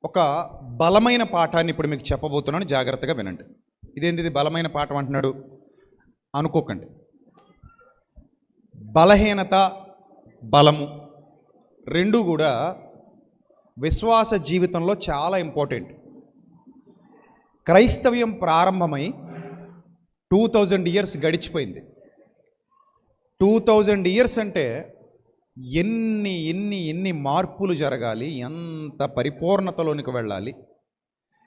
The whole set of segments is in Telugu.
ఒక బలమైన పాఠాన్ని ఇప్పుడు మీకు చెప్పబోతున్నాను, జాగ్రత్తగా వినండి. ఇదేంటిది బలమైన పాఠం అంటున్నాడు అనుకోకండి. బలహీనత, బలము రెండు కూడా విశ్వాస జీవితంలో చాలా ఇంపార్టెంట్. క్రైస్తవ్యం ప్రారంభమై 2000 ఇయర్స్ గడిచిపోయింది. 2000 ఇయర్స్ అంటే ఎన్ని ఎన్ని ఎన్ని మార్పులు జరగాలి, ఎంత పరిపూర్ణతలోనికి వెళ్ళాలి,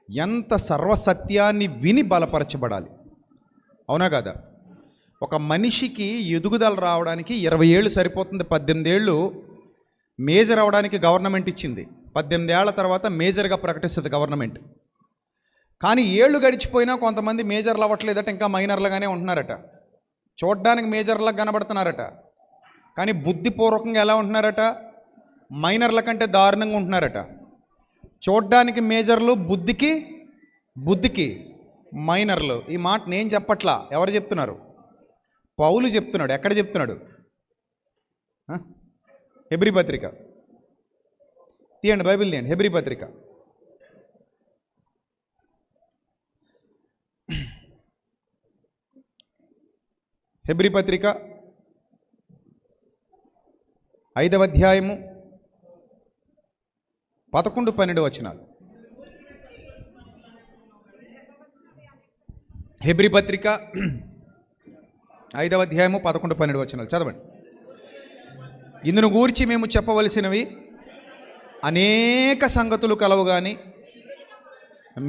ఎంత సర్వసత్యాన్ని విని బలపరచబడాలి. అవునా కదా? ఒక మనిషికి ఎదుగుదల రావడానికి 20 ఏళ్ళు సరిపోతుంది. 18 ఏళ్ళు మేజర్ అవడానికి గవర్నమెంట్ ఇచ్చింది. 18 ఏళ్ల తర్వాత మేజర్గా ప్రకటిస్తుంది గవర్నమెంట్. కానీ ఏళ్ళు గడిచిపోయినా కొంతమంది మేజర్లు అవ్వట్లేదట, ఇంకా మైనర్లుగానే ఉంటున్నారట. చూడ్డానికి మేజర్లకు కనబడుతున్నారట, కానీ బుద్ధిపూర్వకంగా ఎలా ఉంటున్నారట? మైనర్ల కంటే దారుణంగా ఉంటున్నారట. చూడ్డానికి మేజర్లు, బుద్ధికి మైనర్లు. ఈ మాట నేను చెప్పట్లా, ఎవరు చెప్తున్నారు? పౌలు చెప్తున్నాడు. ఎక్కడ చెప్తున్నాడు? హెబ్రీ పత్రిక తీయండి, బైబిల్ తీయండి. హెబ్రీ పత్రిక హెబ్రీ పత్రిక 5వ అధ్యాయము 11-12 వచనాలు. హెబ్రీ పత్రిక 5వ అధ్యాయము 11-12 వచనాలు చదవండి. ఇందును గూర్చి మేము చెప్పవలసినవి అనేక సంగతులు కలవు, కానీ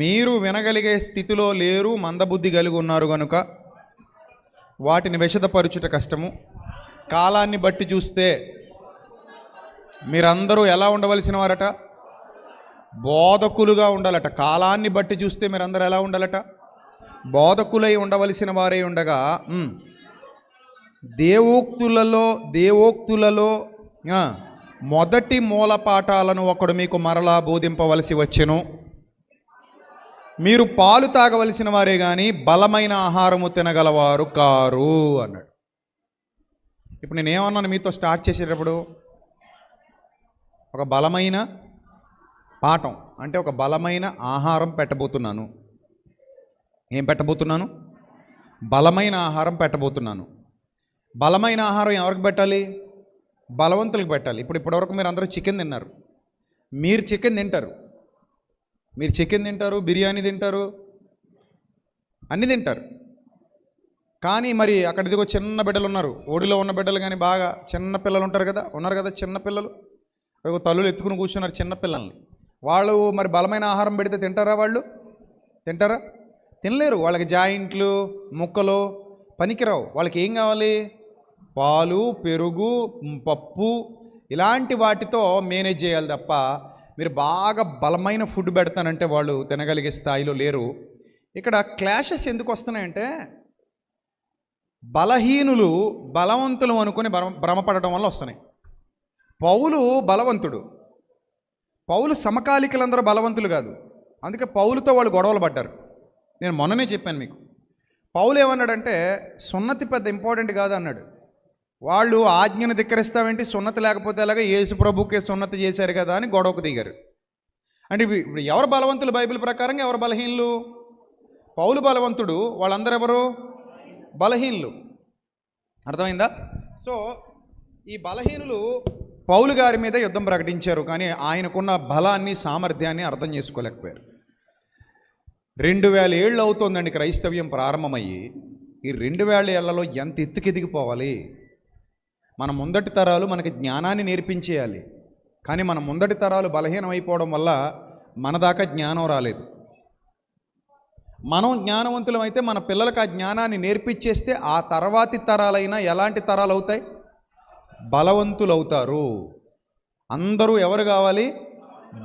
మీరు వినగలిగే స్థితిలో లేరు, మందబుద్ధి కలిగి ఉన్నారు కనుక వాటిని విశదపరచుట కష్టము. కాలాన్ని బట్టి చూస్తే మీరందరూ ఎలా ఉండవలసిన వారట? బోధకులుగా ఉండాలట. కాలాన్ని బట్టి చూస్తే మీరందరూ ఎలా ఉండాలట? బోధకులై ఉండవలసిన వారే ఉండగా దేవోక్తులలో మొదటి మూలపాఠాలను ఒకడు మీకు మరలా బోధింపవలసి వచ్చెను. మీరు పాలు తాగవలసిన వారే కానీ బలమైన ఆహారము తినగలవారు కారు అన్నాడు. ఇప్పుడు నేనేమన్నాను మీతో స్టార్ట్ చేసేటప్పుడు? ఒక బలమైన పాఠం అంటే ఒక బలమైన ఆహారం పెట్టబోతున్నాను. ఏం పెట్టబోతున్నాను? బలమైన ఆహారం పెట్టబోతున్నాను. బలమైన ఆహారం ఎవరికి పెట్టాలి? బలవంతులకు పెట్టాలి. ఇప్పటివరకు మీరు అందరూ చికెన్ తిన్నారు. మీరు చికెన్ తింటారు, బిర్యానీ తింటారు, అన్నీ తింటారు. కానీ మరి అక్కడ ఇదిగో చిన్న బిడ్డలు ఉన్నారు, ఓడిలో ఉన్న బిడ్డలు, కానీ బాగా చిన్న పిల్లలు ఉన్నారు కదా చిన్న పిల్లలు, తల్లులు ఎత్తుకుని కూర్చున్నారు చిన్నపిల్లల్ని. వాళ్ళు మరి బలమైన ఆహారం పెడితే తింటారా? వాళ్ళు తింటారా? తినలేరు. వాళ్ళకి జాయింట్లు, ముక్కలు పనికిరావు. వాళ్ళకి ఏం కావాలి? పాలు, పెరుగు, పప్పు ఇలాంటి వాటితో మేనేజ్ చేయాలి తప్ప మీరు బాగా బలమైన ఫుడ్ పెడతానంటే వాళ్ళు తినగలిగే స్థాయిలో లేరు. ఇక్కడ క్లాషెస్ ఎందుకు వస్తున్నాయంటే బలహీనులు బలవంతులు అనుకుని భ్రమపడటం వల్ల వస్తున్నాయి. పౌలు బలవంతుడు. పౌలు సమకాలికులందరూ బలవంతులు కాదు. అందుకే పౌలుతో వాళ్ళు గొడవలు పడ్డారు. నేను మొన్ననే చెప్పాను మీకు. పౌలు ఏమన్నాడంటే సున్నతి పెద్ద ఇంపార్టెంట్ కాదు అన్నాడు. వాళ్ళు ఆజ్ఞను ధిక్కరిస్తావేంటి, సున్నతి లేకపోతే అలాగే యేసు ప్రభుకే సున్నతి చేశారు కదా అని గొడవకు దిగారు. అంటే ఇప్పుడు ఎవరు బలవంతులు బైబిల్ ప్రకారంగా, ఎవరు బలహీనులు? పౌలు బలవంతుడు, వాళ్ళందరూ ఎవరు? బలహీనులు. అర్థమైందా? సో ఈ బలహీనులు పౌలు గారి మీద యుద్ధం ప్రకటించారు, కానీ ఆయనకున్న బలాన్ని, సామర్థ్యాన్ని అర్థం చేసుకోలేకపోయారు. 2000 ఏళ్ళు అవుతోందండి క్రైస్తవ్యం ప్రారంభమయ్యి. ఈ 2000 ఏళ్లలో ఎంత ఎత్తుకెదిగిపోవాలి. మన ముందటి తరాలు మనకి జ్ఞానాన్ని నేర్పించేయాలి, కానీ మన ముందటి తరాలు బలహీనం అయిపోవడం వల్ల మన దాకా జ్ఞానం రాలేదు. మనం జ్ఞానవంతులం అయితే మన పిల్లలకు ఆ జ్ఞానాన్ని నేర్పించేస్తే ఆ తర్వాతి తరాలైనా ఎలాంటి తరాలు అవుతాయి? బలవంతులు అవుతారు. అందరూ ఎవరు కావాలి?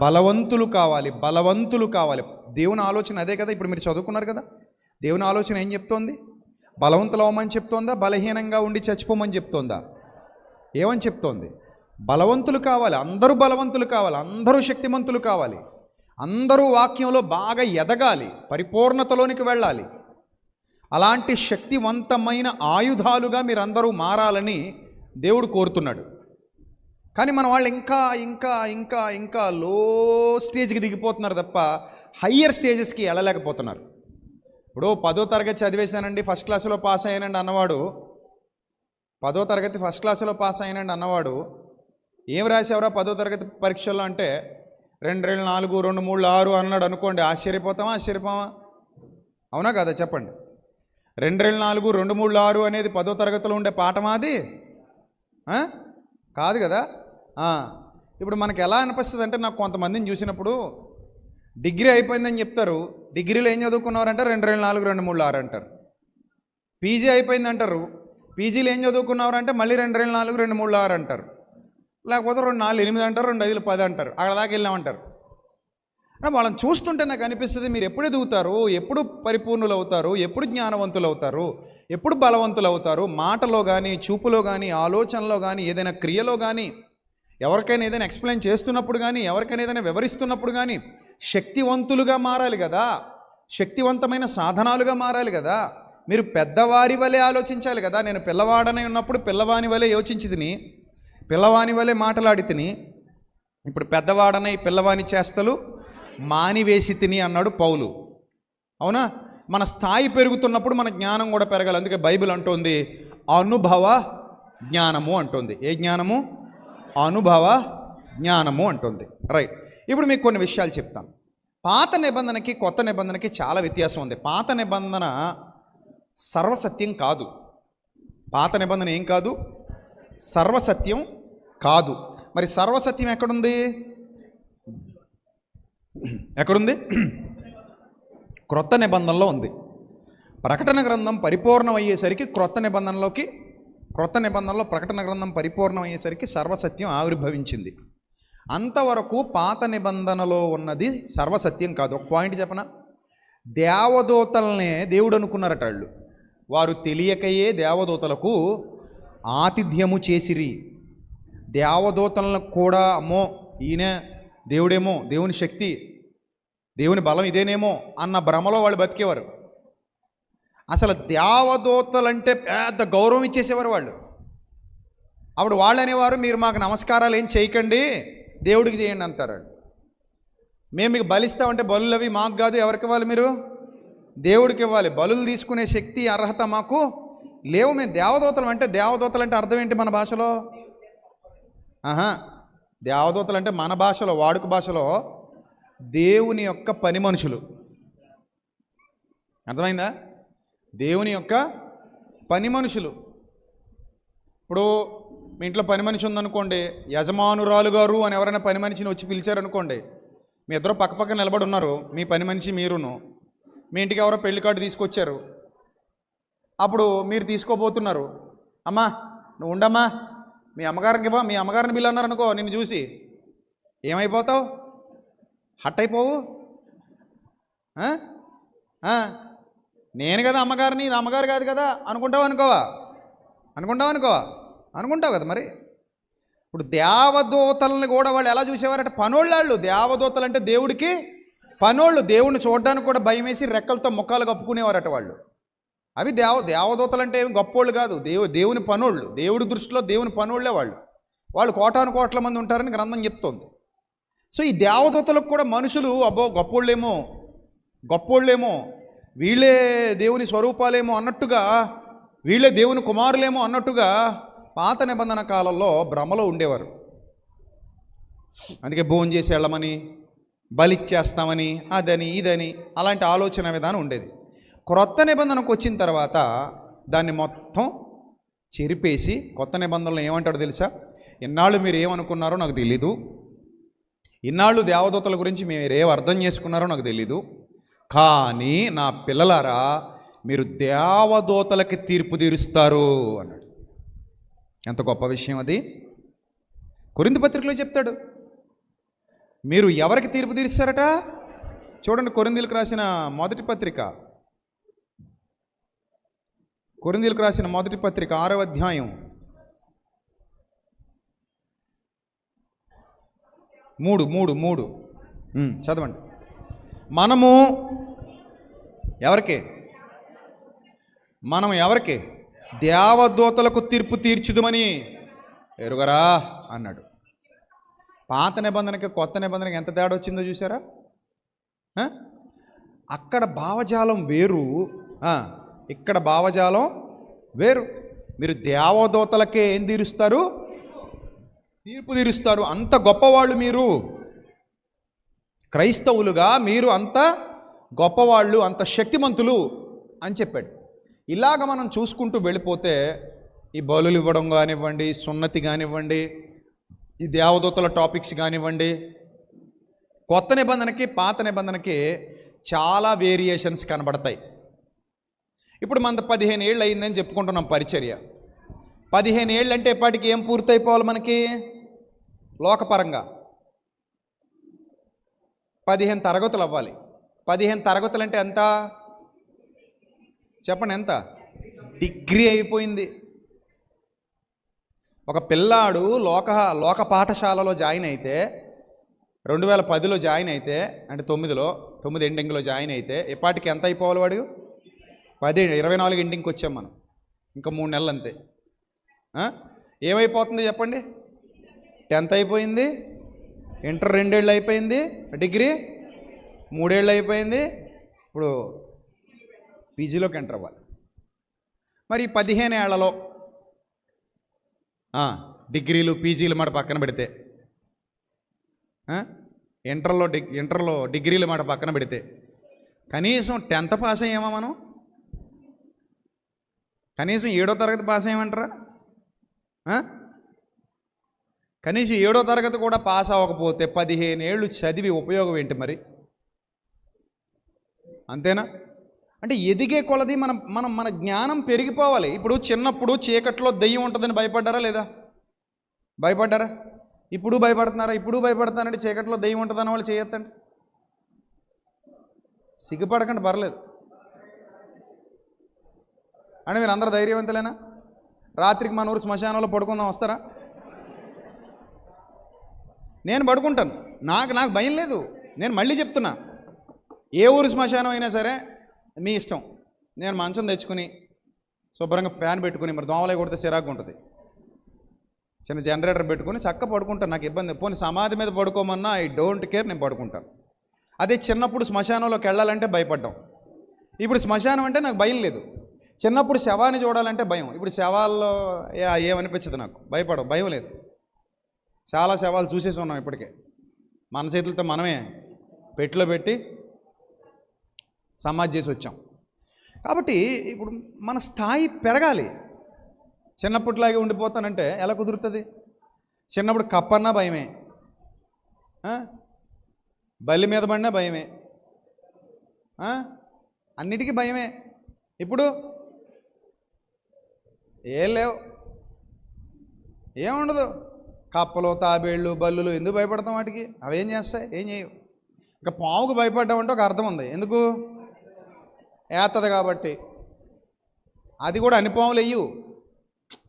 బలవంతులు కావాలి. దేవుని ఆలోచన అదే కదా. ఇప్పుడు మీరు చదువుకున్నారు కదా, దేవుని ఆలోచన ఏం చెప్తోంది? బలవంతులు అవ్వమని చెప్తోందా? బలహీనంగా ఉండి చచ్చిపోమని చెప్తోందా? ఏమని చెప్తోంది? బలవంతులు కావాలి. అందరూ బలవంతులు కావాలి, అందరూ శక్తిమంతులు కావాలి, అందరూ వాక్యంలో బాగా ఎదగాలి, పరిపూర్ణతలోనికి వెళ్ళాలి. అలాంటి శక్తివంతమైన ఆయుధాలుగా మీరందరూ మారాలని దేవుడు కోరుతున్నాడు. కానీ మన వాళ్ళు ఇంకా ఇంకా ఇంకా ఇంకా లో స్టేజ్కి దిగిపోతున్నారు తప్ప హయ్యర్ స్టేజెస్కి వెళ్ళలేకపోతున్నారు. ఇప్పుడు 10వ తరగతి చదివేశానండి, ఫస్ట్ క్లాసులో పాస్ అయ్యానండి అన్నవాడు, 10వ తరగతి ఫస్ట్ క్లాసులో పాస్ అయ్యానండి అన్నవాడు ఏం రాసేవరా 10వ తరగతి పరీక్షల్లో అంటే 2 2 4 2 3 6 అన్నాడు అనుకోండి, ఆశ్చర్యపోతామా? ఆశ్చర్యపోమా? అవునా కదా చెప్పండి. 2 2 4 2 3 6 అనేది 10వ తరగతిలో ఉండే పాఠమా అది? కాదు కదా. ఇప్పుడు మనకి ఎలా అనిపిస్తుంది అంటే, నాకు కొంతమందిని చూసినప్పుడు డిగ్రీ అయిపోయిందని చెప్తారు, డిగ్రీలో ఏం చదువుకున్నారంటే 2 2 4 2 3 6 అంటారు. పీజీ అయిపోయింది అంటారు, పీజీలో ఏం చదువుకున్నారంటే మళ్ళీ 2 2 4 2 3 6 అంటారు. లేకపోతే 2 4 8 అంటారు, 2 5 10 అంటారు, అక్కడ దాకా వెళ్ళామంటారు. వాళ్ళని చూస్తుంటే నాకు అనిపిస్తుంది, మీరు ఎప్పుడు ఎదుగుతారు, ఎప్పుడు పరిపూర్ణులు అవుతారు, ఎప్పుడు జ్ఞానవంతులు అవుతారు, ఎప్పుడు బలవంతులు అవుతారు? మాటలో కానీ, చూపులో కానీ, ఆలోచనలో కానీ, ఏదైనా క్రియలో కానీ, ఎవరికైనా ఏదైనా ఎక్స్ప్లెయిన్ చేస్తున్నప్పుడు కానీ, ఎవరికైనా ఏదైనా వివరిస్తున్నప్పుడు కానీ శక్తివంతులుగా మారాలి కదా, శక్తివంతమైన సాధనాలుగా మారాలి కదా. మీరు పెద్దవారి వలె ఆలోచించాలి కదా. నేను పిల్లవాడనే ఉన్నప్పుడు పిల్లవాని వలె యోచించి తిని, పిల్లవాని వలె మాట్లాడి తిని, ఇప్పుడు పెద్దవాడనై పిల్లవాని చేష్టలు మానివేసి తిని అన్నాడు పౌలు. అవునా? మన స్థాయి పెరుగుతున్నప్పుడు మన జ్ఞానం కూడా పెరగాలి. అందుకే బైబిల్ అంటోంది అనుభవ జ్ఞానము అంటుంది. ఏ జ్ఞానము? అనుభవ జ్ఞానము అంటుంది. రైట్. ఇప్పుడు మీకు కొన్ని విషయాలు చెప్తాను. పాత నిబంధనకి కొత్త నిబంధనకి చాలా వ్యత్యాసం ఉంది. పాత నిబంధన సర్వసత్యం కాదు. పాత నిబంధన ఏం కాదు? సర్వసత్యం కాదు. మరి సర్వసత్యం ఎక్కడుంది? ఎక్కడుంది? క్రొత్త నిబంధనలో ఉంది. ప్రకటన గ్రంథం పరిపూర్ణం అయ్యేసరికి క్రొత్త నిబంధనలో ప్రకటన గ్రంథం పరిపూర్ణం అయ్యేసరికి సర్వసత్యం ఆవిర్భవించింది. అంతవరకు పాత నిబంధనలో ఉన్నది సర్వసత్యం కాదు. ఒక పాయింట్ చెప్పనా? దేవదూతలనే దేవుడు అనుకున్నారట వాళ్ళు. వారు తెలియకయే దేవదూతలకు ఆతిథ్యము చేసిరి. దేవదూతలను కూడా అమ్మో ఈయన దేవుడేమో, దేవుని శక్తి, దేవుని బలం ఇదేనేమో అన్న భ్రమలో వాళ్ళు బతికేవారు. అసలు దేవదూతలంటే పెద్ద గౌరవం ఇచ్చేసేవారు వాళ్ళు. అప్పుడు వాళ్ళు అనేవారు, మీరు మాకు నమస్కారాలు ఏం చేయకండి, దేవుడికి చేయండి అంటారు. మేము మీకు బలిస్తామంటే బలులు అవి మాకు కాదు, ఎవరికి ఇవ్వాలి? మీరు దేవుడికి ఇవ్వాలి. బలులు తీసుకునే శక్తి అర్హత మాకు లేవు. మేము దేవదూతలం. అంటే దేవదూతలు అంటే అర్థం ఏంటి మన భాషలో? దేవదూతలు అంటే మన భాషలో, వాడుక భాషలో దేవుని యొక్క పని మనుషులు. అర్థమైందా? దేవుని యొక్క పని మనుషులు. ఇప్పుడు మీ ఇంట్లో పని మనిషి ఉందనుకోండి, యజమానురాలు గారు అని ఎవరైనా పని మనిషిని వచ్చి పిలిచారనుకోండి, మీ ఇద్దరు పక్కపక్క నిలబడి ఉన్నారు, మీ పని మనిషి మీరును. మీ ఇంటికి ఎవరో పెళ్లి కార్డు తీసుకొచ్చారు, అప్పుడు మీరు తీసుకోబోతున్నారు. అమ్మా నువ్వు ఉండమ్మా, మీ అమ్మగారిని బిల్లు అన్నారనుకో, నిన్ను చూసి ఏమైపోతావు? హట్ అయిపోవు? నేను కదా అమ్మగారిని, ఇది అమ్మగారు కాదు కదా అనుకుంటావు కదా. మరి ఇప్పుడు దేవదూతలని కూడా వాళ్ళు ఎలా చూసేవారంటే పనోళ్ళు. దేవదూతలు అంటే దేవుడికి పనోళ్ళు. దేవుడిని చూడడానికి కూడా భయం వేసి రెక్కలతో ముఖాలు కప్పుకునేవారట వాళ్ళు. అవి దేవదూతలు అంటే ఏమి గొప్పోళ్ళు కాదు, దేవుని పనోళ్ళు. దేవుడి దృష్టిలో దేవుని పనోళ్ళే వాళ్ళు కోటాను కోట్ల మంది ఉంటారని గ్రంథం చెప్తోంది. సో ఈ దేవదూతలకు కూడా మనుషులు అబ్బో గొప్పోళ్ళేమో, వీళ్ళే దేవుని స్వరూపాలేమో అన్నట్టుగా, వీళ్ళే దేవుని కుమారులేమో అన్నట్టుగా పాత నిబంధన కాలంలో భ్రమలో ఉండేవారు. అందుకే భోజనం చేసి వెళ్ళమని, బలిచ్చేస్తామని, అదని ఇదని అలాంటి ఆలోచన విధానం ఉండేది. క్రొత్త నిబంధనకు వచ్చిన తర్వాత దాన్ని మొత్తం చెరిపేసి కొత్త నిబంధనలు ఏమంటాడో తెలుసా? ఇన్నాళ్ళు మీరు ఏమనుకున్నారో నాకు తెలీదు, ఇన్నాళ్ళు దేవదూతల గురించి మీరు ఏం అర్థం చేసుకున్నారో నాకు తెలీదు, కానీ నా పిల్లలారా మీరు దేవదూతలకి తీర్పు తీరుస్తారు అన్నాడు. ఎంత గొప్ప విషయం అది! కొరింథీ పత్రికలో చెప్తాడు. మీరు ఎవరికి తీర్పు తీరుస్తారట? చూడండి, కొరింథీలకు రాసిన మొదటి పత్రిక 6వ అధ్యాయం 3 చదవండి. మనం ఎవరికి దేవదూతలకు తీర్పు తీర్చుదుమని ఎరుగరా అన్నాడు. పాత నిబంధనకి కొత్త నిబంధనకి ఎంత తేడా వచ్చిందో చూసారా? అక్కడ భావజాలం వేరు, ఇక్కడ భావజాలం వేరు. మీరు దేవదూతలకే ఏం తీరుస్తారు? తీర్పు తీరుస్తారు. అంత గొప్పవాళ్ళు మీరు, క్రైస్తవులుగా మీరు అంత గొప్పవాళ్ళు, అంత శక్తిమంతులు అని చెప్పాడు. ఇలాగ మనం చూసుకుంటూ వెళ్ళిపోతే ఈ బలులు ఇవ్వడం కానివ్వండి, సున్నతి కానివ్వండి, ఈ దేవదూతల టాపిక్స్ కానివ్వండి, కొత్త నిబంధనకి పాత నిబంధనకి చాలా వేరియేషన్స్ కనబడతాయి. ఇప్పుడు మన 15 ఏళ్ళు అయిందని చెప్పుకుంటున్నాం పరిచర్య. 15 ఏళ్ళు అంటే ఎప్పటికి ఏం పూర్తయిపోవాలి మనకి? లోకపరంగా 15 తరగతులు అవ్వాలి. 15 తరగతులు అంటే ఎంత చెప్పండి? ఎంత? డిగ్రీ అయిపోయింది. ఒక పిల్లాడు లోక పాఠశాలలో జాయిన్ అయితే 2010లో జాయిన్ అయితే, అంటే 9 ఎండింగ్లో జాయిన్ అయితే ఎప్పటికి ఎంత అయిపోవాలి వాడు? 24 ఎండింగ్కి వచ్చాం మనం. ఇంకా 3 నెలలు అంతే. ఏమైపోతుంది చెప్పండి? 10th అయిపోయింది, ఇంటర్ 2 ఏళ్ళు అయిపోయింది, డిగ్రీ 3 ఏళ్ళు అయిపోయింది, ఇప్పుడు పీజీలోకి ఎంటర్ అవ్వాలి. మరి 15 ఏళ్లలో డిగ్రీలు పీజీలు మాట పక్కన పెడితే, ఇంటర్లో డిగ్రీలు మాట పక్కన పెడితే కనీసం 10th పాస్ అయ్యామా మనం? కనీసం 7వ తరగతి పాస్ అయ్యామంటారా? కనీసం 7వ తరగతి కూడా పాస్ అవ్వకపోతే 15 ఏళ్ళు చదివి ఉపయోగం ఏంటి మరి? అంతేనా? అంటే ఎదిగే కొలది మన జ్ఞానం పెరిగిపోవాలి. ఇప్పుడు చిన్నప్పుడు చీకట్లో దెయ్యం ఉంటుందని భయపడ్డారా లేదా? భయపడ్డారా? ఇప్పుడు భయపడుతున్నారా? ఇప్పుడు భయపడుతున్నారంటే చీకట్లో దెయ్యం ఉంటుందని వాళ్ళు చేయొద్దండి. సిగ్గుపడకండి, పర్లేదు. అంటే మీరు అందరూ ధైర్యవంతులేనా? రాత్రికి మన ఊరు శ్మశానంలో పడుకుందాం వస్తారా? నేను పడుకుంటాను, నాకు భయం లేదు. నేను మళ్ళీ చెప్తున్నా, ఏ ఊరు శ్మశానం అయినా సరే మీ ఇష్టం. నేను మంచం తెచ్చుకుని శుభ్రంగా ఫ్యాన్ పెట్టుకుని, మరి దోమలై కొడితే చిరాకు ఉంటుంది, చిన్న జనరేటర్ పెట్టుకుని చక్క పడుకుంటాను, నాకు ఇబ్బంది. పోనీ సమాధి మీద పడుకోమన్నా ఐ డోంట్ కేర్, నేను పడుకుంటాను. అదే చిన్నప్పుడు శ్మశానంలోకి వెళ్ళాలంటే భయపడ్డాం, ఇప్పుడు శ్మశానం అంటే నాకు భయం లేదు. చిన్నప్పుడు శవాన్ని చూడాలంటే భయం, ఇప్పుడు శవాల్లో ఏమనిపించదు, నాకు భయం లేదు. చాలా శవాలు చూసేసి ఉన్నాం ఇప్పటికే, మన చేతులతో మనమే పెట్టిలో పెట్టి సమాధి చేసి వచ్చాం. కాబట్టి ఇప్పుడు మన స్థాయి పెరగాలి. చిన్నప్పటిలాగే ఉండిపోతానంటే ఎలా కుదురుతుంది? చిన్నప్పుడు కప్పన్నా భయమే, బల్లి మీద పడినా భయమే, అన్నిటికీ భయమే. ఇప్పుడు ఏం లేవు, ఏముండదు. కప్పలు, తాబేళ్ళు, బల్లులు ఎందుకు భయపడతాం? వాటికి అవేం చేస్తాయి? ఏం చేయవు. ఇంకా పావుకు భయపడ్డామంటే ఒక అర్థం ఉంది. ఎందుకు? ఏత్తది కాబట్టి. అది కూడా అన్ని పాములు వెయ్యు.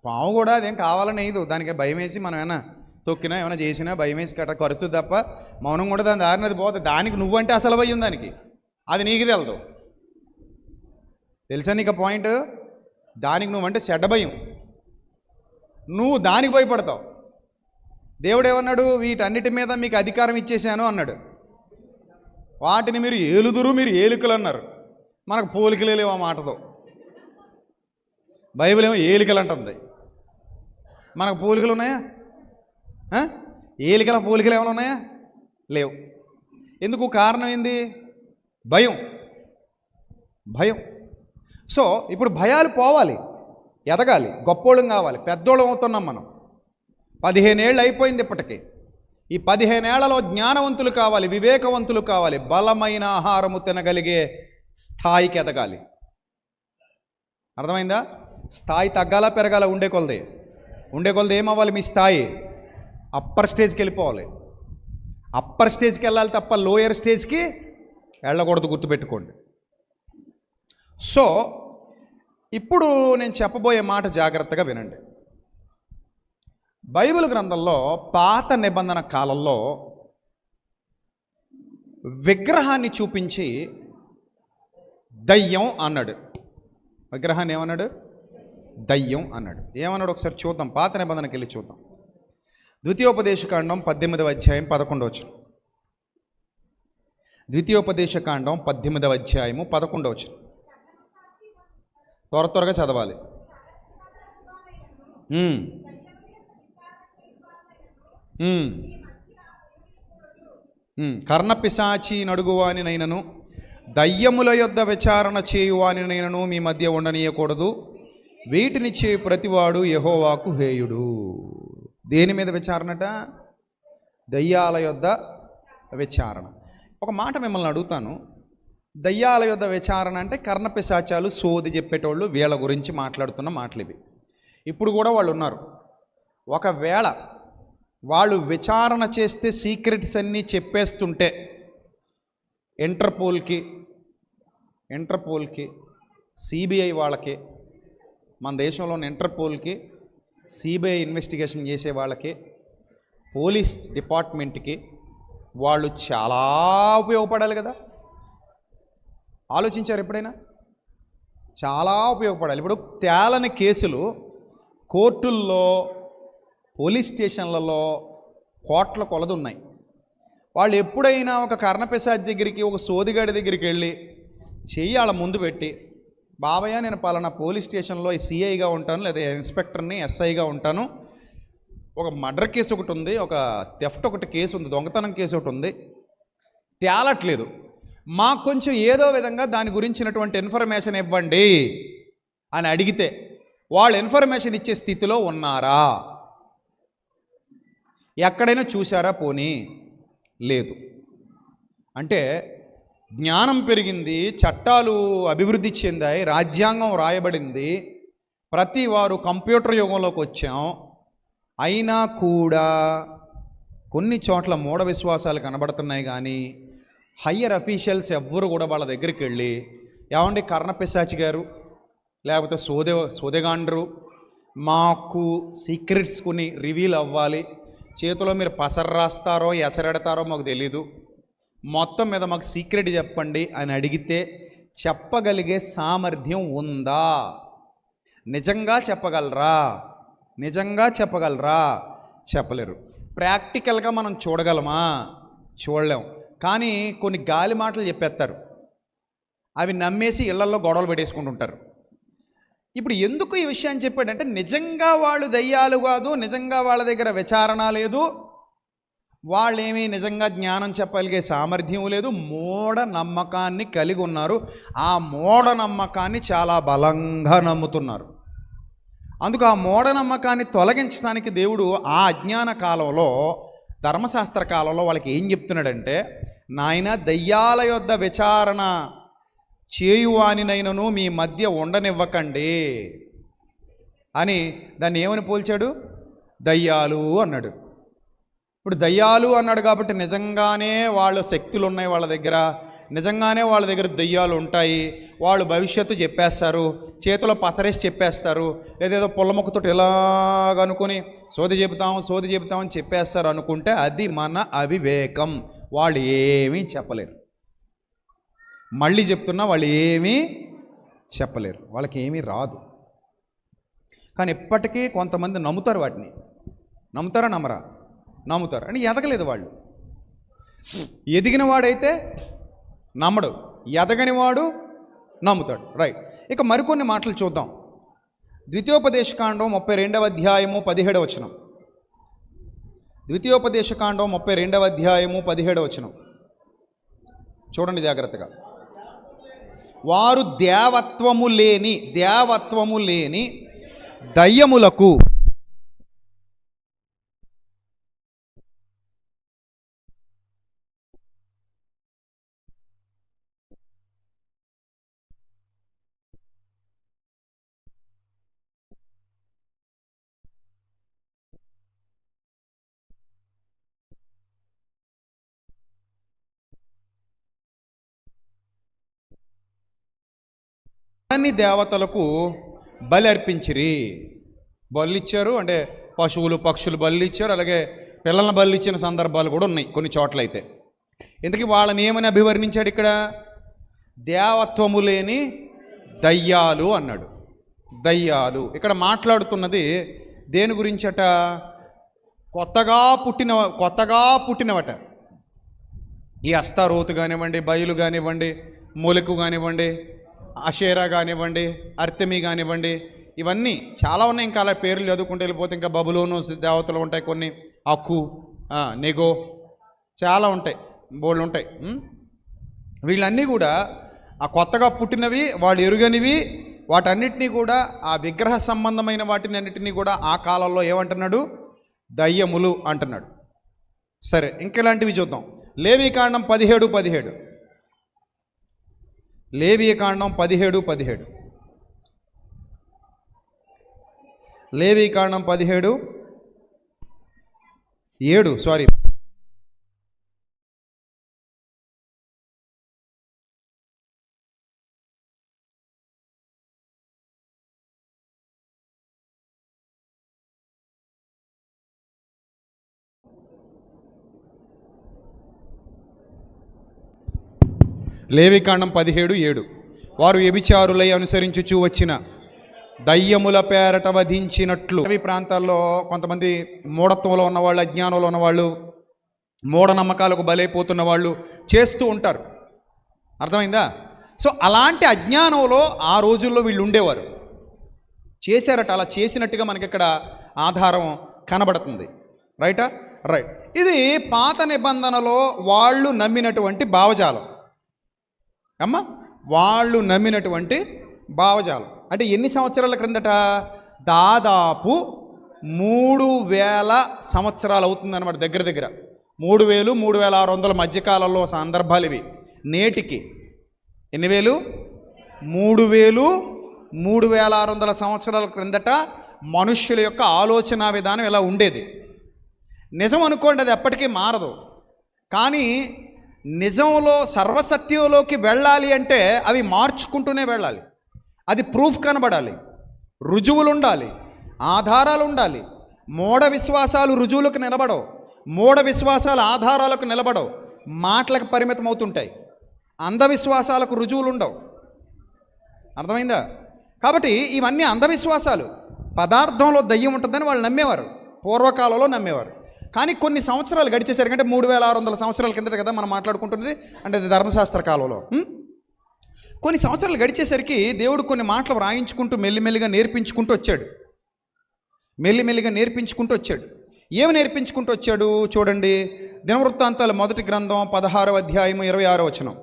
పాము కూడా అదేం కావాలని వేయదు, దానికి భయం వేసి మనం ఏమైనా తొక్కినా ఏమైనా చేసినా భయం వేసి కట్ట ఖర్చు తప్ప మౌనం కూడా దాని దారినది పోతుంది. దానికి నువ్వంటే అసలు భయం, దానికి అది నీకు తెలదు. తెలుసా నీకు పాయింట్? దానికి నువ్వంటే చెడ్డ భయం, నువ్వు దానికి భయపడతావు. దేవుడు ఏమన్నాడు? వీటన్నిటి మీద మీకు అధికారం ఇచ్చేసాను అన్నాడు. వాటిని మీరు ఏలుదురు, మీరు ఏలికలు అన్నారు. మనకు పోలికలే లేవు ఆ మాటతో. బైబిల్ ఏమో ఏలికలు అంటుంది, మనకు పోలికలు ఉన్నాయా? పోలికలు ఏమైనా ఉన్నాయా? లేవు. ఎందుకు? కారణం ఏంది? భయం. సో ఇప్పుడు భయాలు పోవాలి, ఎదగాలి, గొప్పోళ్ళం కావాలి, పెద్దోళ్ళం అవుతున్నాం మనం. 15 ఏళ్ళు అయిపోయింది ఇప్పటికీ. ఈ 15 ఏళ్లలో జ్ఞానవంతులు కావాలి, వివేకవంతులు కావాలి, బలమైన ఆహారము తినగలిగే స్థాయికి ఎదగాలి. అర్థమైందా? స్థాయి తగ్గాల పెరగాల? ఉండే కొలది ఏమవ్వాలి? మీ స్థాయి అప్పర్ స్టేజ్కి వెళ్ళిపోవాలి. అప్పర్ స్టేజ్కి వెళ్ళాలి తప్ప లోయర్ స్టేజ్కి వెళ్ళకూడదు, గుర్తుపెట్టుకోండి. సో ఇప్పుడు నేను చెప్పబోయే మాట జాగ్రత్తగా వినండి. బైబిల్ గ్రంథంలో పాత నిబంధన కాలంలో విగ్రహాన్ని చూపించి దయ్యం అన్నాడు. విగ్రహాన్ని ఏమన్నాడు? దయ్యం అన్నాడు. ఏమన్నాడు? ఒకసారి చూద్దాం, పాత నిబంధనకి వెళ్ళి చూద్దాం. ద్వితీయోపదేశకాండం 18వ అధ్యాయం 11వ వచనం. ద్వితీయోపదేశకాండం 18వ అధ్యాయము 11వ వచనం. త్వరగా చదవాలి. కర్ణపిశాచి నడుగువానినైనను దయ్యముల యొద్ద విచారణ చేయువానినైనను మీ మధ్య ఉండనీయకూడదు. వీటిని చేయు ప్రతివాడు యెహోవాకు హేయుడు. దేని మీద విచారణట? దయ్యాల యొద్ద విచారణ. ఒక మాట మిమ్మల్ని అడుగుతాను. దయ్యాల యొద్ద విచారణ అంటే కర్ణపిశాచాలు సోది చెప్పేటోళ్ళు వీళ్ళ గురించి మాట్లాడుతున్న మాటలు ఇవి. ఇప్పుడు కూడా వాళ్ళు ఉన్నారు. ఒకవేళ వాళ్ళు విచారణ చేస్తే సీక్రెట్స్ అన్నీ చెప్పేస్తుంటే ఇంటర్పోల్కి సిబిఐ వాళ్ళకి, మన దేశంలో ఉన్న ఇంటర్పోల్కి, సిబిఐ ఇన్వెస్టిగేషన్ చేసే వాళ్ళకి, పోలీస్ డిపార్ట్మెంట్కి వాళ్ళు చాలా ఉపయోగపడాలి కదా. ఆలోచించారు ఎప్పుడైనా? చాలా ఉపయోగపడాలి. ఇప్పుడు తేలని కేసులు కోర్టుల్లో, పోలీస్ స్టేషన్లలో కోట్ల కొలది ఉన్నాయి. వాళ్ళు ఎప్పుడైనా ఒక కర్ణపిశాచి దగ్గరికి, ఒక సోదిగాడి దగ్గరికి వెళ్ళి చెయ్యి వాళ్ళ ముందు పెట్టి, బాబయ్య నేను పలానా పోలీస్ స్టేషన్లో సిఐగా ఉంటాను, లేదా ఇన్స్పెక్టర్ని, ఎస్ఐగా ఉంటాను, ఒక మర్డర్ కేసు ఒకటి ఉంది, ఒక థెఫ్ట్ ఒకటి కేసు ఉంది, దొంగతనం కేసు ఒకటి ఉంది, తేలట్లేదు, మాకు కొంచెం ఏదో విధంగా దాని గురించినటువంటి ఇన్ఫర్మేషన్ ఇవ్వండి అని అడిగితే వాళ్ళు ఇన్ఫర్మేషన్ ఇచ్చే స్థితిలో ఉన్నారా? ఎక్కడైనా చూసారా? పోనీ లేదు. అంటే జ్ఞానం పెరిగింది, చట్టాలు అభివృద్ధి చెందాయి, రాజ్యాంగం రాయబడింది, ప్రతి వారు కంప్యూటర్ యుగంలోకి వచ్చాం. అయినా కూడా కొన్ని చోట్ల మూఢ విశ్వాసాలు కనబడుతున్నాయి. కానీ హయ్యర్ అఫీషియల్స్ ఎవ్వరు కూడా వాళ్ళ దగ్గరికి వెళ్ళి, ఏమండి కర్ణపిశాచి గారు, లేకపోతే సోదెగాండ్రు, మాకు సీక్రెట్స్ కొన్ని రివీల్ అవ్వాలి, చేతిలో మీరు పసరు రాస్తారో ఎసరెడతారో మాకు తెలీదు, మొత్తం మీద మాకు సీక్రెట్ చెప్పండి అని అడిగితే చెప్పగలిగే సామర్థ్యం ఉందా? నిజంగా చెప్పగలరా? చెప్పలేరు. ప్రాక్టికల్గా మనం చూడగలమా? చూడలేం. కానీ కొన్ని గాలి మాటలు చెప్పేస్తారు, అవి నమ్మేసి ఇళ్లల్లో గొడవలు పెట్టేసుకుంటుంటారు. ఇప్పుడు ఎందుకు ఈ విషయాన్ని చెప్పాడంటే, నిజంగా వాళ్ళు దయ్యాలు కాదు, నిజంగా వాళ్ళ దగ్గర విచారణ లేదు, వాళ్ళేమీ నిజంగా జ్ఞానం చెప్పగలిగే సామర్థ్యం లేదు, మూఢ నమ్మకాన్ని కలిగి ఉన్నారు. ఆ మూఢ నమ్మకాన్ని చాలా బలంగా నమ్ముతున్నారు. అందుకు ఆ మూఢనమ్మకాన్ని తొలగించడానికి దేవుడు ఆ అజ్ఞాన కాలంలో, ధర్మశాస్త్ర కాలంలో వాళ్ళకి ఏం చెప్తున్నాడంటే, నాయన దయ్యాల యొద్ద విచారణ చేయువానినైనను మీ మధ్య ఉండనివ్వకండి అని దాన్ని ఏమని పోల్చాడు? దయ్యాలు అన్నాడు. ఇప్పుడు దయ్యాలు అన్నాడు కాబట్టి నిజంగానే వాళ్ళ శక్తులు ఉన్నాయి వాళ్ళ దగ్గర, నిజంగానే వాళ్ళ దగ్గర దయ్యాలు ఉంటాయి, వాళ్ళు భవిష్యత్తు చెప్పేస్తారు, చేతిలో పసరేసి చెప్పేస్తారు, లేదేదో పుల్లముక్కతో ఇలాగనుకొని సోది చెబుతామని చెప్పేస్తారు అనుకుంటే అది మన అవివేకం. వాళ్ళు ఏమీ చెప్పలేరు. మళ్ళీ చెప్తున్నా, వాళ్ళు ఏమీ చెప్పలేరు, వాళ్ళకి ఏమీ రాదు. కానీ ఇప్పటికీ కొంతమంది నమ్ముతారు వాటిని. నమ్ముతారా? నమ్మరా? నమ్ముతారు. అని ఎదగలేదు వాళ్ళు. ఎదిగిన వాడైతే నమ్మడు, ఎదగనివాడు నమ్ముతాడు. రైట్. ఇక మరికొన్ని మాటలు చూద్దాం. ద్వితీయోపదేశకాండం 32వ అధ్యాయము 17వ వచనం. ద్వితీయోపదేశకాండం 32వ అధ్యాయము 17వ వచనం చూడండి జాగ్రత్తగా. వారు దేవత్వము లేని దయ్యములకు అన్ని దేవతలకు బలి అర్పించిరి. బలి ఇచ్చారు అంటే పశువులు పక్షులు బలి ఇచ్చారు, అలాగే పిల్లలను బలి ఇచ్చిన సందర్భాలు కూడా ఉన్నాయి కొన్ని చోట్ల. అయితే ఇంతకీ వాళ్ళని ఏమని అభివర్ణించాడు ఇక్కడ? దేవత్వము లేని దయ్యాలు అన్నాడు. దయ్యాలు ఇక్కడ మాట్లాడుతున్నది దేని గురించట? కొత్తగా పుట్టినవట. ఈ అస్తారోతు కానివ్వండి, బయలు కానివ్వండి, మొలకు కానివ్వండి, అషేరా కానివ్వండి, అర్తెమి కానివ్వండి, ఇవన్నీ చాలా ఉన్నాయి. ఇంకా అలా పేర్లు చదువుకుంటూ వెళ్ళిపోతే ఇంకా బబులోను దేవతలు ఉంటాయి, కొన్ని అక్కు, నెగో, చాలా ఉంటాయి, బోళ్ళు ఉంటాయి. వీళ్ళన్నీ కూడా ఆ కొత్తగా పుట్టినవి, వాళ్ళు ఎరుగనివి, వాటన్నిటినీ కూడా ఆ విగ్రహ సంబంధమైన వాటిని అన్నిటినీ కూడా ఆ కాలంలో ఏమంటున్నాడు? దయ్యములు అంటున్నాడు. సరే, ఇంకెలాంటివి చూద్దాం. లేవీకాండం 17:17. లేవీకాండం 17:17. లేవీకాండం 17:7 సారీ. లేవీకాండం 17:7. వారు వ్యభిచారులై అనుసరించుచూ వచ్చిన దయ్యముల పేరట వధించినట్లు. అవి ప్రాంతాల్లో కొంతమంది మూఢత్వంలో ఉన్నవాళ్ళు, అజ్ఞానంలో ఉన్నవాళ్ళు, మూఢనమ్మకాలకు బలైపోతున్న వాళ్ళు చేస్తూ ఉంటారు. అర్థమైందా? సో అలాంటి అజ్ఞానంలో ఆ రోజుల్లో వీళ్ళు ఉండేవారు, చేశారట. అలా చేసినట్టుగా మనకి ఇక్కడ ఆధారం కనబడుతుంది. రైటా? రైట్. ఇది పాత నిబంధనలో వాళ్ళు నమ్మినటువంటి భావజాలం అమ్మ, వాళ్ళు నమ్మినటువంటి భావజాలం. అంటే ఎన్ని సంవత్సరాల క్రిందట? దాదాపు 3000 సంవత్సరాలు అవుతుందన్నమాట. దగ్గర 3000, 3600 మధ్యకాలంలో సందర్భాలు ఇవి. నేటికి ఎన్ని వేలు? 3000, 3600 సంవత్సరాల క్రిందట మనుష్యుల యొక్క ఆలోచన విధానం ఇలా ఉండేది. నిజం అనుకోండి, అది ఎప్పటికీ మారదు. కానీ నిజంలో సర్వసత్యంలోకి వెళ్ళాలి అంటే అవి మార్చుకుంటూనే వెళ్ళాలి. అది ప్రూఫ్ కనబడాలి, రుజువులు ఉండాలి, ఆధారాలు ఉండాలి. మూఢ విశ్వాసాలు రుజువులకు నిలబడవు, మూఢ విశ్వాసాలు ఆధారాలకు నిలబడవు, మాటలకు పరిమితం అవుతుంటాయి. అంధవిశ్వాసాలకు రుజువులు ఉండవు. అర్థమైందా? కాబట్టి ఇవన్నీ అంధవిశ్వాసాలు. పదార్థంలో దయ్యం ఉంటుందని వాళ్ళు నమ్మేవారు, పూర్వకాలంలో నమ్మేవారు. కానీ కొన్ని సంవత్సరాలు గడిచేసరికి, అంటే 3600 సంవత్సరాల కిందట కదా మనం మాట్లాడుకుంటున్నది, అంటే అది ధర్మశాస్త్ర కాలంలో. కొన్ని సంవత్సరాలు గడిచేసరికి దేవుడు కొన్ని మాటలు వ్రాయించుకుంటూ మెల్లిమెల్లిగా నేర్పించుకుంటూ వచ్చాడు. ఏమి నేర్పించుకుంటూ వచ్చాడు చూడండి. దినవృత్తాంతాల 1వ గ్రంథం 16వ అధ్యాయం 26వ వచనం.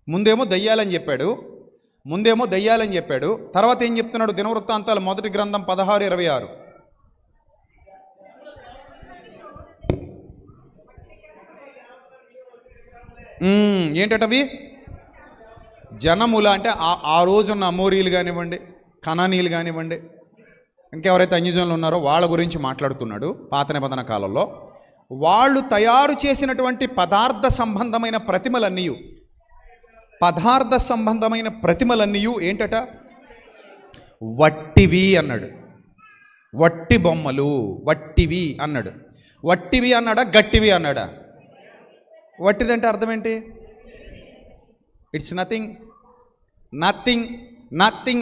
ముందేమో దయ్యాలని చెప్పాడు. తర్వాత ఏం చెప్తున్నాడు? దినవృత్తాంతాల 1వ గ్రంథం 16:26. ఏంటవి? జనముల అంటే ఆ రోజున్న అమోరీలు కానివ్వండి, కనానీయులు కానివ్వండి, ఇంకెవరైతే అన్యజనులు ఉన్నారో వాళ్ళ గురించి మాట్లాడుతున్నాడు. పాత నిబంధన కాలంలో వాళ్ళు తయారు చేసినటువంటి పదార్థ సంబంధమైన ప్రతిమలన్నీ ఏంటట? వట్టివి అన్నాడు. వట్టి బొమ్మలు, వట్టివి అన్నాడు. వట్టివి అన్నాడా, గట్టివి అన్నాడా? వట్టిదంటే అర్థం ఏంటి? It's nothing.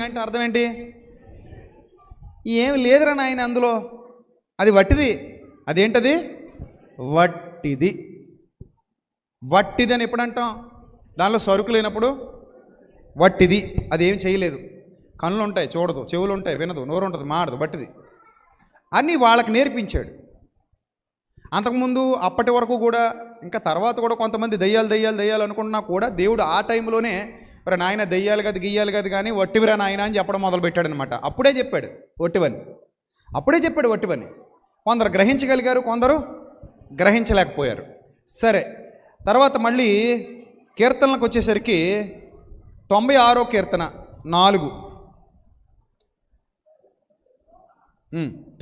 అంటే అర్థం ఏంటి? ఏమి లేదురా నాయన అందులో, అది వట్టిది. అదేంటది? వట్టిది. అని ఎప్పుడు అంటాం? దానిలో సరుకు లేనప్పుడు వట్టిది. అదేం చేయలేదు, కళ్ళు ఉంటాయి చూడదు, చెవులు ఉంటాయి వినదు, నోరు ఉంటుంది మాడదు, వట్టిది అని వాళ్ళకి నేర్పించాడు. అంతకుముందు అప్పటి వరకు కూడా, ఇంకా తర్వాత కూడా కొంతమంది దయ్యాలు అనుకుంటున్నా కూడా దేవుడు ఆ టైంలోనే మరి నాయన దయ్యాలు కాదు గియ్యాలు కాదు కానీ వట్టివిరా నాయన అని చెప్పడం మొదలుపెట్టాడనమాట. అప్పుడే చెప్పాడు వట్టివని. కొందరు గ్రహించగలిగారు, కొందరు గ్రహించలేకపోయారు. సరే, తర్వాత మళ్ళీ కీర్తనలకు వచ్చేసరికి 96వ కీర్తన 4.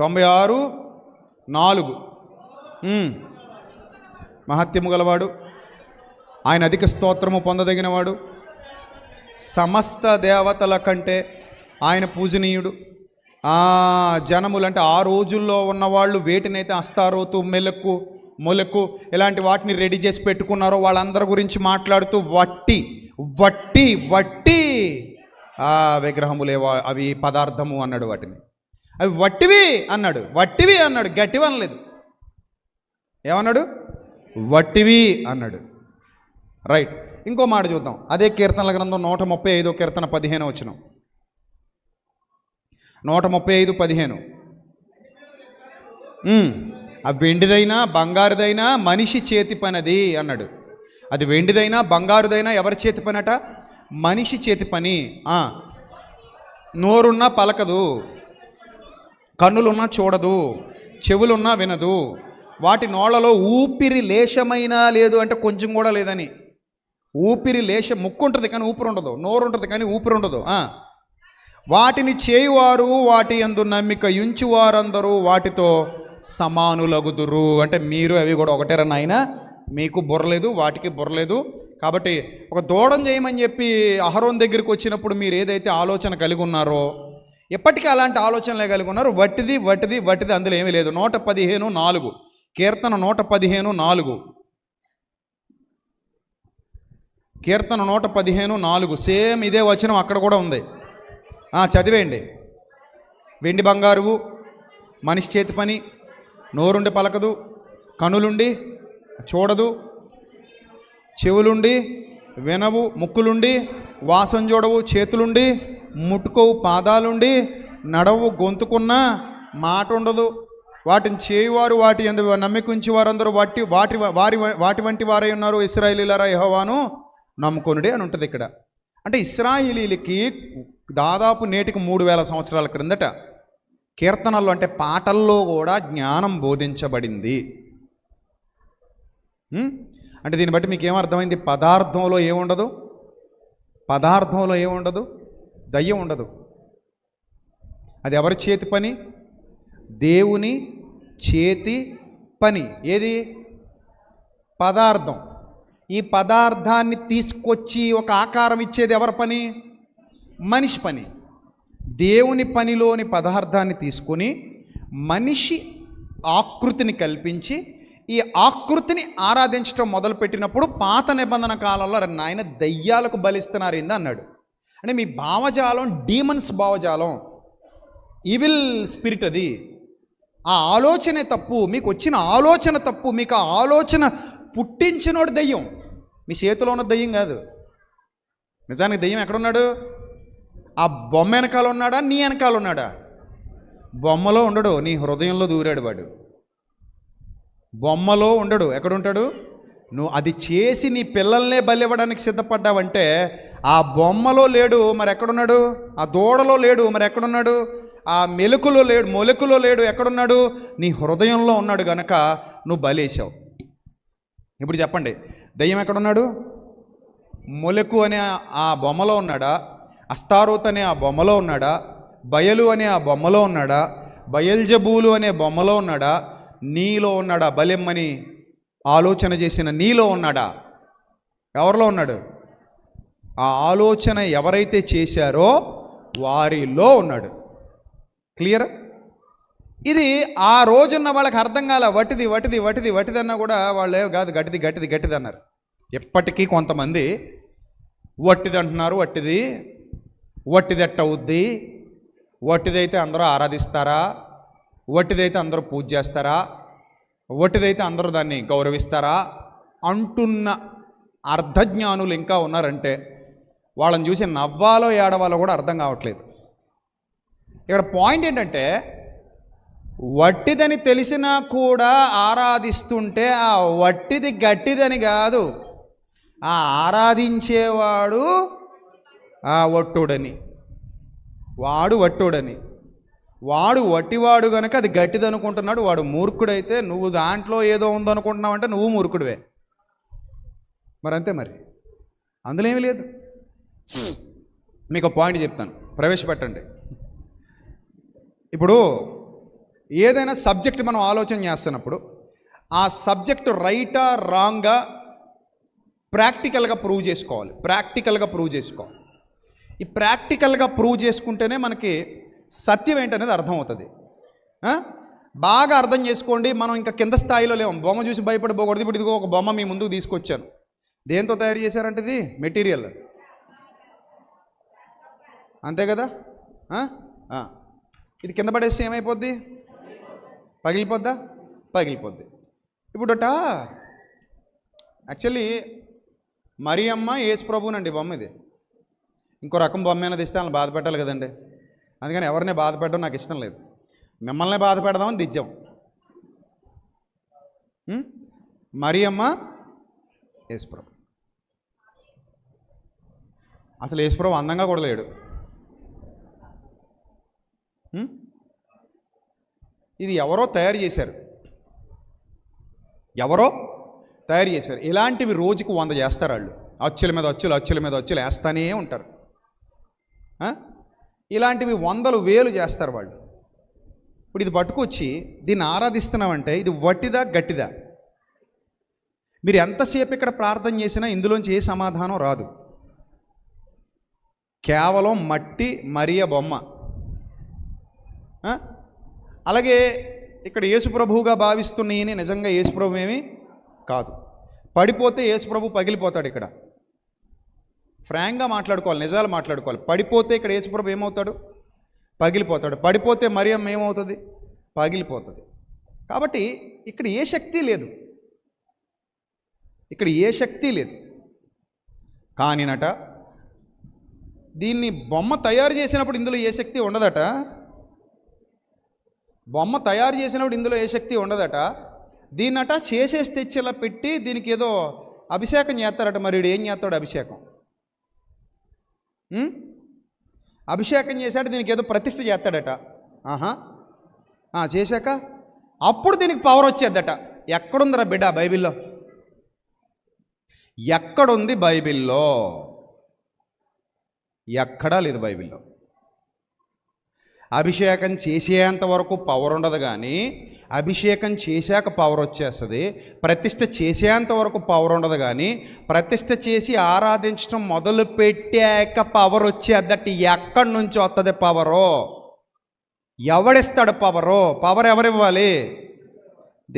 96:4. మహత్యము గలవాడు, ఆయన అధిక స్తోత్రము పొందదగినవాడు, సమస్త దేవతల కంటే ఆయన పూజనీయుడు. జనములంటే ఆ రోజుల్లో ఉన్నవాళ్ళు వేటినైతే అస్తారోతు, మెలకు, మొలకు ఇలాంటి వాటిని రెడీ చేసి పెట్టుకున్నారో వాళ్ళందరి గురించి మాట్లాడుతూ వట్టి విగ్రహములే అవి పదార్థము అన్నాడు. వాటిని అవి వట్టివి అన్నాడు. గట్టివి అనలేదు. ఏమన్నాడు? వట్టివి అన్నాడు. రైట్. ఇంకో మాట చూద్దాం. అదే కీర్తనల గ్రంథం 135 కీర్తన 15 వచనం. 135:15. ఆ వెండిదైనా బంగారుదైనా మనిషి చేతి పనది అన్నాడు. అది వెండిదైనా బంగారుదైనా ఎవరి చేతి పనట? మనిషి చేతి పని. నోరున్నా పలకదు, కన్నులున్నా చూడదు, చెవులున్నా వినదు, వాటి నోళ్లలో ఊపిరి లేశమైనా లేదు, అంటే కొంచెం కూడా లేదని. ఊపిరి లేశం, ముక్కు ఉంటుంది కానీ ఊపిరి ఉండదు, నోరు ఉంటుంది కానీ ఊపిరి ఉండదు. వాటిని చేయువారు వాటి యందు నమ్మిక యుంచువారందరూ వాటితో సమానులగుదురు. అంటే మీరు అవి కూడా ఒకటేరా నాయన, మీకు బుర్రలేదు వాటికి బుర్రలేదు. కాబట్టి ఒక దూడం చేయమని చెప్పి అహరోన్ దగ్గరికి వచ్చినప్పుడు మీరు ఏదైతే ఆలోచన కలిగి ఉన్నారో, ఎప్పటికీ అలాంటి ఆలోచనలే కలిగి ఉన్నారు. వట్టిది వట్టిది వట్టిది, అందులో ఏమీ లేదు. 115:4 కీర్తన 115:4 కీర్తన 115:4 సేమ్ ఇదే వచనం అక్కడ కూడా ఉంది. చదివేయండి. వెండి బంగారువు మనిషి చేతి పని, నోరుండి పలకదు, కనులుండి చూడదు, చెవులుండి వినవు, ముక్కులుండి వాసన చూడవు, చేతులుండి ముట్టుకోవు, పాదాలుండి నడవు, గొంతుకున్న మాట ఉండదు. వాటిని చేయువారు వాటి యందు నమ్మికుంచి వారందరూ వాటి వంటి వారై ఉన్నారు. ఇశ్రాయేలీయులారా యెహోవాను నమ్ముకొనుడి అని ఉంటుంది ఇక్కడ. అంటే ఇశ్రాయేలీయులకి దాదాపు నేటికి 3000 సంవత్సరాల క్రిందట కీర్తనల్లో, అంటే పాటల్లో కూడా జ్ఞానం బోధించబడింది. అంటే దీన్ని బట్టి మీకు ఏమర్థమైంది? పదార్థంలో ఏముండదు, పదార్థంలో ఏముండదు, దయ్యం ఉండదు. అది ఎవరి చేతి పని? దేవుని చేతి పని. ఏది? పదార్థం. ఈ పదార్థాన్ని తీసుకొచ్చి ఒక ఆకారం ఇచ్చేది ఎవరి పని? మనిషి పని. దేవుని పనిలోని పదార్థాన్ని తీసుకొని మనిషి ఆకృతిని కల్పించి ఈ ఆకృతిని ఆరాధించడం మొదలుపెట్టినప్పుడు పాత నిబంధన కాలంలో నాయన దయ్యాలకు బలిస్తున్నారు ఏంది అన్నాడు. అంటే మీ భావజాలం డీమన్స్ భావజాలం, ఈవిల్ స్పిరిట్. అది ఆ ఆలోచనే తప్పు, మీకు వచ్చిన ఆలోచన తప్పు. మీకు ఆ ఆలోచన పుట్టించినోడు దయ్యం, మీ చేతిలో ఉన్న దయ్యం కాదు. నిజానికి దయ్యం ఎక్కడున్నాడు? ఆ బొమ్మ వెనకాల ఉన్నాడా, నీ వెనకాల ఉన్నాడా? బొమ్మలో ఉండడు, నీ హృదయంలో దూరాడు వాడు. బొమ్మలో ఉండడు, ఎక్కడుంటాడు? నువ్వు అది చేసి నీ పిల్లల్నే బలివ్వడానికి సిద్ధపడ్డావంటే ఆ బొమ్మలో లేడు, మరి ఎక్కడున్నాడు? ఆ దూడలో లేడు, మరి ఎక్కడున్నాడు? ఆ మెలుకులో లేడు, మొలకులో లేడు, ఎక్కడున్నాడు? నీ హృదయంలో ఉన్నాడు గనక నువ్వు బలేసావు. ఇప్పుడు చెప్పండి, దయ్యం ఎక్కడున్నాడు? మొలకు అనే ఆ బొమ్మలో ఉన్నాడా? అస్తారోత్ అనే ఆ బొమ్మలో ఉన్నాడా? బయలు అనే ఆ బొమ్మలో ఉన్నాడా? బయల్జబూలు అనే బొమ్మలో ఉన్నాడా? నీలో ఉన్నాడా? బలెమ్మని ఆలోచన చేసిన నీలో ఉన్నాడా? ఎవరిలో ఉన్నాడు? ఆ ఆలోచన ఎవరైతే చేశారో వారిలో ఉన్నాడు. క్లియర్? ఇది ఆ రోజున్న వాళ్ళకి అర్థం కాల. వటిది వటిది వటిది వటిది అన్నా కూడా వాళ్ళు కాదు, గట్టిది గట్టిది గట్టిది అన్నారు. ఎప్పటికీ కొంతమంది వట్టిది అంటున్నారు. వట్టిది ఎట్ట అవుద్ది, వట్టిదైతే అందరూ ఆరాధిస్తారా, వట్టిదైతే అందరూ పూజ చేస్తారా, వట్టిదైతే అందరూ దాన్ని గౌరవిస్తారా అంటున్న అర్ధజ్ఞానులు ఇంకా ఉన్నారంటే వాళ్ళని చూసి నవ్వాలో ఏడవాలో కూడా అర్థం కావట్లేదు. ఇక్కడ పాయింట్ ఏంటంటే, వట్టిదని తెలిసినా కూడా ఆరాధిస్తుంటే ఆ వట్టిది గట్టిదని కాదు, ఆ ఆరాధించేవాడు వట్టుడని, వాడు వట్టుడని. వాడు వట్టివాడు కనుక అది గట్టిది అనుకుంటున్నాడు. వాడు మూర్ఖుడైతే నువ్వు దాంట్లో ఏదో ఉందనుకుంటున్నావు అంటే నువ్వు మూర్ఖుడివే. మరి అంతే, మరి అందులో ఏమీ లేదు. మీకు ఒక పాయింట్ చెప్తాను, ప్రవేశపెట్టండి. ఇప్పుడు ఏదైనా సబ్జెక్ట్ మనం ఆలోచన చేస్తున్నప్పుడు ఆ సబ్జెక్ట్ రైటా రాంగా ప్రాక్టికల్గా ప్రూవ్ చేసుకోవాలి. ఈ ప్రాక్టికల్గా ప్రూవ్ చేసుకుంటేనే మనకి సత్యం ఏంటనేది అర్థమవుతుంది. బాగా అర్థం చేసుకోండి. మనం ఇంకా కింద స్థాయిలో లేము. బొమ్మ చూసి భయపడిపోకూడదు. ఇప్పుడు ఇదిగో ఒక బొమ్మ మీ ముందుకు తీసుకొచ్చాను. దేంతో తయారు చేశారంటే ఇది మెటీరియల్, అంతే కదా? ఇది కింద పడేస్తే ఏమైపోద్ది? పగిలిపోద్ది. ఇప్పుడట యాక్చువల్లీ మరియమ్మ యేసు ప్రభునండి బొమ్మ ఇది. ఇంకో రకం బొమ్మ అయినా తెస్తే వాళ్ళని బాధ పెట్టాలి కదండి. అందుకని ఎవరిని బాధ పెట్టడం నాకు ఇష్టం లేదు. మిమ్మల్ని బాధ పెడదామని దిజ్జం. మరియమ్మ యేసు ప్రభు. అసలు యేసు ప్రభు అందంగా కూడా లేడు. ఇది ఎవరో తయారు చేశారు, ఎవరో తయారు చేశారు. ఇలాంటివి రోజుకు 100 చేస్తారు వాళ్ళు. అచ్చుల మీద అచ్చులు, అచ్చుల మీద అచ్చులు వేస్తూనే ఉంటారు. ఇలాంటివి 100లు 1000 చేస్తారు వాళ్ళు. ఇప్పుడు ఇది పట్టుకొచ్చి దీన్ని ఆరాధిస్తున్నామంటే ఇది వట్టిదా గట్టిదా? మీరు ఎంతసేపు ఇక్కడ ప్రార్థన చేసినా ఇందులోంచి ఏ సమాధానం రాదు. కేవలం మట్టి మరియ బొమ్మ. అలాగే ఇక్కడ యేసుప్రభువుగా భావిస్తున్న ఈయన నిజంగా యేసుప్రభు ఏమీ కాదు. పడిపోతే యేసుప్రభు పగిలిపోతాడు. ఇక్కడ ఫ్రాంక్గా మాట్లాడుకోవాలి, నిజాలు మాట్లాడుకోవాలి. పడిపోతే ఇక్కడ యేసుప్రభు ఏమవుతాడు? పగిలిపోతాడు. పడిపోతే మరియమ్మ ఏమవుతుంది? పగిలిపోతుంది. కాబట్టి ఇక్కడ ఏ శక్తి లేదు, ఇక్కడ ఏ శక్తి లేదు. కానీనట దీన్ని బొమ్మ తయారు చేసినప్పుడు ఇందులో ఏ శక్తి ఉండదట. బొమ్మ తయారు చేసినప్పుడు ఇందులో ఏ శక్తి ఉండదట. దీన్నట చేసేసి తెచ్చేలా పెట్టి దీనికి ఏదో అభిషేకం చేస్తారట. మరి వీడు ఏం చేస్తాడు? అభిషేకం అభిషేకం చేశాడు, దీనికి ఏదో ప్రతిష్ఠ చేస్తాడట. చేశాక అప్పుడు దీనికి పవర్ వచ్చేద్దట. ఎక్కడుందిరా బిడ్డ బైబిల్లో? ఎక్కడుంది బైబిల్లో? ఎక్కడా లేదు బైబిల్లో. అభిషేకం చేసేంత వరకు పవర్ ఉండదు, కానీ అభిషేకం చేశాక పవర్ వచ్చేస్తుంది. ప్రతిష్ఠ చేసేంత వరకు పవర్ ఉండదు, కానీ ప్రతిష్ఠ చేసి ఆరాధించడం మొదలు పెట్టాక పవర్ వచ్చేద్దట. ఎక్కడి నుంచి వస్తుంది పవరు? ఎవడిస్తాడు పవరు? పవర్ ఎవరివ్వాలి?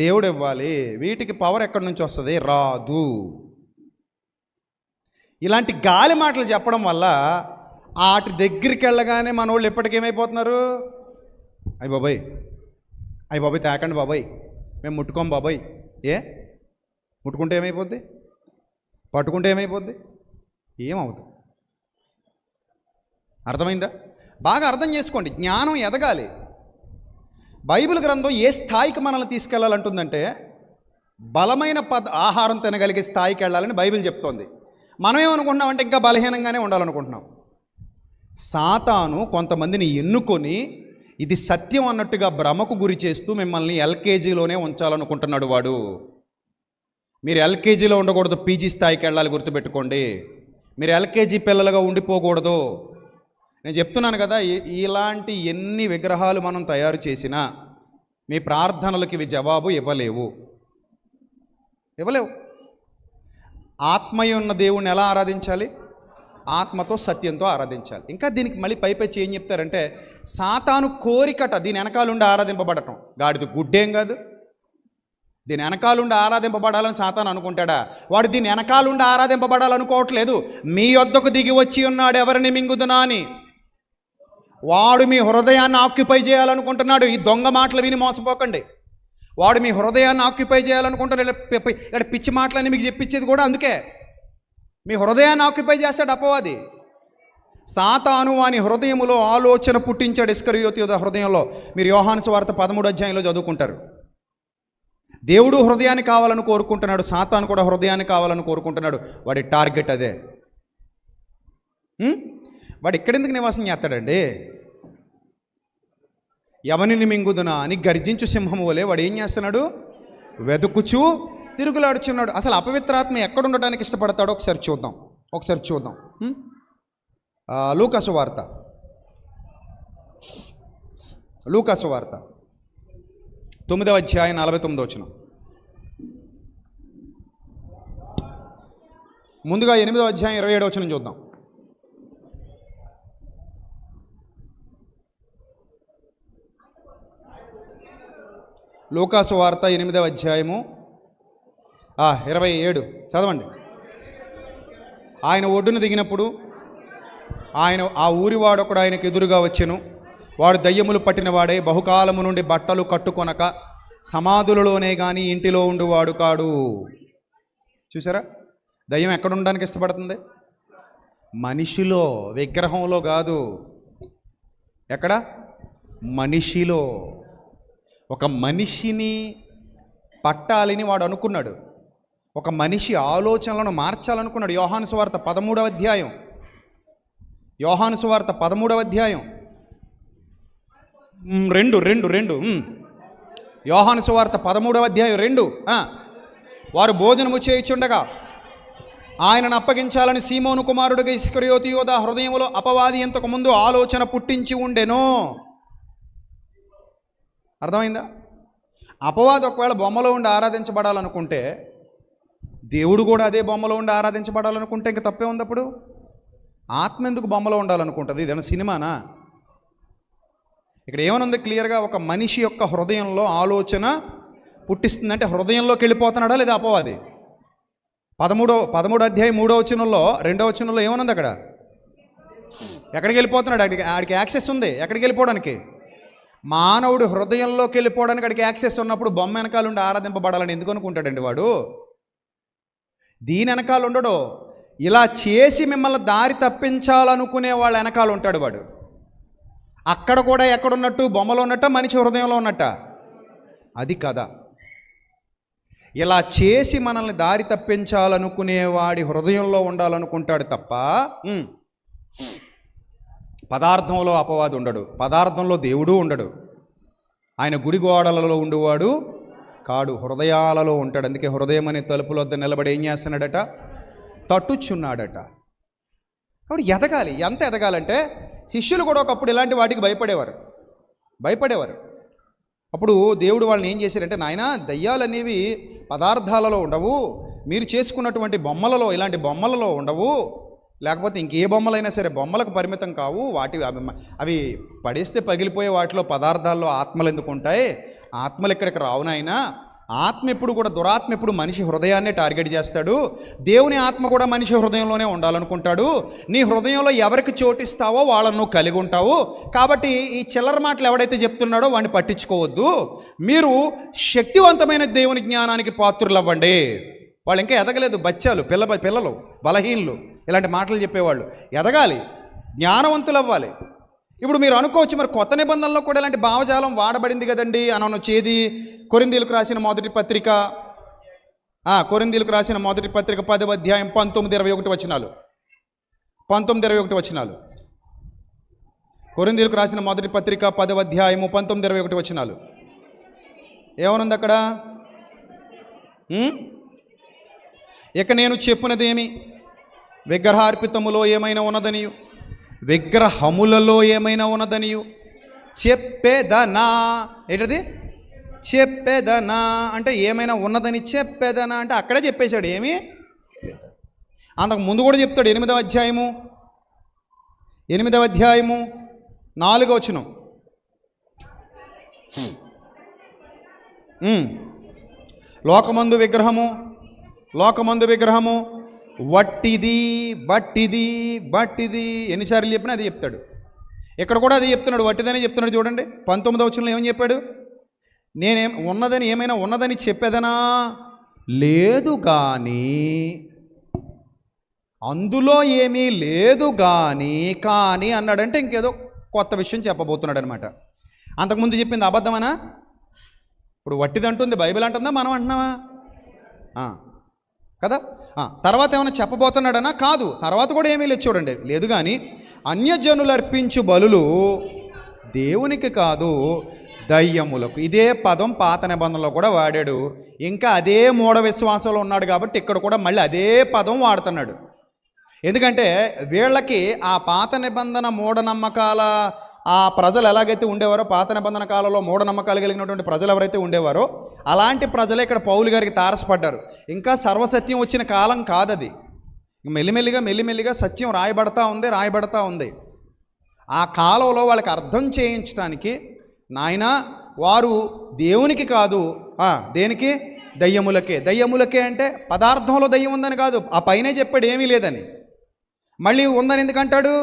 దేవుడు ఇవ్వాలి. వీటికి పవర్ ఎక్కడి నుంచి వస్తుంది? రాదు. ఇలాంటి గాలి మాటలు చెప్పడం వల్ల వాటి దగ్గరికి వెళ్ళగానే మన వాళ్ళు ఎప్పటికేమైపోతున్నారు? అయ్య బాబాయ్, అయ్య బాబాయ్ తాకండి బాబాయ్, మేము ముట్టుకోం బాబాయ్. ముట్టుకుంటే ఏమైపోద్ది? పట్టుకుంటే ఏమైపోద్ది? ఏమవుతుంది? అర్థమైందా? బాగా అర్థం చేసుకోండి. జ్ఞానం ఎదగాలి. బైబిల్ గ్రంథం ఏ స్థాయికి మనల్ని తీసుకెళ్ళాలంటుందంటే బలమైన ఆహారం తినగలిగే స్థాయికి వెళ్ళాలని బైబిల్ చెప్తోంది. మనం ఏమనుకుంటున్నామంటే ఇంకా బలహీనంగానే ఉండాలనుకుంటున్నాం. సాతాను కొంతమందిని ఎన్నుకొని ఇది సత్యం అన్నట్టుగా భ్రమకు గురి చేస్తూ మిమ్మల్ని ఎల్కేజీలోనే ఉంచాలనుకుంటున్నాడు వాడు. మీరు ఎల్కేజీలో ఉండకూడదు, పీజీ స్థాయికి వెళ్ళాలి. గుర్తుపెట్టుకోండి, మీరు ఎల్కేజీ పిల్లలుగా ఉండిపోకూడదు. నేను చెప్తున్నాను కదా, ఇలాంటి ఎన్ని విగ్రహాలు మనం తయారు చేసినా మీ ప్రార్థనలకు ఇవి జవాబు ఇవ్వలేవు. ఆత్మయ్య ఉన్న దేవుణ్ణి ఎలా ఆరాధించాలి? ఆత్మతో సత్యంతో ఆరాధించాలి. ఇంకా దీనికి మళ్ళీ పైపచ్చి ఏం చెప్తారంటే సాతాను కోరికట దీని వెనకాలుండి ఆరాధింపబడటం. గాడిది గుడ్డేం కాదు. దీని వెనకాలుండి ఆరాధింపబడాలని సాతాను అనుకుంటాడా? వాడు దీని వెనకాలుండి ఆరాధింపబడాలనుకోవట్లేదు. మీ యొద్దకు దిగి వచ్చి ఉన్నాడు ఎవరిని మింగుదునా అని. వాడు మీ హృదయాన్ని ఆక్యుపై చేయాలనుకుంటున్నాడు. ఈ దొంగ మాటలు విని మోసపోకండి. వాడు మీ హృదయాన్ని ఆక్యుపై చేయాలనుకుంటున్నాడు. ఇక్కడ పిచ్చి మాటలని మీకు చెప్పించేది కూడా అందుకే. మీ హృదయాన్ని ఆక్యుపై చేస్తాడు అపవాది. సాతాను వాని హృదయములో ఆలోచన పుట్టించాడు ఇస్కరియోతు యోధ హృదయంలో. మీరు యోహాను సువార్త 13వ అధ్యాయంలో చదువుకుంటారు. దేవుడు హృదయాన్ని కావాలని కోరుకుంటున్నాడు, సాతాను కూడా హృదయాన్ని కావాలని కోరుకుంటున్నాడు. వాడి టార్గెట్ అదే. వాడు ఎక్కడెందుకు నివాసం చేస్తాడండి? ఎవనిని మింగుదునా అని గర్జించు సింహము వలె వాడు ఏం చేస్తున్నాడు? వెతుకుచూ తిరుగులాడుచున్నాడు. అసలు అపవిత్రాత్మ ఎక్కడ ఉండడానికి ఇష్టపడతాడో ఒకసారి చూద్దాం. లూకాసు వార్త 9వ అధ్యాయం 49వ వచనం. ముందుగా 8వ అధ్యాయం 27వ వచనం చూద్దాం. లూకాసు వార్త 8వ అధ్యాయము 27 చదవండి. ఆయన ఒడ్డున దిగినప్పుడు ఆ ఊరివాడొకడు ఆయనకు ఎదురుగా వచ్చెను. వాడు దయ్యములు పట్టినవాడే, బహుకాలము నుండి బట్టలు కట్టుకొనక సమాధులలోనే కానీ ఇంటిలో ఉండువాడు కాడు. చూసారా, దయ్యం ఎక్కడ ఉండడానికి ఇష్టపడుతుంది? మనిషిలో, విగ్రహంలో కాదు. ఎక్కడ? మనిషిలో. ఒక మనిషిని పట్టాలని వాడు అనుకున్నాడు. ఒక మనిషి ఆలోచనలను మార్చాలనుకున్నాడు. యోహాను సువార్త 13వ అధ్యాయం, యోహాను సువార్త 13వ అధ్యాయం 2 యోహాను సువార్త 13వ అధ్యాయం 2. వారు భోజనము చేయుచుండగా ఆయనను అప్పగించాలని సీమోను కుమారుడిగా ఇస్కరియోతు యోధ హృదయంలో అపవాది ఇంతకు ముందు ఆలోచన పుట్టించి ఉండెను. అర్థమైందా? అపవాది ఒకవేళ బొమ్మలో ఉండి ఆరాధించబడాలనుకుంటే, దేవుడు కూడా అదే బొమ్మలో ఉండి ఆరాధించబడాలనుకుంటే ఇంక తప్పే ఉంది. అప్పుడు ఆత్మ ఎందుకు బొమ్మలో ఉండాలనుకుంటుంది? ఇదేనా సినిమానా? ఇక్కడ ఏమనుంది క్లియర్గా? ఒక మనిషి యొక్క హృదయంలో ఆలోచన పుట్టిస్తుందంటే హృదయంలోకి వెళ్ళిపోతున్నాడా లేదా అపవాది? 13వ అధ్యాయం 3వ వచనంలో 2వ వచనంలో ఏమనుంది? అక్కడ ఎక్కడికి వెళ్ళిపోతున్నాడు? ఆడికి యాక్సెస్ ఉంది. ఎక్కడికి వెళ్ళిపోవడానికి? మానవుడు హృదయంలోకి వెళ్ళిపోవడానికి ఆడికి యాక్సెస్ ఉన్నప్పుడు బొమ్మ వెనకాల ఉండి ఆరాధింపబడాలని ఎందుకు అనుకుంటాడండి వాడు? దీని వెనకాల ఉండడు. ఇలా చేసి మిమ్మల్ని దారి తప్పించాలనుకునే వాళ్ళ వెనకాల ఉంటాడు వాడు. అక్కడ కూడా ఎక్కడున్నట్టు? బొమ్మలో ఉన్నట్ట, మనిషి హృదయంలో ఉన్నట్ట? అది కదా. ఇలా చేసి మనల్ని దారి తప్పించాలనుకునేవాడి హృదయంలో ఉండాలనుకుంటాడు తప్ప పదార్థంలో అపవాది ఉండడు, పదార్థంలో దేవుడు ఉండడు. ఆయన గుడి గోడలలో ఉండేవాడు కాడు, హృదయాలలో ఉంటాడు. అందుకే హృదయం అనే తలుపుల వద్ద నిలబడి ఏం చేస్తున్నాడట? తట్టుచున్నాడట. కాబట్టి ఎదగాలి. ఎంత ఎదగాలంటే, శిష్యులు కూడా ఒకప్పుడు ఇలాంటి వాటికి భయపడేవారు. అప్పుడు దేవుడు వాళ్ళని ఏం చేశారంటే, నాయనా, దయ్యాలు అనేవి పదార్థాలలో ఉండవు, మీరు చేసుకున్నటువంటి బొమ్మలలో, ఇలాంటి బొమ్మలలో ఉండవు, లేకపోతే ఇంకే బొమ్మలైనా సరే బొమ్మలకు పరిమితం కావు. అవి పడేస్తే పగిలిపోయే వాటిలో పదార్థాల్లో ఆత్మలు ఎందుకు ఉంటాయి? ఆత్మలు ఇక్కడికి రావునైనా. ఆత్మ ఎప్పుడు కూడా, దురాత్మ ఎప్పుడు మనిషి హృదయాన్నే టార్గెట్ చేస్తాడు. దేవుని ఆత్మ కూడా మనిషి హృదయంలోనే ఉండాలనుకుంటాడు. నీ హృదయంలో ఎవరికి చోటిస్తావో వాళ్ళను నువ్వు కలిగి ఉంటావు. కాబట్టి ఈ చిల్లర మాటలు ఎవడైతే చెప్తున్నాడో వాడిని పట్టించుకోవద్దు. మీరు శక్తివంతమైన దేవుని జ్ఞానానికి పాత్రులు అవ్వండి. వాళ్ళు ఇంకా ఎదగలేదు, బచ్చాలు, పిల్లలు, బలహీనులు, ఇలాంటి మాటలు చెప్పేవాళ్ళు. ఎదగాలి, జ్ఞానవంతులు అవ్వాలి. ఇప్పుడు మీరు అనుకోవచ్చు, మరి కొత్త నిబంధనలో కూడా ఇలాంటి భావజాలం వాడబడింది కదండి అని అనొచ్చేది. కొరింథీయులకు రాసిన మొదటి పత్రిక 10వ అధ్యాయం 19-21 వచనాలు. 19-21 వచనాలు. కొరింథీయులకు రాసిన మొదటి పత్రిక 10వ అధ్యాయము 19-21 వచనాలు. ఏమనుంది అక్కడ? ఇక నేను చెప్పునదేమి? విగ్రహార్పితములో ఏమైనా ఉన్నదనియు, విగ్రహములలో ఏమైనా ఉన్నదనియు చెప్పేదనా. ఏంటది? చెప్పేదనా అంటే ఏమైనా ఉన్నదని చెప్పేదనా అంటే అక్కడే చెప్పేశాడు. ఏమీ అంతకు ముందు కూడా చెప్తాడు. 8వ అధ్యాయము 4వ వచనం. లోకమందు విగ్రహము వట్టిది ఎన్నిసార్లు చెప్పినా అది చెప్తాడు. ఇక్కడ కూడా అది చెప్తున్నాడు, వట్టిదని చెప్తున్నాడు. చూడండి 19వ వచనంలో ఏమని చెప్పాడు? ఏమైనా ఉన్నదని చెప్పేదనా? లేదు కానీ, అందులో ఏమీ లేదు కానీ అన్నాడంటే ఇంకేదో కొత్త విషయం చెప్పబోతున్నాడు అనమాట. అంతకుముందు చెప్పింది అబద్ధమనా? ఇప్పుడు వట్టిది అంటుంది, బైబిల్ అంటుందా, మనం అంటున్నావా? కదా. తర్వాత ఏమైనా చెప్పబోతున్నాడనా? కాదు. తర్వాత కూడా ఏమీ లేదు. చూడండి, లేదు కానీ అన్యజనులు అర్పించు బలులు దేవునికి కాదు, దయ్యములకు. ఇదే పదం పాత నిబంధనలో కూడా వాడాడు. ఇంకా అదే మూఢ విశ్వాసంలో ఉన్నాడు కాబట్టి ఇక్కడ కూడా మళ్ళీ అదే పదం వాడుతున్నాడు. ఎందుకంటే వీళ్ళకి ఆ పాత నిబంధన మూఢనమ్మకాల ఆ ప్రజలు ఎలాగైతే ఉండేవారో, పాత నిబంధన కాలంలో మూఢనమ్మకాలు కలిగినటువంటి ప్రజలు ఎవరైతే ఉండేవారో అలాంటి ప్రజలే ఇక్కడ పౌలు గారికి తారసపడ్డారు. ఇంకా సర్వసత్యం వచ్చిన కాలం కాదది. మెల్లిమెల్లిగా సత్యం రాయబడతా ఉంది. ఆ కాలంలో వాళ్ళకి అర్థం చేయించడానికి, నాయన వారు దేవునికి కాదు, దేనికి? దయ్యములకే అంటే పదార్థంలో దయ్యం ఉందని కాదు, ఆ పైనే చెప్పాడు ఏమీ లేదని. మళ్ళీ ఉందని ఎందుకంటాడు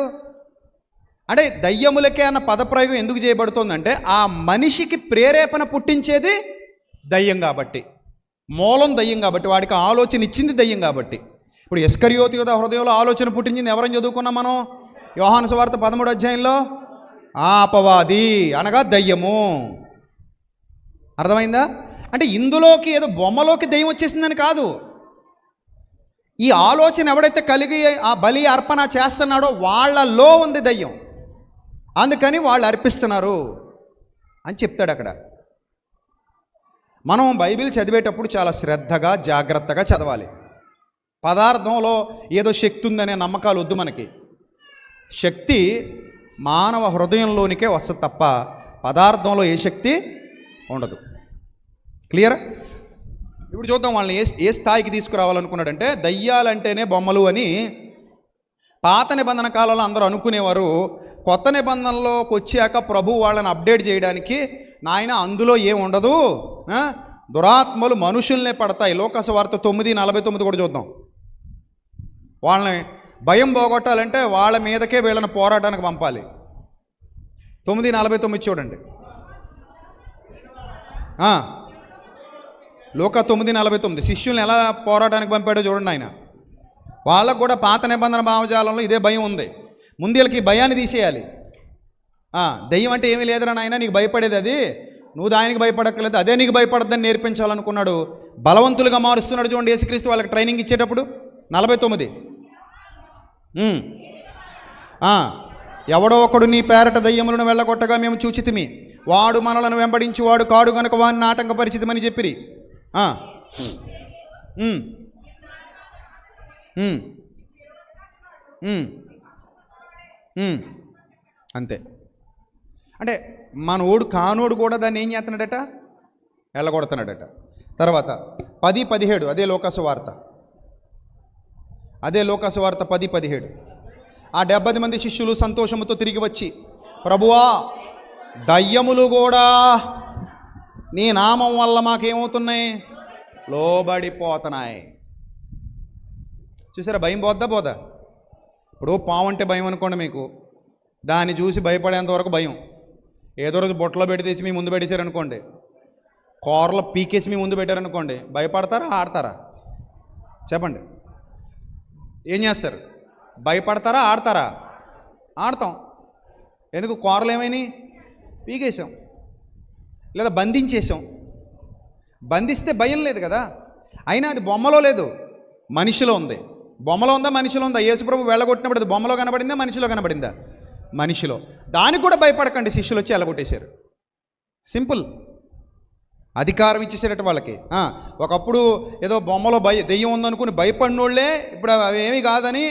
అంటే దయ్యములకే అన్న పదప్రయోగం ఎందుకు చేయబడుతుందంటే ఆ మనిషికి ప్రేరేపణ పుట్టించేది దయ్యం కాబట్టి, మూలం దయ్యం కాబట్టి, వాడికి ఆలోచన ఇచ్చింది దయ్యం కాబట్టి. ఇప్పుడు ఇస్కరియోతు యూదా హృదయంలో ఆలోచన పుట్టించింది ఎవరని చదువుకున్నాం మనం యోహాను సువార్త 13వ అధ్యాయంలో. ఆ అపవాది అనగా దయ్యము. అర్థమైందా? అంటే ఇందులోకి ఏదో బొమ్మలోకి దయ్యం వచ్చేసిందని కాదు. ఈ ఆలోచన ఎవడైతే కలిగి ఆ బలి అర్పణ చేస్తున్నాడో వాళ్ళలో ఉంది దయ్యం, అందుకని వాళ్ళు అర్పిస్తున్నారు అని చెప్తాడు అక్కడ. మనం బైబిల్ చదివేటప్పుడు చాలా శ్రద్ధగా జాగ్రత్తగా చదవాలి. పదార్థంలో ఏదో శక్తి ఉందనే నమ్మకాలు వద్దు మనకి. శక్తి మానవ హృదయంలోనికే వస్తుంది తప్ప పదార్థంలో ఏ శక్తి ఉండదు. క్లియర్? ఇప్పుడు చూద్దాం వాళ్ళని ఏ స్థాయికి తీసుకురావాలనుకున్నాడంటే, దయ్యాలంటేనే బొమ్మలు అని పాత నిబంధన కాలంలో అందరూ అనుకునేవారు. కొత్త నిబంధనలోకి వచ్చాక ప్రభు వాళ్ళని అప్డేట్ చేయడానికి, నాయన అందులో ఏం ఉండదు, దురాత్మలు మనుషుల్నే పడతాయి. లోకాసు వార్త 9:49 కూడా చూద్దాం. వాళ్ళని భయం పోగొట్టాలంటే వాళ్ళ మీదకే వీళ్ళని పోరాటానికి పంపాలి. 9:49 చూడండి. లోకా 9:49 శిష్యుల్ని ఎలా పోరాటానికి పంపాడో చూడండి ఆయన. వాళ్ళకు కూడా పాత నిబంధన భావజాలంలో ఇదే భయం ఉంది. ముందు వీళ్ళకి భయాన్ని తీసేయాలి. దయ్యం అంటే ఏమీ లేదురా నాయన, నీకు భయపడేది అది, నువ్వు దానికి భయపడక్కర్లేదు, అదే నీకు భయపడద్దని నేర్పించాలనుకున్నాడు. బలవంతులుగా మారుస్తున్నాడు చూడండి యేసుక్రీస్తు వాళ్ళకి ట్రైనింగ్ ఇచ్చేటప్పుడు. 49 ఎవడో ఒకడు నీ పేరట దయ్యములను వెళ్ళగొట్టగా మేము చూచితిమి, వాడు మనలను వెంబడించి వాడు కాడు గనుక వాడిని ఆటంకపరిచితమని చెప్పిరి. అంతే. అంటే మనోడు కానోడు కూడా దాన్ని ఏం చేస్తున్నాడట, వెళ్ళగొడుతున్నాడట. తర్వాత 10:17 అదే లోకాసు వార్త 10:17. ఆ 70 మంది శిష్యులు సంతోషముతో తిరిగి వచ్చి, ప్రభువా, దయ్యములు కూడా నీ నామం వల్ల మాకేమవుతున్నాయి, లోబడిపోతున్నాయి. చూసారా, భయం పోదా? ఇప్పుడు పాము అంటే భయం అనుకోండి మీకు, దాన్ని చూసి భయపడేంత వరకు భయం. ఏదో రోజు బొట్టలో పెట్టి తెచ్చి మీ ముందు పెట్టేశారనుకోండి, కూరలో పీకేసి మీ ముందు పెట్టారనుకోండి, భయపడతారా ఆడతారా? చెప్పండి, ఏం చేస్తారు? భయపడతారా ఆడతారా? ఆడతాం. ఎందుకు? కూరలు ఏమైనాయి, పీకేసాం లేదా బంధించేసాం. బంధిస్తే భయం లేదు కదా. అయినా అది బొమ్మలో లేదు, మనిషిలో ఉంది. బొమ్మలో ఉందా మనిషిలో ఉందా? యేసుప్రభు వెళ్ళగొట్టినప్పుడు అది బొమ్మలో కనబడిందా మనిషిలో కనబడిందా? మనిషిలో. దానికి కూడా భయపడకండి, శిష్యులు వచ్చి వెళ్ళగొట్టేశారు. సింపుల్. అధికారం ఇచ్చేసేటట్టు వాళ్ళకి. ఒకప్పుడు ఏదో బొమ్మలో దెయ్యం ఉందనుకుని భయపడినోళ్లే ఇప్పుడు అవి ఏమీ కాదని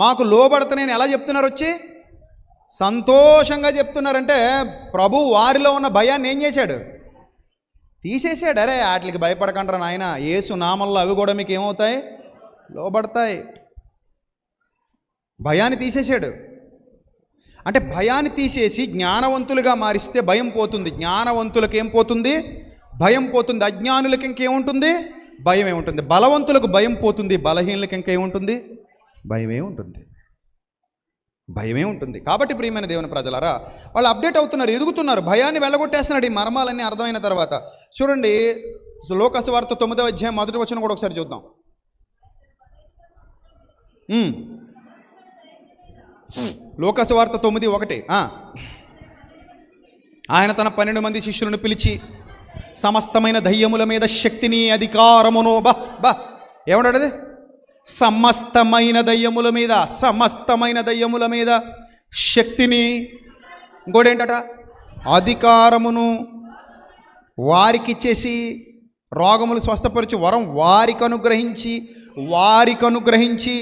మాకు లోబడతానని ఎలా చెప్తున్నారు? వచ్చి సంతోషంగా చెప్తున్నారంటే ప్రభు వారిలో ఉన్న భయాన్ని ఏం చేశాడు? తీసేసాడు. అరే వాటికి భయపడకంటారా నాయన, యేసు నామంలో అవి కూడా మీకు ఏమవుతాయి, లోబడతాయి. భయాన్ని తీసేశాడు. అంటే భయాన్ని తీసేసి జ్ఞానవంతులుగా మారిస్తే భయం పోతుంది. జ్ఞానవంతులకు ఏం పోతుంది? భయం పోతుంది. అజ్ఞానులకి ఇంకేముంటుంది? భయమే ఉంటుంది. బలవంతులకు భయం పోతుంది, బలహీనులకి ఇంకేముంటుంది? భయమే ఉంటుంది. కాబట్టి ప్రియమైన దేవుని ప్రజలారా, వాళ్ళు అప్డేట్ అవుతున్నారు, ఎదుగుతున్నారు. భయాన్ని వెళ్ళగొట్టేస్తున్నాడు. ఈ మర్మాలన్నీ అర్థమైన తర్వాత చూడండి, లోకాసు వార్త 9వ అధ్యాయం 1వ వచనం కూడా ఒకసారి చూద్దాం. లోకాసు వార్త 9:1. ఆయన తన 12 మంది శిష్యులను పిలిచి సమస్తమైన దయ్యముల మీద శక్తిని అధికారమును ఏమన్నాడు? సమస్తమైన దయ్యముల మీద శక్తిని, ఇంకోటి ఏంటట, అధికారమును వారికి ఇచ్చేసి, రోగములు స్వస్థపరిచి వరం వారికి అనుగ్రహించి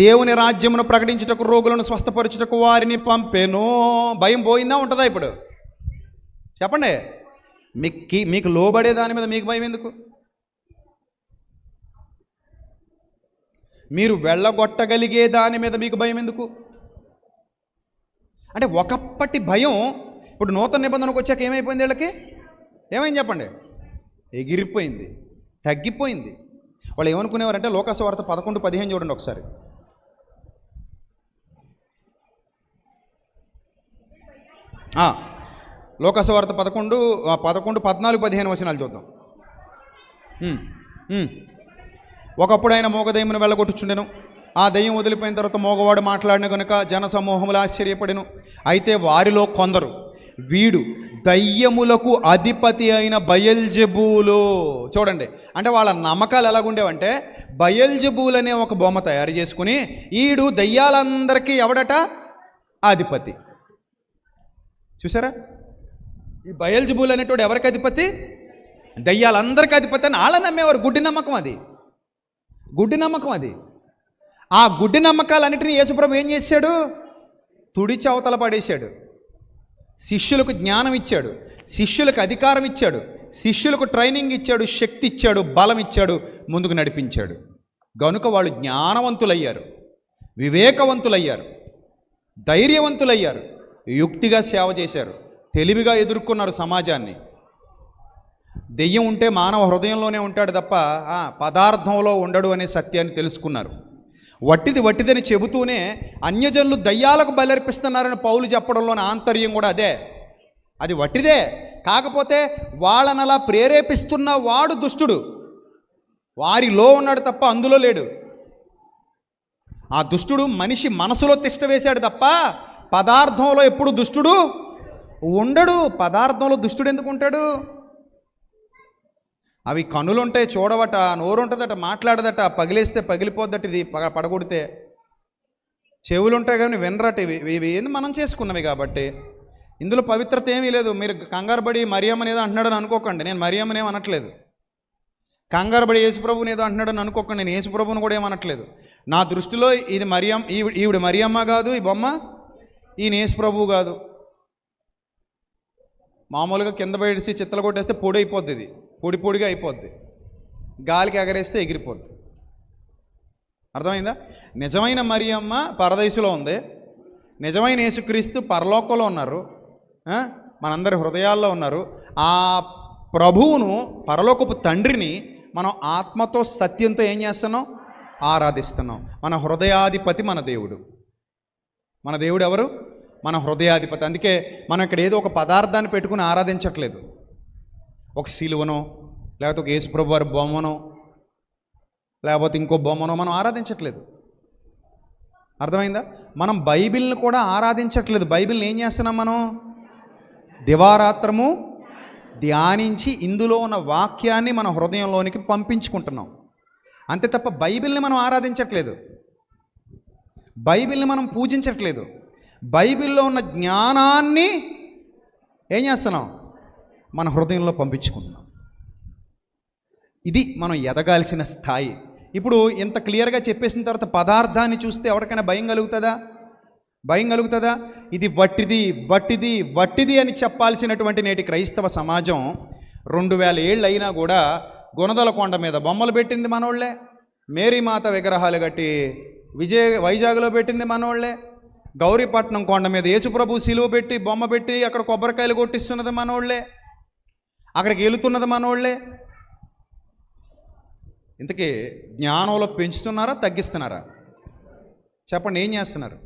దేవుని రాజ్యమును ప్రకటించుటకు, రోగులను స్వస్థపరచుటకు వారిని పంపెను. భయం పోయిందా ఉంటుందా? ఇప్పుడు చెప్పండి, మీకు లోబడే దాని మీద మీకు భయం ఎందుకు? మీరు వెళ్ళగొట్టగలిగే దాని మీద మీకు భయం ఎందుకు? అంటే ఒకప్పటి భయం ఇప్పుడు నూతన నిబంధనకు వచ్చాక ఏమైపోయింది? వీళ్ళకి ఏమైంది చెప్పండి? ఎగిరిపోయింది, తగ్గిపోయింది. వాళ్ళు ఏమనుకునేవారంటే లోకాసు వార్త 11:15 చూడండి ఒకసారి. లోకాసు వార్త 11, 14, 15 వచనాలు చూద్దాం. ఉమ్, ఉమ్. ఒకప్పుడు ఆయన మోగదయ్యమును వెళ్ళగొట్టుచుండెను. ఆ దయ్యం వదిలిపోయిన తర్వాత మోగవాడు మాట్లాడిన కనుక జన సమూహములు ఆశ్చర్యపడెను. అయితే వారిలో కొందరు, వీడు దయ్యములకు అధిపతి అయిన బయల్జెబూలు. చూడండి, అంటే వాళ్ళ నమ్మకాలు ఎలాగుండేవంటే, బయల్జెబూల్ అనే ఒక బొమ్మ తయారు చేసుకుని, ఈడు దయ్యాలందరికీ ఎవడట అధిపతి. చూసారా, ఈ బయల్జెబూల్ అనేటోడు ఎవరికి అధిపతి? దయ్యాలందరికీ అధిపతి అని వాళ్ళ నమ్మేవారు. గుడ్డి నమ్మకం అది, గుడ్డి నమ్మకం అది. ఆ గుడ్డి నమ్మకాలన్నిటినీ యేసుప్రభు ఏం చేశాడు? తుడిచి అవతల పడేశాడు. శిష్యులకు జ్ఞానం ఇచ్చాడు, శిష్యులకు అధికారం ఇచ్చాడు, శిష్యులకు ట్రైనింగ్ ఇచ్చాడు, శక్తి ఇచ్చాడు, బలం ఇచ్చాడు, ముందుకు నడిపించాడు. గనుక వాళ్ళు జ్ఞానవంతులయ్యారు, వివేకవంతులయ్యారు, ధైర్యవంతులయ్యారు, యుక్తిగా సేవ చేశారు, తెలివిగా ఎదుర్కొన్నారు సమాజాన్ని. దెయ్యం ఉంటే మానవ హృదయంలోనే ఉంటాడు తప్ప పదార్థంలో ఉండడు అనే సత్యాన్ని తెలుసుకున్నారు. వట్టిదని చెబుతూనే అన్యజనులు దయ్యాలకు బలర్పిస్తున్నారని పౌలు చెప్పడంలోని ఆంతర్యం కూడా అదే. అది వట్టిదే, కాకపోతే వాళ్ళని అలా ప్రేరేపిస్తున్న వాడు దుష్టుడు. వారిలో ఉన్నాడు తప్ప అందులో లేడు. ఆ దుష్టుడు మనిషి మనసులో తిష్ట వేశాడు తప్ప పదార్థంలో ఎప్పుడు దుష్టుడు ఉండడు. పదార్థంలో దుష్టుడు ఎందుకు ఉంటాడు? అవి కనులుంటాయి చూడవట, నోరు ఉంటుందట మాట్లాడదట, పగిలేస్తే పగిలిపోద్దట, ఇది పడగొడితే. చెవులుంటాయి కానీ వినరట. ఇవి ఏంది మనం చేసుకున్నవి కాబట్టి ఇందులో పవిత్రత ఏమీ లేదు. మీరు కంగారుబడి మరియమ్మని ఏదో అంటున్నాడని అనుకోకండి, నేను మరియమ్మని ఏమి అనట్లేదు. కంగారుబడి యేసుప్రభుని ఏదో అంటున్నాడని అనుకోకండి, నేను యేసుప్రభుని కూడా ఏమనట్లేదు. నా దృష్టిలో ఇది ఈవిడ మరియమ్మ కాదు, ఈ బొమ్మ ఈయన యేసుప్రభువు కాదు. మామూలుగా కింద బయటసి చిత్తలు కొట్టేస్తే పొడి అయిపోద్ది, ఇది పొడిగా అయిపోద్ది, గాలికి ఎగరేస్తే ఎగిరిపోద్ది. అర్థమైందా? నిజమైన మరియమ్మ పరదేశంలో ఉంది, నిజమైన యేసుక్రీస్తు పరలోకంలో ఉన్నారు, మనందరి హృదయాల్లో ఉన్నారు. ఆ ప్రభువును, పరలోకపు తండ్రిని మనం ఆత్మతో సత్యంతో ఏం చేస్తున్నాం? ఆరాధిస్తున్నాం. మన హృదయాధిపతి మన దేవుడు. మన దేవుడు ఎవరు? మన హృదయాధిపతి. అందుకే మనం ఇక్కడ ఏదో ఒక పదార్థాన్ని పెట్టుకుని ఆరాధించట్లేదు, ఒక శిలువనో లేకపోతే ఒక యేసుప్రభు వారి బొమ్మనో లేకపోతే ఇంకో బొమ్మనో మనం ఆరాధించట్లేదు. అర్థమైందా? మనం బైబిల్ని కూడా ఆరాధించట్లేదు. బైబిల్ని ఏం చేస్తున్నాం? మనం దివారాత్రము ధ్యానించి ఇందులో ఉన్న వాక్యాన్ని మన హృదయంలోనికి పంపించుకుంటున్నాం అంతే తప్ప బైబిల్ని మనం ఆరాధించట్లేదు, బైబిల్ని మనం పూజించట్లేదు. బైబిల్లో ఉన్న జ్ఞానాన్ని ఏం చేస్తున్నాం? మన హృదయంలో పంపించుకుంటున్నాం. ఇది మనం ఎదగాల్సిన స్థాయి. ఇప్పుడు ఇంత క్లియర్గా చెప్పేసిన తర్వాత పదార్థాన్ని చూస్తే ఎవరికైనా భయం కలుగుతుందా? భయం కలుగుతుందా? ఇది వట్టిది అని చెప్పాల్సినటువంటి నేటి క్రైస్తవ సమాజం 2000 ఏళ్ళు అయినా కూడా గుణదల కొండ మీద బొమ్మలు పెట్టింది మనోళ్లే, మేరీమాత విగ్రహాలు కట్టి వైజాగ్లో పెట్టింది మనోళ్లే, గౌరీపట్నం కొండ మీద యేసుప్రభు శిలువ పెట్టి బొమ్మ పెట్టి అక్కడ కొబ్బరికాయలు కొట్టిస్తున్నది మనోళ్లే, అక్కడికి వెళుతున్నది మనోళ్లే. ఇంతకీ జ్ఞానంలో పెంచుతున్నారా తగ్గిస్తున్నారా? చెప్పండి, ఏం చేస్తున్నారు?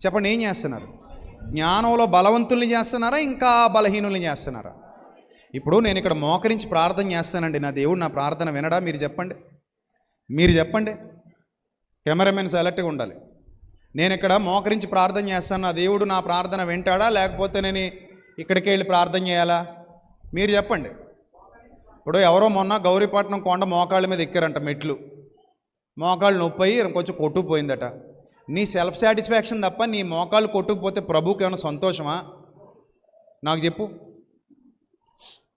చెప్పండి, ఏం చేస్తున్నారు? జ్ఞానంలో బలవంతుల్ని చేస్తున్నారా, ఇంకా బలహీనుల్ని చేస్తున్నారా? ఇప్పుడు నేను ఇక్కడ మోకరించి ప్రార్థన చేస్తానండి, నా దేవుడు నా ప్రార్థన వినడా? మీరు చెప్పండి. కెమెరామెన్ అలర్ట్గా ఉండాలి. నేను ఇక్కడ మోకరించి ప్రార్థన చేస్తాను, నా దేవుడు నా ప్రార్థన వింటాడా, లేకపోతే నేను ఇక్కడికి వెళ్ళి ప్రార్థన చేయాలా? మీరు చెప్పండి. ఇప్పుడు ఎవరో మొన్న గౌరీపట్నం కొండ మోకాళ్ళ మీద ఎక్కారంట, మెట్లు మోకాళ్ళు నొప్పి అయ్యి కొంచెం కొట్టుకుపోయిందట. నీ సెల్ఫ్ సాటిస్ఫాక్షన్ తప్ప నీ మోకాళ్ళు కొట్టుకుపోతే ప్రభువుకి ఏమైనా సంతోషమా? నాకు చెప్పు.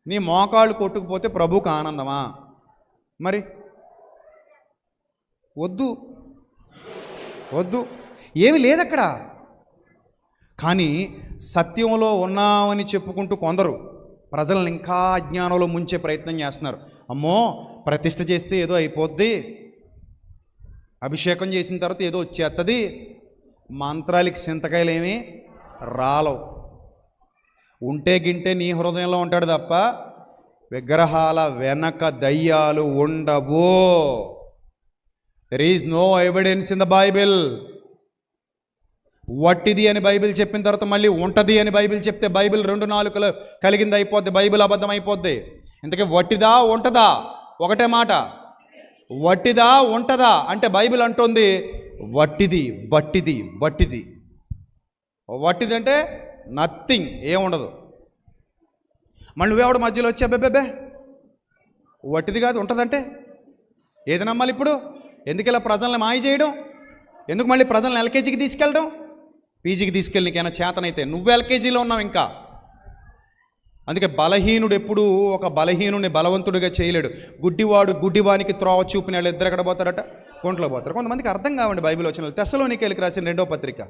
నీ మోకాళ్ళు కొట్టుకుపోతే ప్రభువుకి ఆనందమా? మరి వద్దు, ఏమి లేదక్కడ. కానీ సత్యంలో ఉన్నామని చెప్పుకుంటూ కొందరు ప్రజలను ఇంకా అజ్ఞానంలో ముంచే ప్రయత్నం చేస్తున్నారు. అమ్మో, ప్రతిష్ఠ చేస్తే ఏదో అయిపోద్ది, అభిషేకం చేసిన తర్వాత ఏదో వచ్చేస్తుంది, మంత్రాలకి చింతకాయలు ఏమీ రాలవు. ఉంటే గింటే నీ హృదయంలో ఉంటాడు తప్ప విగ్రహాల వెనక దయ్యాలు ఉండవు. There is no evidence in the Bible. వట్టిది అని బైబిల్ చెప్పిన తర్వాత మళ్ళీ ఉంటది అని బైబిల్ చెప్తే బైబిల్ 2 నాలుకలు కలిగింది అయిపోద్ది, బైబిల్ అబద్ధం అయిపోద్ది. ఇంతకీ వట్టిదా ఉంటదా? ఒకటే మాట, వట్టిదా ఉంటదా అంటే బైబిల్ అంటుంది వట్టిది, వట్టిది, వట్టిది. వట్టిది అంటే నథింగ్, ఏముండదు. మళ్ళీ నువ్వెవడు మధ్యలో వచ్చా బెబ్బెబ్బే వట్టిది కాదు ఉంటుందంటే ఏది నమ్మాలి ఇప్పుడు? ఎందుకు ఇలా ప్రజల్ని మాయ చేయడం? ఎందుకు మళ్ళీ ప్రజల్ని ఎల్కేజీకి తీసుకెళ్ళడం? పీజీకి తీసుకెళ్ళి నీకైనా చేతనైతే. నువ్వు ఎల్కేజీలో ఉన్నావు ఇంకా. అందుకే బలహీనుడు ఎప్పుడూ ఒక బలహీనుడిని బలవంతుడిగా చేయలేడు. గుడ్డివాడు గుడ్డివానికి త్రోవ చూపిన వాళ్ళు ఇద్దరు ఎక్కడ పోతారట? కొంట్లో పోతారు. కొంతమందికి అర్థం కావండి బైబిల్ వచనాలు. తెస్సలోనికైలకు రాసిన 2వ పత్రిక,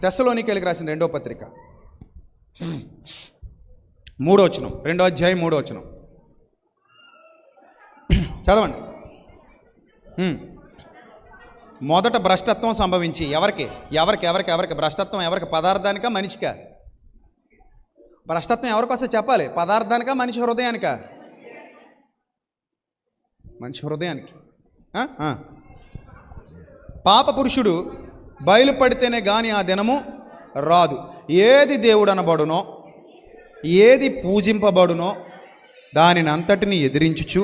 తెస్సలోనికైలకు రాసిన 2వ పత్రిక 3వ వచనం, 2వ అధ్యాయం 3వ వచనం చదవండి. మొదట భ్రష్టత్వం సంభవించి ఎవరికి ఎవరికి ఎవరికి ఎవరికి భ్రష్టత్వం ఎవరికి? పదార్థానికా మనిషికా? భ్రష్టత్వం ఎవరికి వస్తే చెప్పాలి? పదార్థానికా మనిషి హృదయానికా? మనిషి హృదయానికి. పాప పురుషుడు బయలుపడితేనే కానీ ఆ దినము రాదు. ఏది దేవుడు అనబడునో, ఏది పూజింపబడునో దానిని అంతటిని ఎదిరించుచు,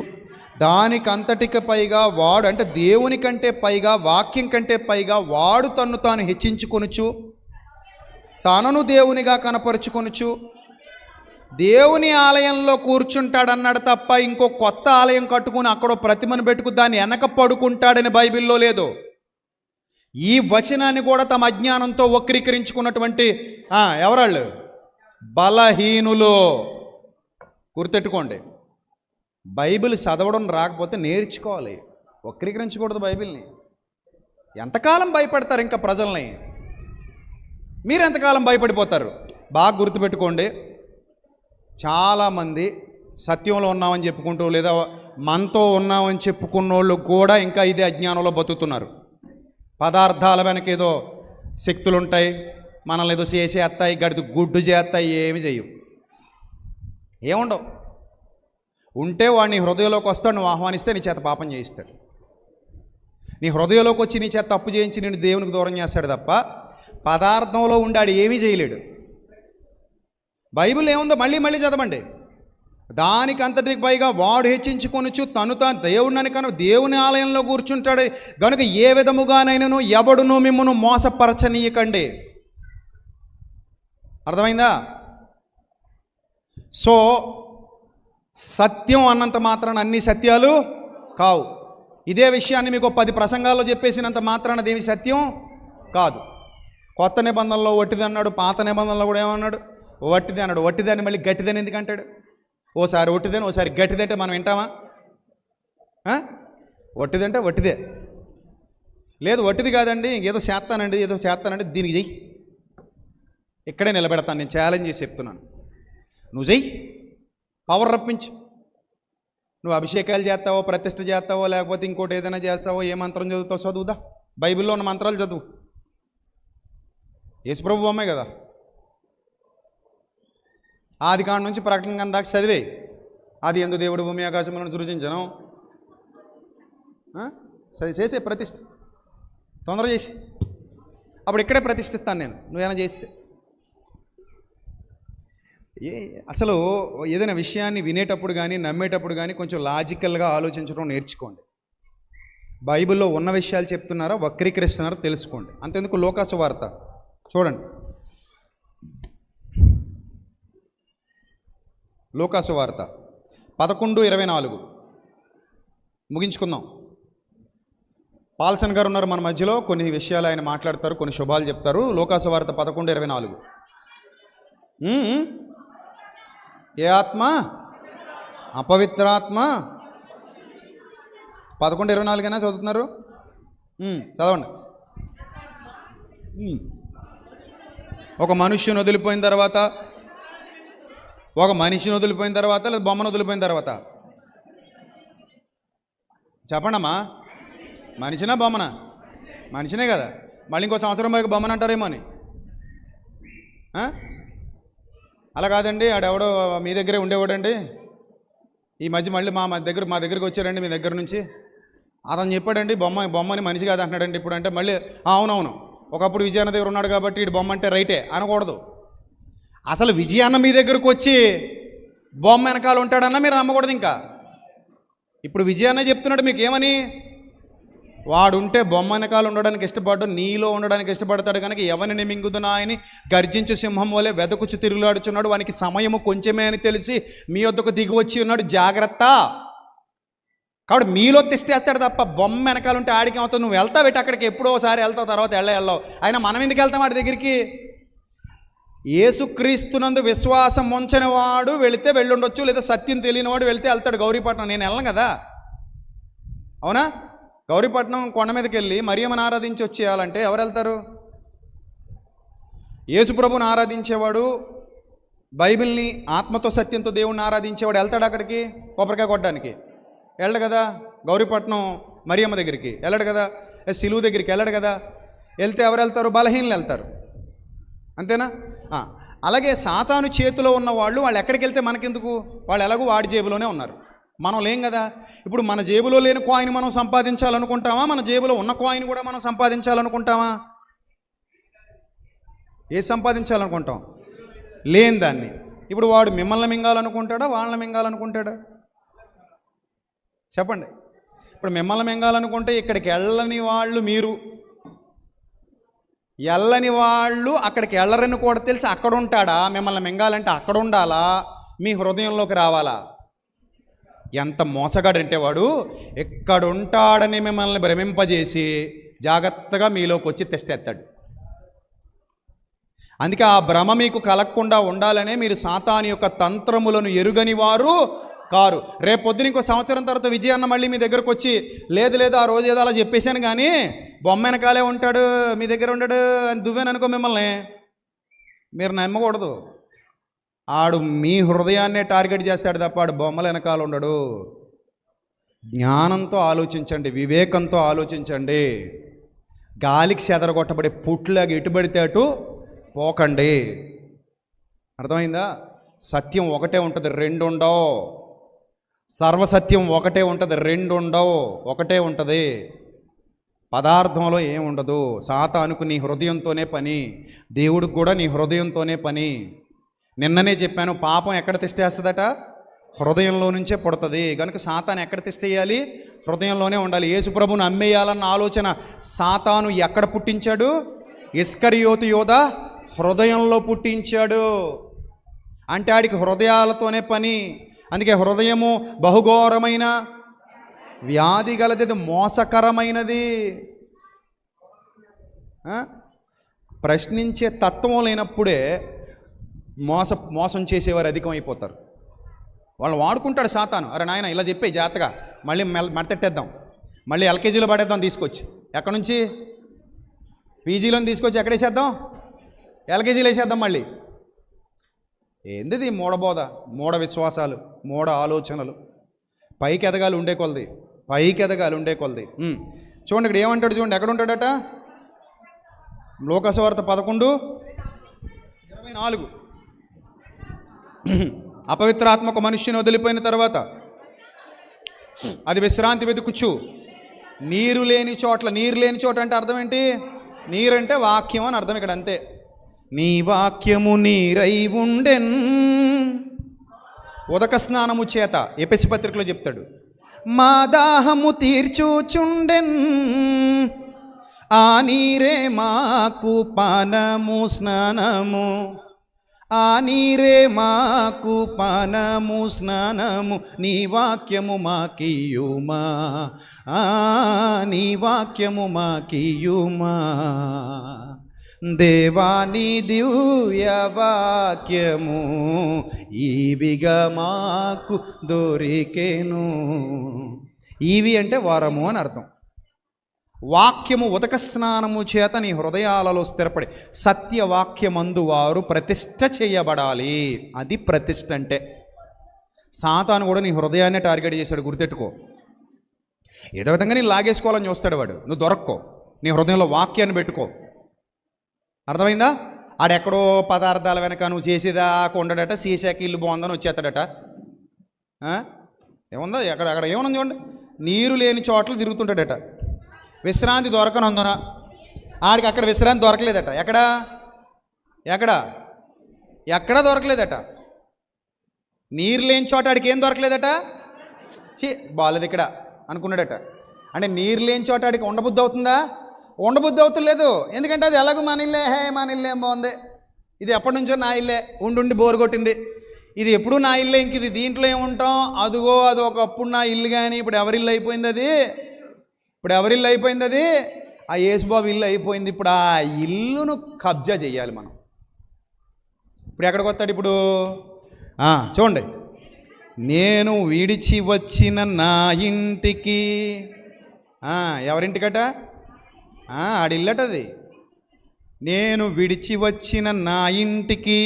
దానికంతటికి పైగా వాడు, అంటే దేవుని కంటే పైగా, వాక్యం కంటే పైగా వాడు తన్ను తాను హెచ్చించుకొనుచు, తనను దేవునిగా కనపరుచుకొనుచు దేవుని ఆలయంలో కూర్చుంటాడన్నాడు తప్ప ఇంకో కొత్త ఆలయం కట్టుకుని అక్కడో ప్రతిమను పెట్టుకు దాన్ని వెనక పడుకుంటాడని బైబిల్లో లేదు. ఈ వచనాన్ని కూడా తమ అజ్ఞానంతో వక్రీకరించుకున్నటువంటి ఎవరాళ్ళు? బలహీనులు. గుర్తెట్టుకోండి, బైబిల్ చదవడం రాకపోతే నేర్చుకోవాలి, వక్రీకరించకూడదు బైబిల్ని. ఎంతకాలం భయపడతారు ఇంకా ప్రజల్ని? మీరు ఎంతకాలం భయపడిపోతారు? బాగా గుర్తుపెట్టుకోండి, చాలామంది సత్యంలో ఉన్నామని చెప్పుకుంటూ, లేదా మనతో ఉన్నామని చెప్పుకున్న వాళ్ళు కూడా ఇంకా ఇదే అజ్ఞానంలో బతుకుతున్నారు. పదార్థాల వెనక ఏదో శక్తులు ఉంటాయి, మనల్ని ఏదో చేసేస్తాయి, గడిది గుడ్డు చేస్తాయి, ఏమి చెయ్యవు, ఏముండవు. ఉంటే వాడు నీ హృదయంలోకి వస్తాడు, నువ్వు ఆహ్వానిస్తే నీ చేత పాపం చేయిస్తాడు. నీ హృదయంలోకి వచ్చి నీ చేత తప్పు చేయించి నేను దేవునికి దూరం చేస్తాడు తప్ప పదార్థంలో ఉండాడు ఏమీ చేయలేడు. బైబిల్ ఏముందో మళ్ళీ మళ్ళీ చదవండి. దానికి అంతటికి పైగా వాడు హెచ్చించుకొనుచు తను తాను దేవుడిని కను దేవుని ఆలయంలో కూర్చుంటాడు గనుక ఏ విధముగానైనాను ఎవడును మిమ్మును మోసపరచనీయకండి. అర్థమైందా? సో సత్యం అన్నంత మాత్రాన అన్ని సత్యాలు కావు. ఇదే విషయాన్ని మీకు 10 ప్రసంగాల్లో చెప్పేసినంత మాత్రాన దేవి సత్యం కాదు. కొత్త నిబంధనలో వట్టిది అన్నాడు, పాత నిబంధనలో కూడా ఏమన్నాడు? వట్టిది అన్నాడు. వట్టిదాన్ని మళ్ళీ గట్టిదని ఎందుకు అంటాడు? ఓసారి వట్టిదని ఓసారి గట్టిదంటే మనం వింటామా? వట్టిదంటే వట్టిదే. లేదు వట్టిది కాదండి, ఇంకేదో చేస్తానండి, ఏదో చేస్తానండి, దీనికి చెయ్యి, ఇక్కడే నిలబెడతాను, నేను ఛాలెంజ్ చేసి చెప్తున్నాను. నువ్వు చెయ్యి, పవర్ రప్పించు. నువ్వు అభిషేకాలు చేస్తావో, ప్రతిష్ఠ చేస్తావో, లేకపోతే ఇంకోటి ఏదైనా చేస్తావో, ఏ మంత్రం చదువుతావో చదువుదా, బైబిల్లో ఉన్న మంత్రాలు చదువు. యేసుప్రభు బొమ్మే కదా, ఆది కాండం నుంచి ప్రకటన గ్రంథం దాకా చదివే. అది ఎందు దేవుడు భూమి ఆకాశములను సృజించను, చేసే ప్రతిష్ఠ తొందర చేసి, అప్పుడు ఇక్కడే ప్రతిష్ఠిస్తాను నేను, నువ్వేమైనా చేస్తే. అసలు ఏదైనా విషయాన్ని వినేటప్పుడు కానీ నమ్మేటప్పుడు కానీ కొంచెం లాజికల్గా ఆలోచించడం నేర్చుకోండి. బైబిల్లో ఉన్న విషయాలు చెప్తున్నారా వక్రీకరిస్తున్నారో తెలుసుకోండి. అంతెందుకు లోకాసు వార్త చూడండి, లోకాసు వార్త 11:24 ముగించుకుందాం. పాల్సన్ గారు ఉన్నారు మన మధ్యలో, కొన్ని విషయాలు ఆయన మాట్లాడతారు, కొన్ని శుభాలు చెప్తారు. లోకాసు వార్త 11:24. ఏ ఆత్మ? అపవిత్రాత్మ. 11:24 చదువుతున్నారు, చదవండి. ఒక మనిషిని వదిలిపోయిన తర్వాత, ఒక మనిషిని వదిలిపోయిన తర్వాత, లేదా బొమ్మను వదిలిపోయిన తర్వాత చెప్పండమ్మా, మనిషినా బొమ్మనా? మనిషినే కదా, మళ్ళీ ఇంకో సంవత్సరం పైకి బొమ్మను అంటారేమో అని. అలా కాదండి, ఆడెవడో మీ దగ్గరే ఉండేవాడండి, ఈ మధ్య మళ్ళీ మా దగ్గరికి వచ్చారండి మీ దగ్గర నుంచి, అతను చెప్పాడండి బొమ్మని మనిషి కాదు అంటున్నాడండి ఇప్పుడు. అంటే మళ్ళీ అవునవును, ఒకప్పుడు విజయన దగ్గర ఉన్నాడు కాబట్టి వీడు బొమ్మ అంటే రైటే అనకూడదు. అసలు విజయన్న మీ దగ్గరకు వచ్చి బొమ్మ వెనకాల ఉంటాడన్నా మీరు నమ్మకూడదు. ఇంకా ఇప్పుడు విజయన్న చెప్తున్నాడు మీకు ఏమని, వాడుంటే బొమ్మ వెనకాల ఉండడానికి ఇష్టపడ్డు, నీలో ఉండడానికి ఇష్టపడతాడు కనుక ఎవరిని మింగుదునా అని గర్జించు సింహం వలె వెదకుచు తిరుగులాడుచున్నాడు, వానికి సమయము కొంచెమే అని తెలిసి మీ వద్దకు దిగి వచ్చి ఉన్నాడు, జాగ్రత్త. కాబట్టి మీలో తెస్తేస్తాడు తప్ప బొమ్మ వెనకాల ఉంటే ఆడికి అవుతావు. నువ్వు వెళ్తావు పెట్టి అక్కడికి, ఎప్పుడో ఒకసారి వెళ్తావు, తర్వాత వెళ్ళవు. అయినా మనం ఎందుకు వెళ్తాం వాడి దగ్గరికి? యేసుక్రీస్తునందు విశ్వాసం ఉంచని వాడు వెళితే వెళ్ళుండొచ్చు, లేదా సత్యం తెలియని వాడు వెళితే వెళ్తాడు. గౌరీపట్నం నేను వెళ్ళను కదా, అవునా? గౌరీపట్నం కొండ మీదకి వెళ్ళి మరియమ్మని ఆరాధించి వచ్చేయాలంటే ఎవరు వెళ్తారు? యేసుప్రభుని ఆరాధించేవాడు, బైబిల్ని ఆత్మతో సత్యంతో దేవుణ్ణి ఆరాధించేవాడు వెళ్తాడు అక్కడికి కొబ్బరికాయ కొట్టడానికి? వెళ్ళడు కదా. గౌరీపట్నం మరియమ్మ దగ్గరికి వెళ్ళడు కదా, సిలువు దగ్గరికి వెళ్ళడు కదా. వెళ్తే ఎవరు వెళ్తారు? బలహీనలు వెళ్తారు, అంతేనా? అలాగే సాతాను చేతిలో ఉన్న వాళ్ళు ఎక్కడికి వెళ్తే మనకెందుకు? వాళ్ళు ఎలాగో వాడి జేబులోనే ఉన్నారు, మనం లేం కదా. ఇప్పుడు మన జేబులో లేని కాయిన్ మనం సంపాదించాలనుకుంటామా? మన జేబులో ఉన్న కాయిన్ కూడా మనం సంపాదించాలనుకుంటామా? ఏ సంపాదించాలనుకుంటాం? లేని దాన్ని. ఇప్పుడు వాడు మిమ్మల్ని మింగాలనుకుంటాడా, వాళ్ళని మింగాలనుకుంటాడా? చెప్పండి. ఇప్పుడు మిమ్మల్ని మింగాలనుకుంటే ఇక్కడికి వెళ్ళని వాళ్ళు మీరు, వెళ్ళని వాళ్ళు అక్కడికి వెళ్ళరని కూడా తెలిసి అక్కడ ఉంటాడా? మిమ్మల్ని మింగాలంటే అక్కడ ఉండాలా, మీ హృదయంలోకి రావాలా? ఎంత మోసగాడంటే వాడు ఎక్కడుంటాడని మిమ్మల్ని భ్రమింపజేసి జాగ్రత్తగా మీలోకి వచ్చి తెస్తేస్తాడు. అందుకే ఆ భ్రమ మీకు కలగకుండా ఉండాలనే మీరు సాతాను యొక్క తంత్రములను ఎరుగని వారు కారు. రేపు పొద్దున ఇంకో సంవత్సరం తర్వాత విజయన్న మళ్ళీ మీ దగ్గరకు వచ్చి లేదు ఆ రోజు ఏదో అలా చెప్పేశాను కానీ బొమ్మ వెనకాలే ఉంటాడు, మీ దగ్గర ఉండడు అని దువ్వేననుకో మిమ్మల్ని, మీరు నమ్మకూడదు. ఆడు మీ హృదయాన్నే టార్గెట్ చేస్తాడు తప్ప ఆడు బొమ్మల వెనకాల ఉండడు. జ్ఞానంతో ఆలోచించండి, వివేకంతో ఆలోచించండి. గాలికి చెదరగొట్టబడే పుట్లాగా ఎటుబడితే అటు పోకండి. అర్థమైందా? సత్యం ఒకటే ఉంటుంది, రెండు ఉండవు. సర్వసత్యం ఒకటే ఉంటుంది, రెండు ఉండవు. ఒకటే ఉంటుంది. పదార్థంలో ఏముండదు. సాతానుకు నీ హృదయంతోనే పని, దేవుడికి కూడా నీ హృదయంతోనే పని. నిన్ననే చెప్పాను, పాపం ఎక్కడ తిష్టేస్తుందట? హృదయంలో నుంచే పుడుతుంది. కనుక సాతాను ఎక్కడ తిష్టేయాలి? హృదయంలోనే ఉండాలి. యేసుప్రభుని అమ్మేయాలన్న ఆలోచన సాతాను ఎక్కడ పుట్టించాడు? ఇస్కరియోతు యోధ హృదయంలో పుట్టించాడు. అంటే ఆడికి హృదయాలతోనే పని. అందుకే హృదయము బహుఘోరమైన వ్యాధి గలది, మోసకరమైనది. ప్రశ్నించే తత్వం లేనప్పుడే మోసం చేసేవారు అధికమైపోతారు. వాళ్ళు వాడుకుంటాడు సాతాను. అరే నాయన ఇలా చెప్పే జాగ్రత్తగా, మళ్ళీ మడతెట్టేద్దాం, మళ్ళీ ఎల్కేజీలో పడేద్దాం తీసుకొచ్చి. ఎక్కడి నుంచి? పీజీలో తీసుకొచ్చి ఎక్కడేసేద్దాం? ఎల్కేజీలో వేసేద్దాం మళ్ళీ. ఏంది మూఢబోధ, మూఢ విశ్వాసాలు, మూఢ ఆలోచనలు. పైకి ఎదగాలి ఉండే కొలది, పైకి ఎదగాలి ఉండే కొలది. చూడండి ఇక్కడ ఏమంటాడు, చూడండి ఎక్కడ ఉంటాడట? లోకసువార్త 11:24. అపవిత్రాత్మక మనుష్యుని వదిలిపోయిన తర్వాత అది విశ్రాంతి వెతుకుచు నీరు లేని చోట్ల. నీరు లేని చోట అంటే అర్థం ఏంటి? నీరంటే వాక్యం అని అర్థం ఇక్కడ, అంతే. నీ వాక్యము నీరై ఉండెన్ ఉదక స్నానము చేత, ఎపెసు పత్రికలో చెప్తాడు. మా దాహము తీర్చుచుండెన్, ఆ నీరే మాకు పానము స్నానము, ఆ నీరే మాకు పానము స్నానము, నీ వాక్యము మాకియుమా, నీ వాక్యము మాకియుమా. దేవాని దివ్య వాక్యము ఈవిగా మాకు దొరికెను. ఈవి అంటే వరము అని అర్థం. వాక్యము ఉదక స్నానము చేత నీ హృదయాలలో స్థిరపడి సత్యవాక్యమందు వారు ప్రతిష్ఠ చేయబడాలి. అది ప్రతిష్ఠ అంటే. సాతాను కూడా నీ హృదయాన్ని టార్గెట్ చేశాడు, గుర్తెట్టుకో. ఏదో విధంగా నీ లాగేసుకోవాలని చూస్తాడు వాడు. నువ్వు దొరక్కో, నీ హృదయంలో వాక్యాన్ని పెట్టుకో. అర్థమైందా? ఆడెక్కడో పదార్థాల వెనక నువ్వు చేసేదాకా ఉండడట. సీసాకి ఇల్లు బాగుందని వచ్చేస్తాడట. ఏముందో అక్కడ ఏముంది చూడండి. నీరు లేని చోట్ల తిరుగుతుంటాడట. విశ్రాంతి దొరకనందున ఆడికి అక్కడ విశ్రాంతి దొరకలేదట. ఎక్కడ ఎక్కడా దొరకలేదట. నీరు లేని చోట ఆడికి ఏం దొరకలేదట. బాలేదు ఇక్కడ అనుకున్నాడట. అంటే నీరు లేని చోట ఆడికి ఉండబుద్ధి అవుతుందా? ఉండబుద్ధి అవుతులేదు. ఎందుకంటే అది ఎలాగో మన ఇల్లే, మన ఇల్లే ఏం బాగుంది, ఇది ఎప్పటి నుంచో నా ఇల్లే, ఉండి బోరు కొట్టింది, ఇది ఎప్పుడు నా ఇల్లే, ఇంక ఇది దీంట్లో ఏముంటాం, అదిగో అది ఒకప్పుడు నా ఇల్లు, కానీ ఇప్పుడు ఎవరిల్లు అయిపోయింది అది, ఇప్పుడు ఎవరిల్లు అయిపోయింది అది, ఆ యేసుబాబు ఇల్లు అయిపోయింది. ఇప్పుడు ఆ ఇల్లును కబ్జా చేయాలి మనం. ఇప్పుడు ఎక్కడికి వస్తాడు ఇప్పుడు? చూడండి, నేను విడిచి వచ్చిన నా ఇంటికి, ఎవరింటికట? ఆడిల్లటది. నేను విడిచి వచ్చిన నా ఇంటికి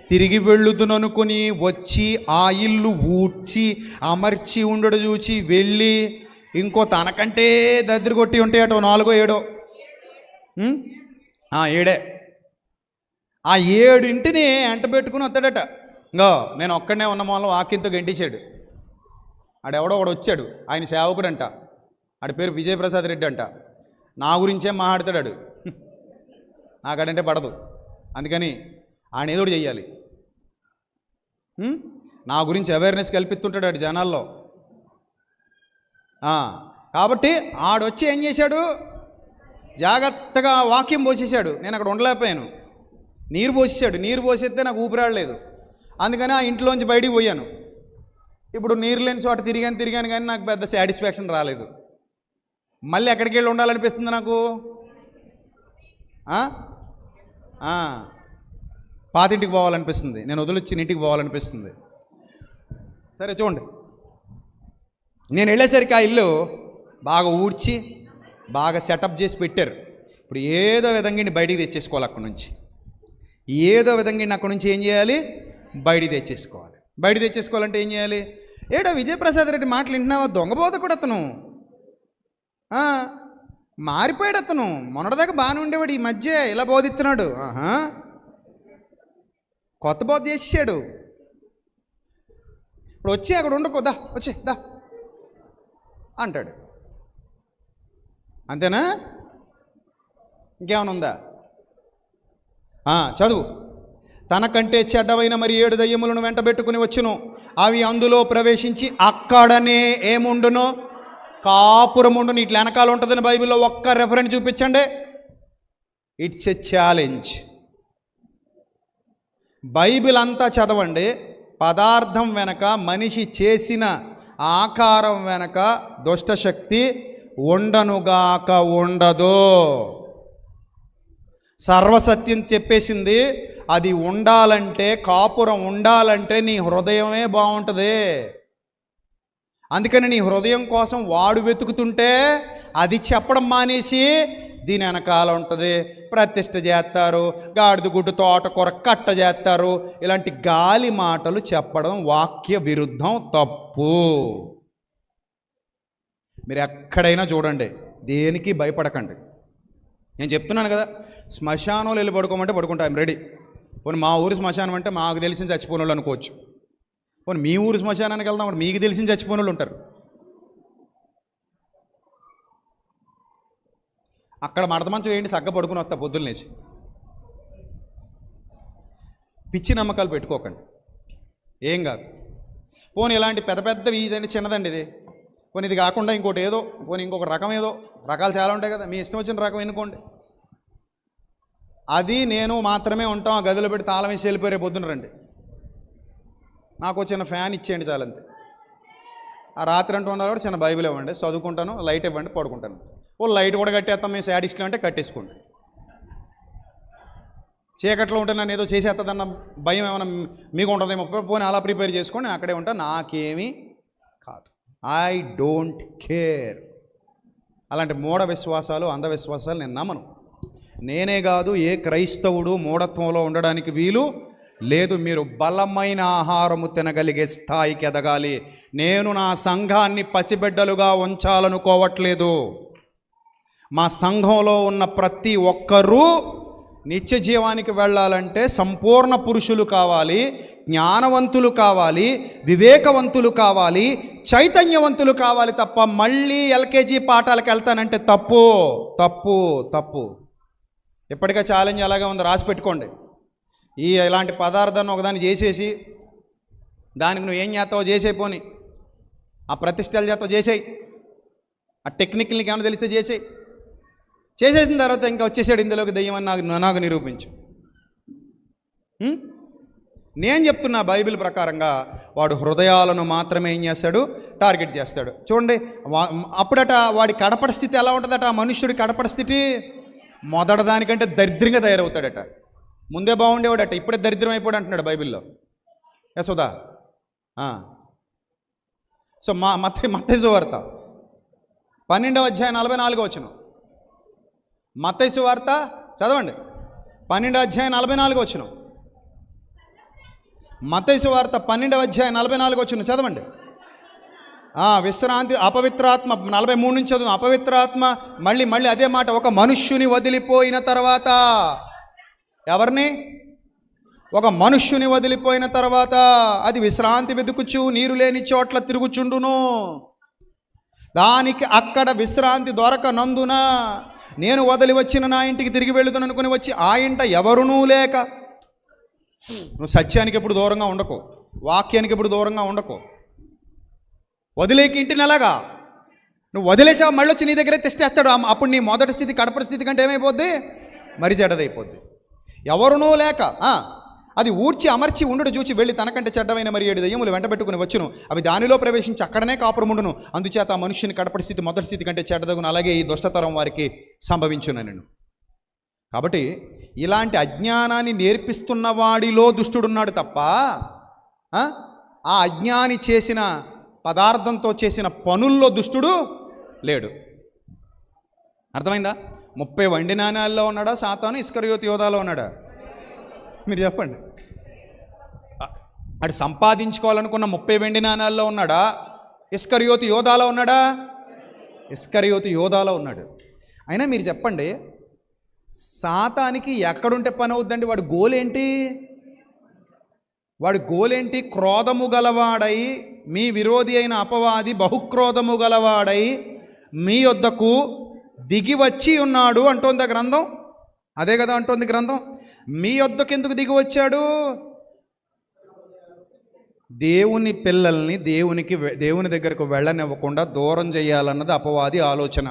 తిరిగి వెళ్ళుదుననుకొని వచ్చి ఆ ఇల్లు ఊడ్చి అమర్చి ఉండడు చూచి వెళ్ళి ఇంకో తనకంటే దద్దరి కొట్టి ఉంటే అటు 4 7 7 ఆ 7 ఇంటిని ఎంట పెట్టుకుని వస్తాడట. ఇంకో నేను ఒక్కడనే ఉన్న మూలం వాక్యంతో గంటించాడు. ఆడెవడో ఒకడు వచ్చాడు, ఆయన సేవకుడు అంట, ఆడి పేరు విజయప్రసాద్ రెడ్డి అంట. నా గురించే మాట్లాడతాడు, నాకడంటే పడదు, అందుకని ఆయన ఏదో చెయ్యాలి. నా గురించి అవేర్నెస్ కల్పిస్తుంటాడు ఆడు జనాల్లో. కాబట్టి ఆడొచ్చి ఏం చేశాడు, జాగ్రత్తగా వాక్యం పోసేశాడు. నేను అక్కడ ఉండలేకపోయాను, నీరు పోసేసాడు. నీరు పోసేస్తే నాకు ఊపిరాడలేదు, అందుకని ఆ ఇంట్లోంచి బయటికి పోయాను. ఇప్పుడు నీరు లేని చోట తిరిగాను కానీ నాకు పెద్ద సాటిస్ఫాక్షన్ రాలేదు. మళ్ళీ ఎక్కడికి వెళ్ళి ఉండాలనిపిస్తుంది నాకు. పాతింటికి పోవాలనిపిస్తుంది, నేను వదిలిచ్చిన ఇంటికి పోవాలనిపిస్తుంది. సరే చూడండి, నేను వెళ్ళేసరికి ఆ ఇల్లు బాగా ఊడ్చి బాగా సెటప్ చేసి పెట్టారు. ఇప్పుడు ఏదో విధంగా బయటికి తెచ్చేసుకోవాలి, అక్కడి నుంచి ఏదో విధంగా అక్కడి నుంచి ఏం చేయాలి, బయటికి తెచ్చేసుకోవాలి. బయటికి తెచ్చేసుకోవాలంటే ఏం చేయాలి? ఏడో విజయప్రసాద్ రెడ్డి మాటలు వింటున్నావా? దొంగబోధ కూడా అతను మారిపోయాడు. అతను మొన్నటిదాకా బాగానే ఉండేవాడు, ఈ మధ్య ఇలా బోధిస్తున్నాడు. కొత్త బోధ చేసాడు. ఇప్పుడు వచ్చి అక్కడ ఉండకోదా, వచ్చే దా అంటాడు. అంతేనా? ఇంకేమైనా ఉందా? చదువు. తనకంటే చెడ్డవైన మరి 7 దయ్యములను వెంటబెట్టుకుని వచ్చును, అవి అందులో ప్రవేశించి అక్కడనే ఏముండును, కాపురం ఉండును. ఇట్లా వెనకాల ఉంటుందని బైబిల్లో ఒక్క రెఫరెన్స్ చూపించండి. It's a challenge. బైబిల్ అంతా చదవండి, పదార్థం వెనక, మనిషి చేసిన ఆకారం వెనక దుష్టశక్తి ఉండనుగాక ఉండదు. సర్వసత్యం చెప్పేసింది, అది ఉండాలంటే, కాపురం ఉండాలంటే నీ హృదయమే బాగుంటుంది. అందుకని నీ హృదయం కోసం వాడు వెతుకుతుంటే అది చెప్పడం మానేసి దీని వెనకాల ఉంటుంది, ప్రతిష్ఠ చేస్తారు, గాడిద గుడ్డు తోటకూర కట్ట చేస్తారు. ఇలాంటి గాలి మాటలు చెప్పడం వాక్య విరుద్ధం, తప్పు. మీరు ఎక్కడైనా చూడండి, దేనికి భయపడకండి. నేను చెప్తున్నాను కదా, శ్మశానంలో వెళ్ళి పడుకోమంటే పడుకుంటా, ఐమ్ రెడీ. పోనీ మా ఊరి శ్మశానం అంటే మాకు తెలిసిన చచ్చిపోయిన వాళ్ళు అనుకోవచ్చు. పోనీ మీ ఊరి శ్మశానానికి వెళ్దాం అంటే మీకు తెలిసిన చచ్చిపోయిన వాళ్ళు ఉంటారు. అక్కడ మడత మంచం వేయండి, సగ్గ పడుకుని వస్తా పొద్దున్నేసి. పిచ్చి నమ్మకాలు పెట్టుకోకండి, ఏం కాదు. పోనీ ఇలాంటి పెద్ద పెద్దవి, ఇదండి చిన్నదండి ఇది, పోనీ ఇది కాకుండా ఇంకోటి ఏదో, పోనీ ఇంకొక రకం ఏదో, రకాలు చాలా ఉంటాయి కదా, మీ ఇష్టం వచ్చిన రకం ఎన్నుకోండి. అది నేను మాత్రమే ఉంటాం, ఆ గదిలో పెట్టి తాళం వేసి వెళ్ళిపోయే పొద్దున రండి, నాకు చిన్న ఫ్యాన్ ఇచ్చేయండి చాలంతే. ఆ రాత్రి అంటూ ఉన్నారు కూడా చిన్న బైబిల్ ఇవ్వండి, చదువుకుంటాను, లైట్ ఇవ్వండి, పడుకుంటాను. ఓ లైట్ కూడా కట్టేస్తాం మేము శాడిస్టులు అంటే కట్టేసుకోండి. చీకట్లో ఉంటే నన్ను ఏదో చేసేస్తుందన్న భయం ఏమైనా మీకు ఉంటుందేమో, పోనీ అలా ప్రిపేర్ చేసుకోండి, నేను అక్కడే ఉంటాను, నాకేమీ కాదు. I don't care. అలాంటి మూఢ విశ్వాసాలు, అంధవిశ్వాసాలు నేను నమ్మను. నేనే కాదు, ఏ క్రైస్తవుడు మూఢత్వంలో ఉండడానికి వీలు లేదు. మీరు బలమైన ఆహారము తినగలిగే స్థాయికి ఎదగాలి. నేను నా సంఘాన్ని పసిబిడ్డలుగా ఉంచాలనుకోవట్లేదు. మా సంఘంలో ఉన్న ప్రతి ఒక్కరూ నిత్య జీవానికి వెళ్ళాలంటే సంపూర్ణ పురుషులు కావాలి, జ్ఞానవంతులు కావాలి, వివేకవంతులు కావాలి, చైతన్యవంతులు కావాలి. తప్ప మళ్ళీ ఎల్కేజీ పాఠాలకు వెళ్తానంటే తప్పు, తప్పు, తప్పు. ఇప్పటికే ఛాలెంజ్ అలాగే ఉంది, రాసి పెట్టుకోండి. ఇలాంటి పదార్థాన్ని ఒకదాన్ని చేసేసి దానికి నువ్వు ఏం చేస్తావో చేసేపోని, ఆ ప్రతిష్టల చేస్తావు చేసేయి, ఆ టెక్నిక్లకి ఏమైనా తెలిస్తే చేసేయి. చేసేసిన తర్వాత ఇంకా వచ్చేసాడు ఇందులోకి దెయ్యం అని నాకు నిరూపించు. నేను చెప్తున్నా బైబిల్ ప్రకారంగా వాడు హృదయాలను మాత్రమే ఏం చేస్తాడు, టార్గెట్ చేస్తాడు. చూడండి, అప్పుడట వాడి కడపడి స్థితి ఎలా ఉంటుందట, ఆ మనుష్యుడి కడపడి స్థితి మొదట దానికంటే దరిద్రంగా తయారవుతాడట. ముందే బాగుండేవాడట, ఇప్పుడే దరిద్రం అయిపోయాడు అంటున్నాడు బైబిల్లో. యశోదా. సో మత్తయి సువార్త 12వ అధ్యాయం 44వ వచనం. మత్తయి సువార్త చదవండి, 12వ అధ్యాయం 44వ వచనం. మత్తయి సువార్త 12వ అధ్యాయం 44వ వచనం చదవండి. విశ్రాంతి, అపవిత్రాత్మ 43 నుంచి చదువు. అపవిత్రాత్మ మళ్ళీ అదే మాట, ఒక మనుష్యుని వదిలిపోయిన తర్వాత, ఎవరిని? ఒక మనుష్యుని వదిలిపోయిన తర్వాత అది విశ్రాంతి వెతుకుచు నీరు లేని చోట్ల తిరుగుచుండును. దానికి అక్కడ విశ్రాంతి దొరకనందున నేను వదిలి వచ్చిన నా ఇంటికి తిరిగి వెళుతాను అనుకుని వచ్చి ఆ ఇంట ఎవరునూ లేక. నువ్వు సత్యానికి ఎప్పుడు దూరంగా ఉండకో, వాక్యానికి ఎప్పుడు దూరంగా ఉండకో. వదిలేకి ఇంటిని ఎలాగా నువ్వు వదిలేసావు, మళ్ళీ వచ్చి నీ దగ్గరే తెస్తేస్తాడు. అప్పుడు నీ మొదటి స్థితి కడపటి స్థితి కంటే ఏమైపోద్ది? మరి చెడ్డదైపోద్ది. ఎవరునూ లేక అది ఊడ్చి అమర్చి ఉండడు చూచి వెళ్ళి తనకంటే చెడ్డమైన మరి 7 దెయ్యములు వెంట పెట్టుకుని వచ్చును, అవి దానిలో ప్రవేశించి అక్కడనే కాపురముండును. అందుచేత ఆ మనుష్యుని కడపటి స్థితి మొదటి స్థితి కంటే చెడ్డదగును, అలాగే ఈ దుష్టతరం వారికి సంభవించునను. కాబట్టి ఇలాంటి అజ్ఞానాన్ని నేర్పిస్తున్న వాడిలో దుష్టుడున్నాడు తప్ప ఆ అజ్ఞాని చేసిన పదార్థంతో చేసిన పనుల్లో దుష్టుడు లేడు. అర్థమైందా? 30 వెండి నాణాల్లో ఉన్నాడా సాతాను? ఇస్కరియోతు యోధాలో ఉన్నాడా? మీరు చెప్పండి. అటు సంపాదించుకోవాలనుకున్న 30 వెండి నాణాల్లో ఉన్నాడా? ఇస్కరియోతు యోధాలో ఉన్నాడా? ఇస్కరియోతు యోధాలో ఉన్నాడు. అయినా మీరు చెప్పండి, సాతానికి ఎక్కడుంటే పని అవుద్దండి? వాడి గోలేంటి? వాడి గోలేంటి? క్రోధము గలవాడై, మీ విరోధి అయిన అపవాది బహుక్రోధము గలవాడై మీ యొద్దకు దిగి వచ్చి ఉన్నాడు అంటోంది గ్రంథం. అదే కదా అంటోంది గ్రంథం. మీ యొద్దకు ఎందుకు దిగి వచ్చాడు? దేవుని పిల్లల్ని దేవుని దగ్గరకు వెళ్ళనివ్వకుండా దూరం చేయాలన్నది అపవాది ఆలోచన.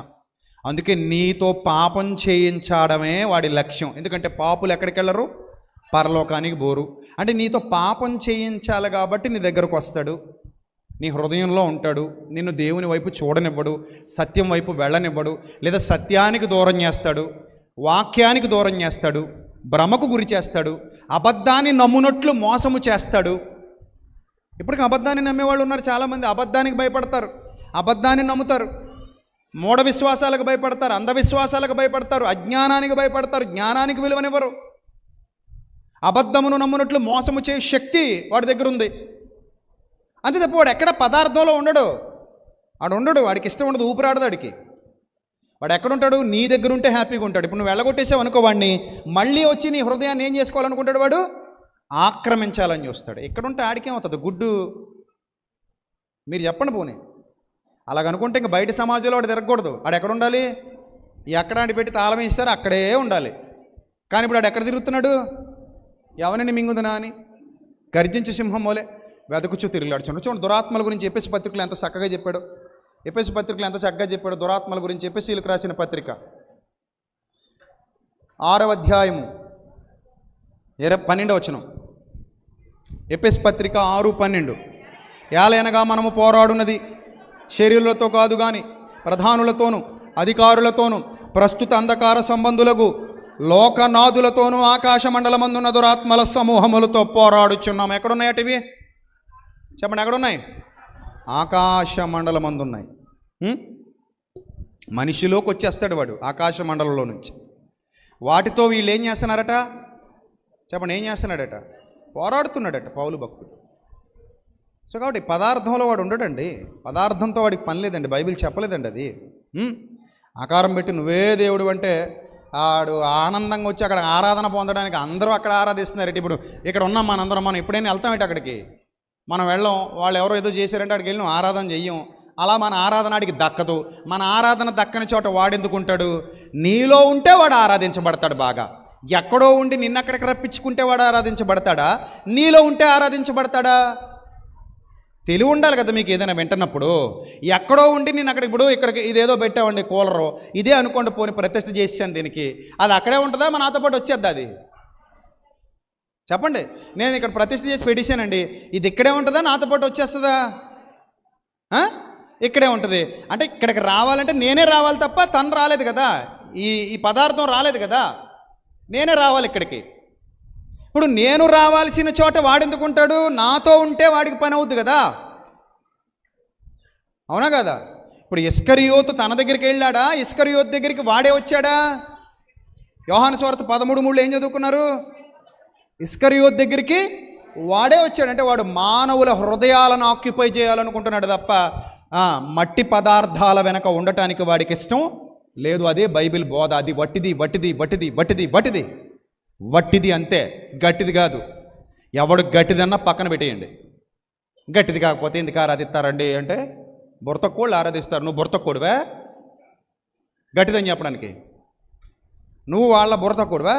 అందుకే నీతో పాపం చేయించడమే వాడి లక్ష్యం. ఎందుకంటే పాపులు ఎక్కడికి వెళ్ళరు? పరలోకానికి బోరు. అంటే నీతో పాపం చేయించాలి కాబట్టి నీ దగ్గరకు వస్తాడు, నీ హృదయంలో ఉంటాడు, నిన్ను దేవుని వైపు చూడనివ్వడు, సత్యం వైపు వెళ్ళనివ్వడు, లేదా సత్యానికి దూరం చేస్తాడు, వాక్యానికి దూరం చేస్తాడు, భ్రమకు గురి చేస్తాడు, అబద్ధాన్ని నమ్మునట్లు మోసము చేస్తాడు. ఇప్పటికి అబద్ధాన్ని నమ్మేవాళ్ళు ఉన్నారు చాలామంది. అబద్ధానికి భయపడతారు, అబద్ధాన్ని నమ్ముతారు, మూఢ విశ్వాసాలకు భయపడతారు, అంధవిశ్వాసాలకు భయపడతారు, అజ్ఞానానికి భయపడతారు, జ్ఞానానికి విలువనివ్వరు. అబద్ధమును నమ్మునట్లు మోసము చేయ శక్తి వాడి దగ్గర ఉంది. అంతే తప్ప వాడు ఎక్కడ పదార్థంలో ఉండడు. వాడికి ఇష్టం ఉండదు, ఊపిరాడదు వాడికి. వాడు ఎక్కడుంటాడు? నీ దగ్గర ఉంటే హ్యాపీగా ఉంటాడు. ఇప్పుడు నువ్వు వెళ్ళగొట్టేసావు అనుకో వాడిని, మళ్ళీ వచ్చి నీ హృదయాన్ని ఏం చేసుకోవాలనుకుంటాడు? వాడు ఆక్రమించాలని చూస్తాడు. ఎక్కడుంటే ఆడికేమవుతుంది? గుడ్డు. మీరు చెప్పండి పోనీ. అలాగనుకుంటే ఇంక బయట సమాజంలో వాడు తిరగకూడదు. ఆడు ఎక్కడ ఉండాలి? ఎక్కడ ఆడి పెట్టి తాళం ఇస్తారు అక్కడే ఉండాలి. కానీ ఇప్పుడు ఆడు ఎక్కడ తిరుగుతున్నాడు? ఎవరిని మింగుదునా అని గర్జించు సింహం వలె వెదకుచూ తిరుగులాడుచున్నాడు. చూడండి, దురాత్మల గురించి ఎఫెసు పత్రికలు ఎంత చక్కగా చెప్పాడు. ఎఫెసు పత్రికలు ఎంత చక్కగా చెప్పాడు దురాత్మల గురించి. ఎఫెసీయులకు రాసిన పత్రిక 6వ అధ్యాయము 12వ వచనం. ఎఫెసు పత్రిక 6:12. ఏలయనగా మనము పోరాడున్నది శరీరులతో కాదు గాని ప్రధానులతోనూ అధికారులతోనూ ప్రస్తుత అంధకార సంబంధులకు లోకనాథులతోనూ ఆకాశ మండలమందున్న దురాత్మల సమూహములతో పోరాడుచున్నాం. ఎక్కడున్నాయటివి? చెప్పండి, ఎక్కడున్నాయి? ఆకాశ మండలమందున్నాయి. మనిషిలోకి వచ్చేస్తాడు వాడు ఆకాశ మండలంలో నుంచి. వాటితో వీళ్ళు ఏం చేస్తున్నారట? చెప్పండి, ఏం చేస్తున్నాడట? పోరాడుతున్నాడట పౌలు భక్తుడు. సో కాబట్టి పదార్థంలో వాడు ఉండడండి. పదార్థంతో వాడికి పని లేదండి. బైబిల్ చెప్పలేదండి అది. ఆకారం పెట్టి నువ్వే దేవుడు అంటే ఆడు ఆనందంగా వచ్చి అక్కడ ఆరాధన పొందడానికి అందరూ అక్కడ ఆరాధిస్తున్నారు. ఇప్పుడు ఇక్కడ ఉన్నాం మనందరం. మనం ఎప్పుడైనా వెళ్తామేంటి అక్కడికి? మనం వెళ్ళం. వాళ్ళు ఎవరో ఏదో చేశారంటే అక్కడికి వెళ్ళి ఆరాధన చెయ్యం. అలా మన ఆరాధన ఆడికి దక్కదు. మన ఆరాధన దక్కని చోట వాడెందుకుంటాడు? నీలో ఉంటే వాడు ఆరాధించబడతాడు బాగా. ఎక్కడో ఉండి నిన్నక్కడికి రప్పించుకుంటే వాడు ఆరాధించబడతాడా, నీలో ఉంటే ఆరాధించబడతాడా? తెలివి ఉండాలి కదా మీకు ఏదైనా వింటున్నప్పుడు. ఎక్కడో ఉండి నేను అక్కడ ఇప్పుడు ఇక్కడికి ఇదేదో పెట్టామండి కూలరు, ఇదే అనుకోండి, పోని ప్రతిష్ఠ చేసాను దీనికి, అది అక్కడే ఉంటుందా మా నాతో పాటు వచ్చేద్దా? అది చెప్పండి. నేను ఇక్కడ ప్రతిష్ఠ చేసి పెట్టేశానండి, ఇది ఇక్కడే ఉంటుందా నాతో పాటు వచ్చేస్తుందా? ఇక్కడే ఉంటుంది. అంటే ఇక్కడికి రావాలంటే నేనే రావాలి తప్ప తను రాలేదు కదా, ఈ పదార్థం రాలేదు కదా, నేనే రావాలి ఇక్కడికి. ఇప్పుడు నేను రావాల్సిన చోట వాడెందుకు ఉంటాడు? నాతో ఉంటే వాడికి పని అవుద్ది కదా, అవునా కదా? ఇప్పుడు ఇస్కరియోతు తన దగ్గరికి వెళ్ళాడా? ఇస్కరియోతు దగ్గరికి వాడే వచ్చాడా? యోహాను సువార్త 13:3 ఏం చదువుకున్నారు? ఇస్కరియోతు దగ్గరికి వాడే వచ్చాడు. అంటే వాడు మానవుల హృదయాలను ఆక్యుపై చేయాలనుకుంటున్నాడు తప్ప మట్టి పదార్థాల వెనక ఉండటానికి వాడికి ఇష్టం లేదు. అదే బైబిల్ బోధ. అది వట్టిది వట్టిది వట్టిది వట్టిది వట్టిది వట్టిది అంతే, గట్టిది కాదు. ఎవడు గట్టిదన్నా పక్కన పెట్టేయండి. గట్టిది కాకపోతే ఎందుకు ఆరాధిస్తారండి అంటే బుర్తకోళ్ళు ఆరాధిస్తారు. నువ్వు బుర్తకోడువా గట్టిదని చెప్పడానికి? నువ్వు వాళ్ళ బుర్తకోడువా?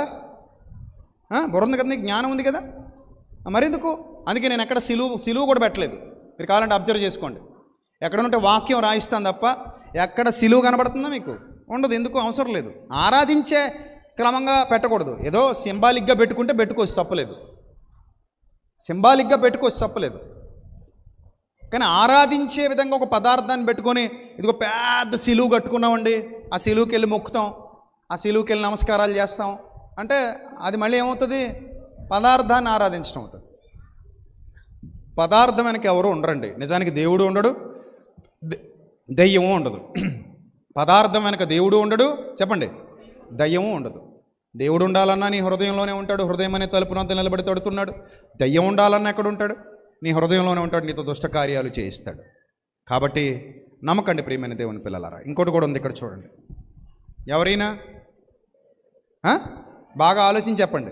బుర్ర ఉంది కదా, నీకు జ్ఞానం ఉంది కదా, మరెందుకు? అందుకే నేను ఎక్కడ సిలువు కూడా పెట్టలేదు. మీరు కావాలంటే అబ్జర్వ్ చేసుకోండి. ఎక్కడ ఉంటే వాక్యం రాయిస్తాను తప్ప ఎక్కడ సిలువు కనబడుతుందా మీకు? ఉండదు. ఎందుకు అవసరం లేదు. ఆరాధించే క్రమంగా పెట్టకూడదు. ఏదో సింబాలిక్గా పెట్టుకుంటే పెట్టుకోవచ్చు, తప్పలేదు. సింబాలిక్గా పెట్టుకోవచ్చు, తప్పలేదు. కానీ ఆరాధించే విధంగా ఒక పదార్థాన్ని పెట్టుకొని ఇదిగో పెద్ద సిలువు కట్టుకున్నామండి, ఆ సిలువుకి వెళ్ళి మొక్కుతాం, ఆ సిలువుకి వెళ్ళి నమస్కారాలు చేస్తాం అంటే అది మళ్ళీ ఏమవుతుంది? పదార్థాన్ని ఆరాధించడం అవుతుంది. పదార్థం వెనక ఎవరు ఉండరండి. నిజానికి దేవుడు ఉండడు, దెయ్యము ఉండదు. పదార్థం వెనక దేవుడు ఉండడు, చెప్పండి, దయ్యము ఉండదు. దేవుడు ఉండాలన్నా నీ హృదయంలోనే ఉంటాడు, హృదయం అనే తలుపునంత నిలబడి తడుతున్నాడు. దయ్యం ఉండాలన్నా ఎక్కడ ఉంటాడు? నీ హృదయంలోనే ఉంటాడు, నీతో దుష్ట కార్యాలు చేయిస్తాడు. కాబట్టి నమ్మకండి ప్రియమైన దేవుని పిల్లలారా. ఇంకోటి కూడా ఉంది ఇక్కడ చూడండి. ఎవరైనా బాగా ఆలోచించి చెప్పండి.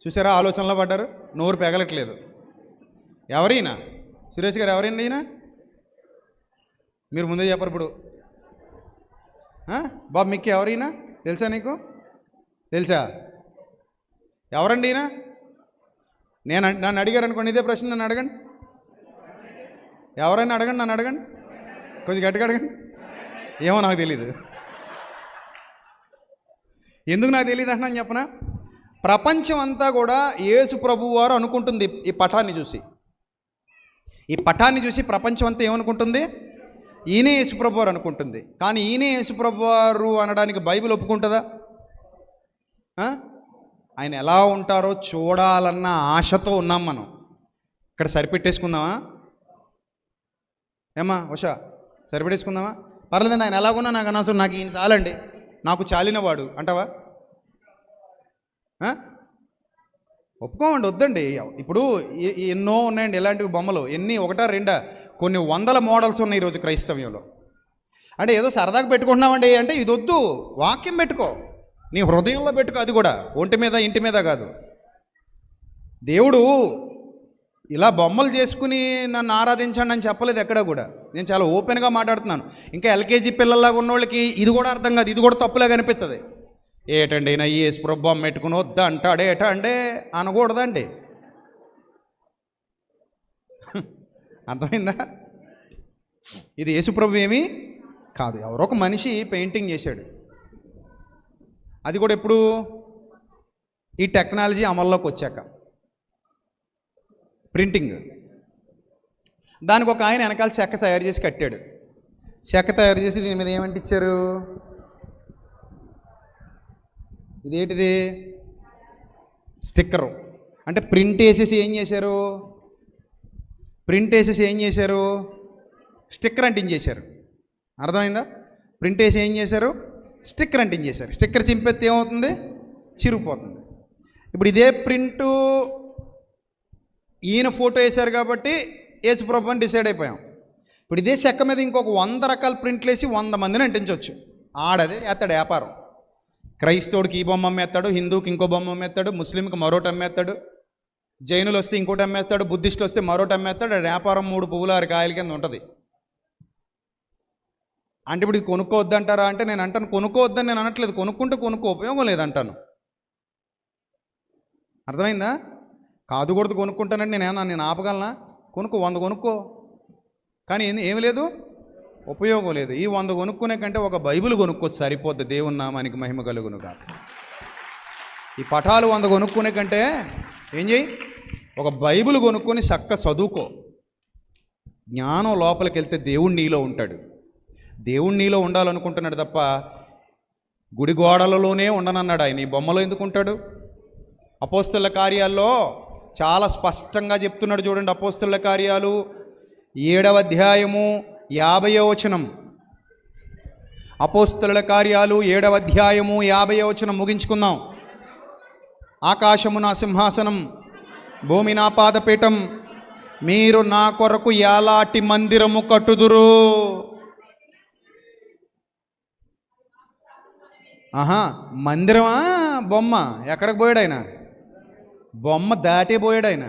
చూసారా, ఆలోచనలో పడ్డారు, నోరు పెగలట్లేదు. ఎవరైనా సురేష్ గారు ఎవరైనా అయినా మీరు ముందే చెప్పరు. ఇప్పుడు బాబు మీకు ఎవరైనా తెలుసా? నీకు తెలుసా? ఎవరండి ఈయన? నన్ను అడిగారు అనుకోండి, ఇదే ప్రశ్న నన్ను అడగండి. ఎవరైనా అడగండి, నన్ను అడగండి, కొంచెం గట్టిగా అడగండి. ఏమో నాకు తెలీదు. ఎందుకు నాకు తెలియదు అంటున్నాను చెప్పనా? ప్రపంచం అంతా కూడా యేసు ప్రభువు వారు అనుకుంటుంది. ఈ పటాన్ని చూసి ప్రపంచం అంతా ఏమనుకుంటుంది? ఈయనే యేసు ప్రభు వారు అనుకుంటుంది. కానీ ఈయనే యేసు ప్రభు వారు అనడానికి బైబిల్ ఒప్పుకుంటుందా? ఆయన ఎలా ఉంటారో చూడాలన్న ఆశతో ఉన్నాం మనం. ఇక్కడ సరిపెట్టేసుకుందామా? ఏమా ఉషా, సరిపెట్టేసుకుందామా? పర్లేదండి, ఆయన ఎలాగున్నా నాకు అనవసరం, నాకు ఈయన చాలండి, నాకు చాలినవాడు అంటావా? ఒప్పుకోమండి, వద్దండి. ఇప్పుడు ఎన్నో ఉన్నాయండి ఇలాంటివి బొమ్మలు. ఎన్ని, ఒకటా రెండా, కొన్ని వందల మోడల్స్ ఉన్నాయి ఈరోజు క్రైస్తవ్యంలో. అంటే ఏదో సరదాగా పెట్టుకుంటున్నామండి అంటే ఇది వద్దు. వాక్యం పెట్టుకో, నీ హృదయంలో పెట్టుకో. అది కూడా ఒంటి మీద ఇంటి మీద కాదు. దేవుడు ఇలా బొమ్మలు చేసుకుని నన్ను ఆరాధించండి అని చెప్పలేదు ఎక్కడ కూడా. నేను చాలా ఓపెన్గా మాట్లాడుతున్నాను. ఇంకా ఎల్కేజీ పిల్లల్లాగా ఉన్న వాళ్ళకి ఇది కూడా అర్థం కాదు, ఇది కూడా తప్పులాగా అనిపిస్తుంది. ఏటండి నా ఈ యేసుప్రభు బొమ్మ పెట్టుకుని వద్దా అంటాడు, ఏటా అంటే అనకూడదండి. అర్థమైందా? ఇది యేసుప్రభు ఏమీ కాదు, ఎవరో ఒక మనిషి పెయింటింగ్ చేశాడు. అది కూడా ఎప్పుడు? ఈ టెక్నాలజీ అమల్లోకి వచ్చాక. ప్రింటింగ్, దానికి ఒక ఆయన వెనకాల చెక్క తయారు చేసి కట్టాడు. చెక్క తయారు చేసి దీని మీద ఏమంటిచ్చారు? ఇదేంటిది? స్టిక్కరు. అంటే ప్రింట్ వేసేసి ఏం చేశారు? స్టిక్కర్ అంటించేశారు. అర్థమైందా? ప్రింట్ వేసి ఏం చేశారు? స్టిక్కర్ అంటించేశారు. స్టిక్కర్ చింపెత్తే ఏమవుతుంది? చిరిగిపోతుంది. ఇప్పుడు ఇదే ప్రింటు ఈయన ఫోటో వేశారు కాబట్టి యేసుప్రభు అని డిసైడ్ అయిపోయాం. ఇప్పుడు ఇదే చెక్క మీద ఇంకొక 100 రకాల ప్రింట్లు వేసి 100 మందిని అంటించవచ్చు. ఆడదే ఎత్తాడు వ్యాపారం. క్రైస్తవుడికి ఈ బొమ్మ అమ్మేస్తాడు, హిందూకి ఇంకో బొమ్మ అమ్మేస్తాడు, ముస్లింకి మరోటి అమ్మేస్తాడు, జైనులు వస్తే ఇంకోటి అమ్మేస్తాడు, బుద్ధిస్టులు వస్తే మరోటి అమ్మేస్తాడు. వ్యాపారం 3 పువ్వులు 6 కాయల కింద ఉంటుంది. అంటే ఇప్పుడు ఇది కొనుక్కోవద్దంటారా అంటే నేను అంటాను కొనుక్కోవద్దని నేను అనట్లేదు, కొనుక్కుంటే కొనుక్కో, ఉపయోగం లేదంటాను. అర్థమైందా? కాదు కొడుతు కొనుక్కుంటానంటే నేను ఆపగలనా? కొనుక్కో, 100 కొనుక్కో, కానీ ఏమి లేదు, ఉపయోగం లేదు. ఈ 100 కొనుక్కునే కంటే ఒక బైబిల్ కొనుక్కోవచ్చు, సరిపోద్ది. దేవుని నామానికి మహిమ కలుగునుగా. ఈ పటాలు 100 కొనుక్కునే కంటే ఏం చేయి, ఒక బైబిల్ కొనుక్కొని చక్క చదువుకో. జ్ఞానం లోపలికి వెళ్తే దేవుడు నీలో ఉంటాడు. దేవుడు నీలో ఉండాలనుకుంటున్నాడు తప్ప గుడి గోడలలోనే ఉండనన్నాడు ఆయన. ఈ బొమ్మలో ఎందుకు ఉంటాడు? అపోస్తలుల కార్యాల్లో చాలా స్పష్టంగా చెప్తున్నాడు చూడండి. అపోస్తలుల కార్యాలు 7వ అధ్యాయము 50వ వచనం. అపోస్తలుల కార్యాలు 7వ అధ్యాయము 50వ వచనం ముగించుకుందాం. ఆకాశము నా సింహాసనం, భూమి నా పాదపీఠం, మీరు నా కొరకు ఎలాంటి మందిరము కట్టుదురు? మందిరమా బొమ్మ? ఎక్కడికి పోయాడు ఆయన? బొమ్మ దాటే పోయాడు ఆయన.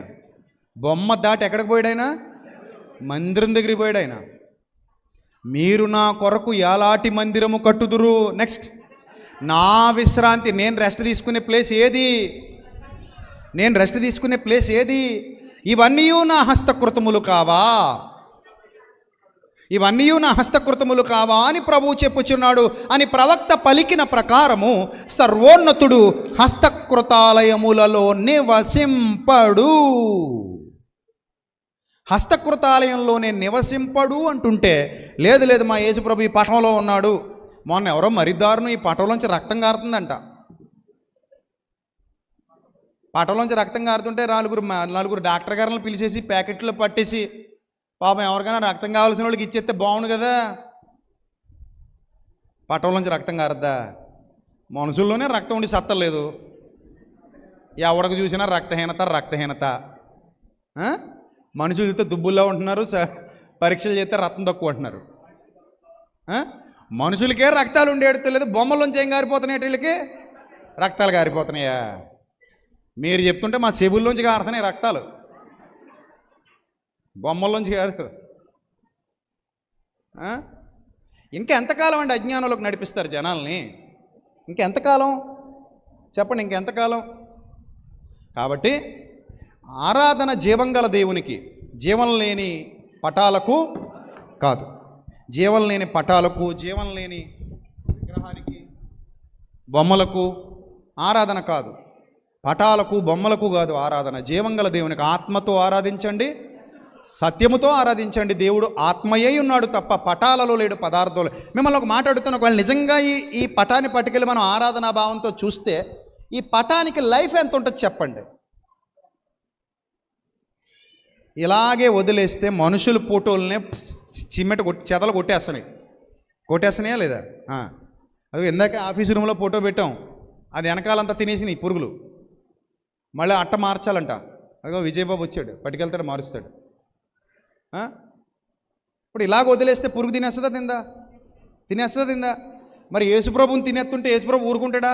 బొమ్మ దాటి ఎక్కడికి పోయాడు ఆయన? మందిరం దగ్గరికి పోయాడు ఆయన. మీరు నా కొరకు ఎలాంటి మందిరము కట్టుదురు? నెక్స్ట్, నా విశ్రాంతి, నేను రెస్ట్ తీసుకునే ప్లేస్ ఏది? నేను రెస్ట్ తీసుకునే ప్లేస్ ఏది? ఇవన్నీ నా హస్తకృతములు కావా? ఇవన్నీ నా హస్తకృతములు కావా అని ప్రభువు చెప్పుచున్నాడు అని ప్రవక్త పలికిన ప్రకారము సర్వోన్నతుడు హస్తకృతాలయములలో నివసింపడు. హస్తకృతాలయంలోనే నివసింపడు అంటుంటే, లేదు మా యేసుప్రభు ఈ పటంలో ఉన్నాడు. మొన్న ఎవరో మరిదారును ఈ పటంలోంచి రక్తం కారుతుందంట. పటంలోంచి రక్తం కారుతుంటే నలుగురు డాక్టర్ గారులను పిలిచేసి ప్యాకెట్లో పట్టేసి, పాపం ఎవరికైనా రక్తం కావాల్సిన వాళ్ళకి ఇచ్చేస్తే బాగుండు కదా. పటంలోంచి రక్తం కారద్దా? మనుషుల్లోనే రక్తం ఉండి సత్తలేదు. ఎవరికి చూసినా రక్తహీనత. మనుషులు చూస్తే దుబ్బుల్లో ఉంటున్నారు, పరీక్షలు చేస్తే రక్తం తక్కువ అంటున్నారు. మనుషులకే రక్తాలు ఉండేడలేదు, బొమ్మల్లోంచి ఏం గారిపోతున్నాయి? వీళ్ళకి రక్తాలు గారిపోతున్నాయా? మీరు చెప్తుంటే మా చెవుల్లోంచి కారుతున్నాయి రక్తాలు, బొమ్మల్లోంచి కాదు. ఇంకెంతకాలం అండి అజ్ఞానంలోకి నడిపిస్తారు జనాల్ని? ఇంకెంతకాలం చెప్పండి, ఇంకెంతకాలం? కాబట్టి ఆరాధన జీవం గల దేవునికి, జీవం లేని పటాలకు కాదు. జీవం లేని పటాలకు, జీవం లేని విగ్రహానికి, బొమ్మలకు ఆరాధన కాదు. పటాలకు బొమ్మలకు కాదు ఆరాధన. జీవం గల దేవునికి ఆత్మతో ఆరాధించండి, సత్యముతో ఆరాధించండి. దేవుడు ఆత్మయే ఉన్నాడు తప్ప పటాలలో లేడు, పదార్థాలు. మిమ్మల్ని ఒక మాట అడుగుతున్నా, ఒకవేళ నిజంగా ఈ పటాన్ని పట్టుకెళ్ళి మనం ఆరాధనా భావంతో చూస్తే ఈ పటానికి లైఫ్ ఎంత ఉంటుంది చెప్పండి? ఇలాగే వదిలేస్తే మనుషుల ఫోటోలనే చెదలు కొట్టేస్తున్నాయా లేదా? అది ఇందాక ఆఫీస్ రూమ్లో ఫోటో పెట్టాం, అది వెనకాలంతా తినేసి ఈ పురుగులు. మళ్ళీ అట్ట మార్చాలంట. అదిగో విజయబాబు వచ్చాడు, పట్టుకెళ్తాడు, మారుస్తాడు. ఇప్పుడు ఇలాగ వదిలేస్తే పురుగు తినేస్తుందా తిందా? మరి యేసుప్రభుని తినేస్తుంటే యేసుప్రభు ఊరుకుంటాడా?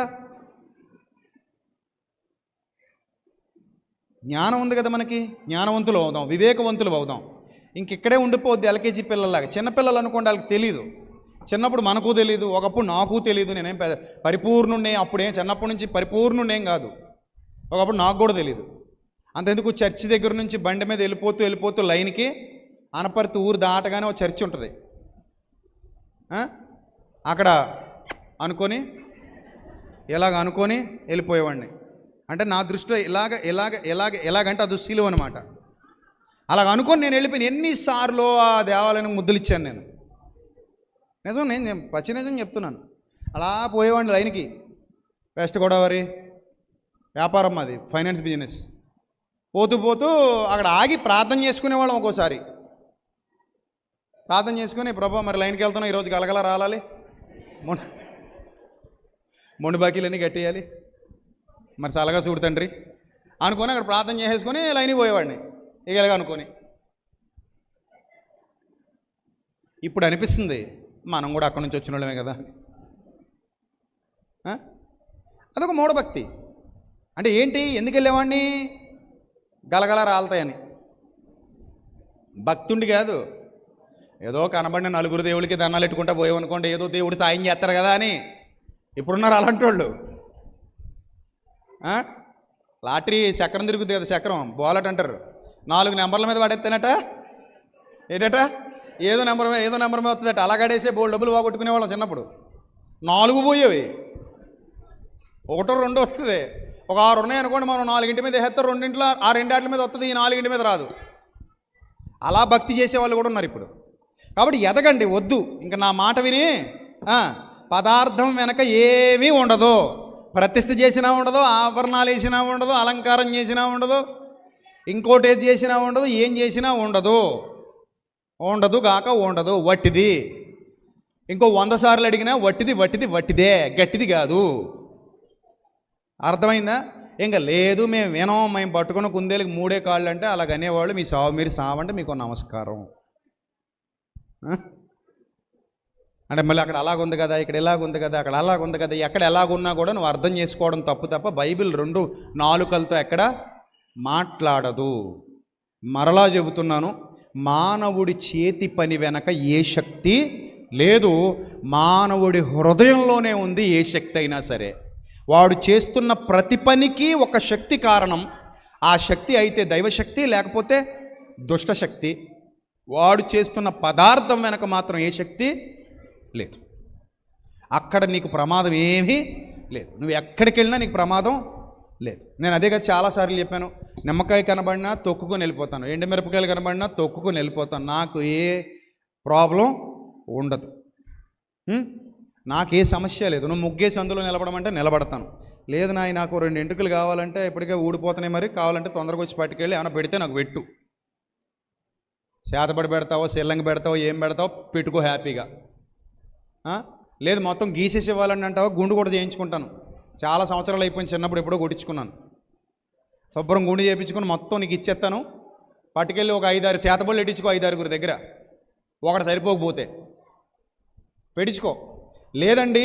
జ్ఞానం ఉంది కదా మనకి, జ్ఞానవంతులు అవుదాం, వివేకవంతులు అవుదాం. ఇంకిక్కడే ఉండిపోద్ది ఎల్కేజీ పిల్లలాగా. చిన్నపిల్లలు అనుకోండి, వాళ్ళకి తెలీదు. చిన్నప్పుడు మనకు తెలీదు, ఒకప్పుడు నాకు తెలీదు. నేనేం పరిపూర్ణుండే, అప్పుడేం చిన్నప్పటి నుంచి పరిపూర్ణుండేం కాదు. ఒకప్పుడు నాకు కూడా తెలీదు. అంతెందుకు, చర్చి దగ్గర నుంచి బండి మీద వెళ్ళిపోతూ లైన్కి అనపర్తి ఊరు దాటగానే ఒక చర్చి ఉంటుంది. అక్కడ అనుకొని వెళ్ళిపోయేవాడిని. అంటే నా దృష్టిలో ఎలాగంటే అది శిలువ అనమాట. అలాగ అనుకొని నేను వెళ్ళిపోయిన ఎన్నిసార్లు ఆ దేవాలయానికి ముద్దులు ఇచ్చాను నేను. నేను పచ్చి నిజం చెప్తున్నాను. అలా పోయేవాడిని లైన్కి. వెస్ట్ గోదావరి వ్యాపారం, అది ఫైనాన్స్ బిజినెస్. పోతూ అక్కడ ఆగి ప్రార్థన చేసుకునేవాళ్ళం. ఒక్కోసారి ప్రార్థన చేసుకుని, ప్రభా మరి లైన్కి వెళ్తున్నాం, ఈరోజు గలగల రాలాలి, మొండి బాకీలన్నీ కట్టేయాలి, మరి చల్లగా చూడు తండ్రి అనుకొని అక్కడ ప్రార్థన చేసేసుకొని లైన్కి పోయేవాడిని ఇలాగ అనుకొని. ఇప్పుడు అనిపిస్తుంది మనం కూడా అక్కడి నుంచి వచ్చిన వాళ్ళమే కదా. అదొక మూఢభక్తి. అంటే ఏంటి, ఎందుకు వెళ్ళేవాడిని? గలగల రాలతాయని. భక్తుండి కాదు, ఏదో కనబడిన నలుగురు దేవుడికి దండాలు పెట్టుకుంటా పోయామనుకోండి, ఏదో దేవుడు సాయం చేస్తారు కదా అని. ఇప్పుడున్నారు అలాంటి వాళ్ళు. లాటరీ చక్రం తిరుగుతుంది కదా, చక్రం బోలట్ అంటారు. 4 నెంబర్ల మీద పడేస్తానట, ఏంటట ఏదో నెంబర్ మీద వస్తుందట. అలాగడేసే బోల్ డబ్బులు పోగొట్టుకునేవాళ్ళం చిన్నప్పుడు. 4 పోయేవి, 1 2 వస్తుంది. ఒక 6 ఉన్నాయనుకోండి, మనం 4 మీద వేస్తారు. 2 ఆ 2 మీద వస్తుంది, ఈ 4 మీద రాదు. అలా భక్తి చేసేవాళ్ళు కూడా ఉన్నారు ఇప్పుడు. కాబట్టి ఎదగండి, వద్దు. ఇంకా నా మాట విని పదార్థం వెనక ఏమీ ఉండదు. ప్రతిష్ఠ చేసినా ఉండదు, ఆభరణాలు వేసినా ఉండదు, అలంకారం చేసినా ఉండదు, ఇంకోటి ఏది చేసినా ఉండదు, ఏం చేసినా ఉండదు. ఉండదు గాక ఉండదు, వట్టిది. ఇంకో 100 సార్లు అడిగినా వట్టిదే, గట్టిది కాదు. అర్థమైందా? ఇంకా లేదు మేము వినం, మేము పట్టుకున్న కుందేలకు 3 కాళ్ళు అంటే అలాగనేవాళ్ళు. మీ సావు మీరు సావంటే మీకు నమస్కారం అంటే మళ్ళీ అక్కడ అలాగుంది కదా, ఇక్కడ ఎలాగుంది కదా, అక్కడ అలాగుంది కదా, ఎక్కడ ఎలాగున్నా కూడా నువ్వు అర్థం చేసుకోవడం తప్పు తప్ప బైబిల్ 2 నాలుకలతో ఎక్కడ మాట్లాడదు. మరలా చెబుతున్నాను, మానవుడి చేతి పని వెనక ఏ శక్తి లేదు, మానవుడి హృదయంలోనే ఉంది ఏ శక్తి అయినా సరే. వాడు చేస్తున్న ప్రతి పనికి ఒక శక్తి కారణం. ఆ శక్తి అయితే దైవశక్తి, లేకపోతే దుష్టశక్తి. వాడు చేస్తున్న పదార్థం వెనక మాత్రం ఏ శక్తి లేదు. అక్కడ నీకు ప్రమాదం ఏమీ లేదు. నువ్వు ఎక్కడికి వెళ్ళినా నీకు ప్రమాదం లేదు. నేను అదేగా చాలాసార్లు చెప్పాను, నిమ్మకాయ కనబడినా తొక్కుకొని వెళ్ళిపోతాను, ఎండుమిరపకాయలు కనబడినా తొక్కుకొని వెళ్ళిపోతాను. నాకు ఏ ప్రాబ్లం ఉండదు, నాకు ఏ సమస్య లేదు. నువ్వు ముగ్గేసి అందులో నిలబడమంటే నిలబడతాను. లేదు నాకు 2 ఎంట్రుకలు కావాలంటే ఇప్పటికే ఊడిపోతున్నాయి, మరి కావాలంటే తొందరగా వచ్చి పట్టుకెళ్ళి ఏమైనా పెడితే నాకు పెట్టు. చేతబడి పెడతావో, సెల్లంగి పెడతావో, ఏం పెడతావో పెట్టుకో హ్యాపీగా. లేదు మొత్తం గీసేసి ఇవ్వాలని అంటావో, గుండు కూడా చేయించుకుంటాను. చాలా సంవత్సరాలు అయిపోయింది, చిన్నప్పుడు ఎప్పుడో కొట్టించుకున్నాను. శుభ్రం గుండు చేయించుకుని మొత్తం నీకు ఇచ్చేస్తాను. పట్టుకెళ్ళి ఒక 5-6 చేతబడులు పెట్టించుకో, 5-6 దగ్గర. ఒకటి సరిపోకపోతే పెట్టించుకో. లేదండి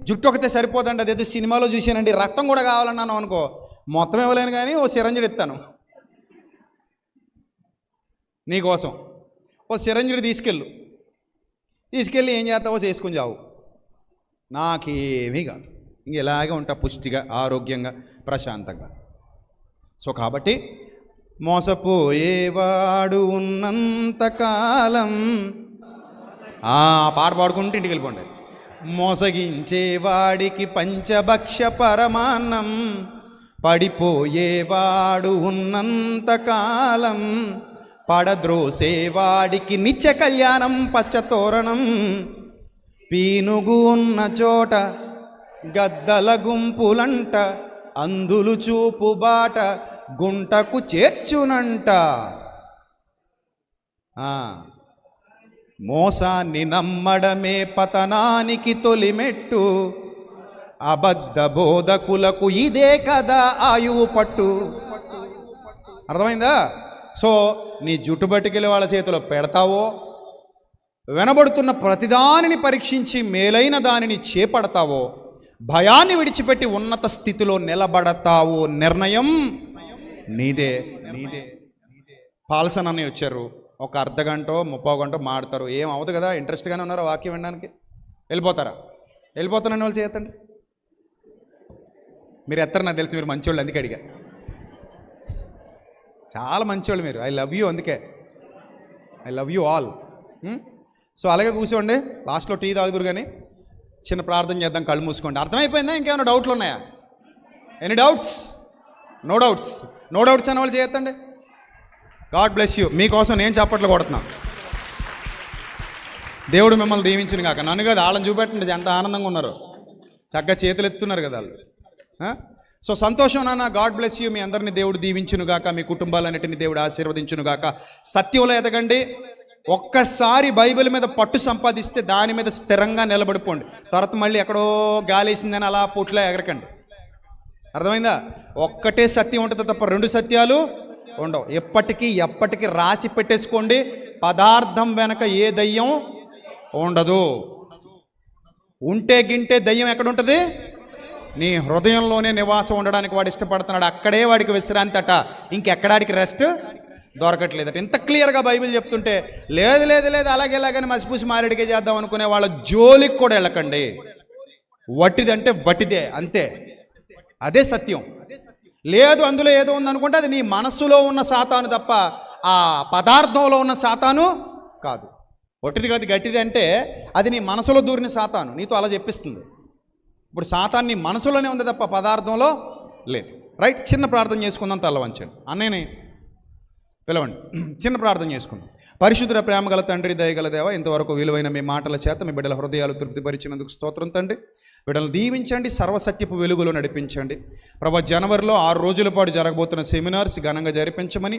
జుట్టు ఒకతే సరిపోదండి, అదేదో సినిమాలో చూశానండి, రక్తం కూడా కావాలన్నాను అనుకో, మొత్తం ఇవ్వలేను కానీ ఓ సిరంజుడు ఇస్తాను నీకోసం. ఓ సిరంజుడు తీసుకెళ్ళి ఏం చేస్తావో చేసుకుని చావు. నాకేమీ కాదు, ఇంక ఇలాగే ఉంటా పుష్టిగా, ఆరోగ్యంగా, ప్రశాంతంగా. సో కాబట్టి మోసపోయేవాడు ఉన్నంతకాలం పాట పాడుకుంటూ ఇంటికి వెళ్ళిపోండి. మోసగించేవాడికి పంచభక్ష పరమాన్నం, పడిపోయేవాడు ఉన్నంతకాలం, పడద్రోసేవాడికి నిత్య కళ్యాణం పచ్చతోరణం, పీనుగు ఉన్న చోట గద్దల గుంపులంట, అందులు చూపు బాట గుంటకు చేర్చునంట. మోసాన్ని నమ్మడమే పతనానికి తొలిమెట్టు, అబద్ధ బోధకులకు ఇదే కదా ఆయువు పట్టు. అర్థమైందా? సో నీ జుట్టు పట్టుకెళ్ళి వాళ్ళ చేతిలో పెడతావో, వినబడుతున్న ప్రతిదానిని పరీక్షించి మేలైన దానిని చేపడతావో, భయాన్ని విడిచిపెట్టి ఉన్నత స్థితిలో నిలబడతావో, నిర్ణయం నీదే. పాల్సన్ అని వచ్చారు, ఒక అర్ధగంట 30 గంట మాడతారు, ఏం అవ్వదు కదా, ఇంట్రెస్ట్గానే ఉన్నారా వాక్యం వినడానికి? వెళ్ళిపోతానని వాళ్ళు చేయొద్దండి. మీరు ఎత్తరు, నాకు తెలుసు, మీరు మంచోళ్ళు, అందుకే అడిగా. చాలా మంచోళ్ళు మీరు. ఐ లవ్ యూ, అందుకే I love you all. So అలాగే కూర్చోండి, లాస్ట్లో టీ తాగుదురు కానీ చిన్న ప్రార్థన చేద్దాం, కళ్ళు మూసుకోండి. అర్థమైపోయిందా? ఇంకేమైనా డౌట్లు ఉన్నాయా? Any doubts? నో డౌట్స్ అనే వాళ్ళు చేయొద్దండి. God bless you. మీకోసం నేను చప్పట్లు కొడుతున్నా. దేవుడు మిమ్మల్ని దీవించును కాక. నన్ను కదా, వాళ్ళని చూపెట్టండి ఎంత ఆనందంగా ఉన్నారు, చక్కగా చేతులు ఎత్తున్నారు కదా వాళ్ళు. సో సంతోషం నాన్న. God bless you. మీ అందరినీ దేవుడు దీవించును గాక, మీ కుటుంబాలన్నిటిని దేవుడు ఆశీర్వదించును గాక. సత్యంలో ఎదగండి. ఒక్కసారి బైబిల్ మీద పట్టు సంపాదిస్తే దాని మీద స్థిరంగా నిలబడిపోండి. తర్వాత మళ్ళీ ఎక్కడో గాలేసిందని అలా పుట్లా ఎగరకండి. అర్థమైందా? ఒక్కటే సత్యం ఉంటుంది తప్ప 2 సత్యాలు ఉండవు. ఎప్పటికీ రాసి పెట్టేసుకోండి. పదార్థం వెనక ఏ దయ్యం ఉండదు. ఉంటే గింటే దయ్యం ఎక్కడుంటుంది? నీ హృదయంలోనే నివాసం ఉండడానికి వాడు ఇష్టపడుతున్నాడు. అక్కడే వాడికి విశ్రాంతి అట, ఇంకెక్కడాడికి రెస్ట్ దొరకట్లేదట. ఇంత క్లియర్గా బైబిల్ చెప్తుంటే లేదు లేదు లేదు అలాగే ఎలాగని మసిపూసి మారేడికే చేద్దాం అనుకునే వాళ్ళ జోలికి కూడా వెళ్ళకండి. వట్టిదంటే వట్టిదే, అంతే, అదే సత్యం. లేదు అందులో ఏదో ఉందనుకుంటే అది నీ మనస్సులో ఉన్న సాతాను తప్ప ఆ పదార్థంలో ఉన్న సాతాను కాదు. వట్టిది కాదు గట్టిది అంటే అది నీ మనసులో దూరిన సాతాను నీతో అలా చెప్పిస్తుంది. ఇప్పుడు సాతాను నీ మనసులోనే ఉంది తప్ప పదార్థంలో లేదు. రైట్, చిన్న ప్రార్థన చేసుకుందాం. తల్లవంచండి, అన్నయ్యని పిలవండి, చిన్న ప్రార్థన చేసుకుందాం. పరిశుద్ధ ప్రేమ గల తండ్రి, దయగల దేవ, ఇంతవరకు విలువైన మీ మాటల చేత మీ బిడ్డల హృదయాలు తృప్తిపరిచినందుకు స్తోత్రం తండ్రి. బిడ్డలు దీవించండి, సర్వసత్యపు వెలుగులో నడిపించండి ప్రభా. జనవరిలో 6 రోజుల పాటు జరగబోతున్న సెమినార్స్ ఘనంగా జరిపించమని,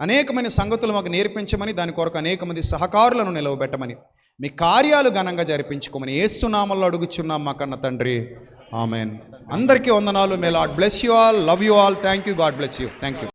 అనేకమైన సంగతులు మాకు నేర్పించమని, దాని కొరకు అనేక మంది సహకారులను నిలవబెట్టమని, మీ కార్యాలు ఘనంగా జరిపించుకోమని యేసు నామములో అడుగుచున్నాం మా కన్న తండ్రి, ఆమెన్. అందరికీ వందనాలు. May Lord bless you all, love you all, thank you, God bless you, thank you.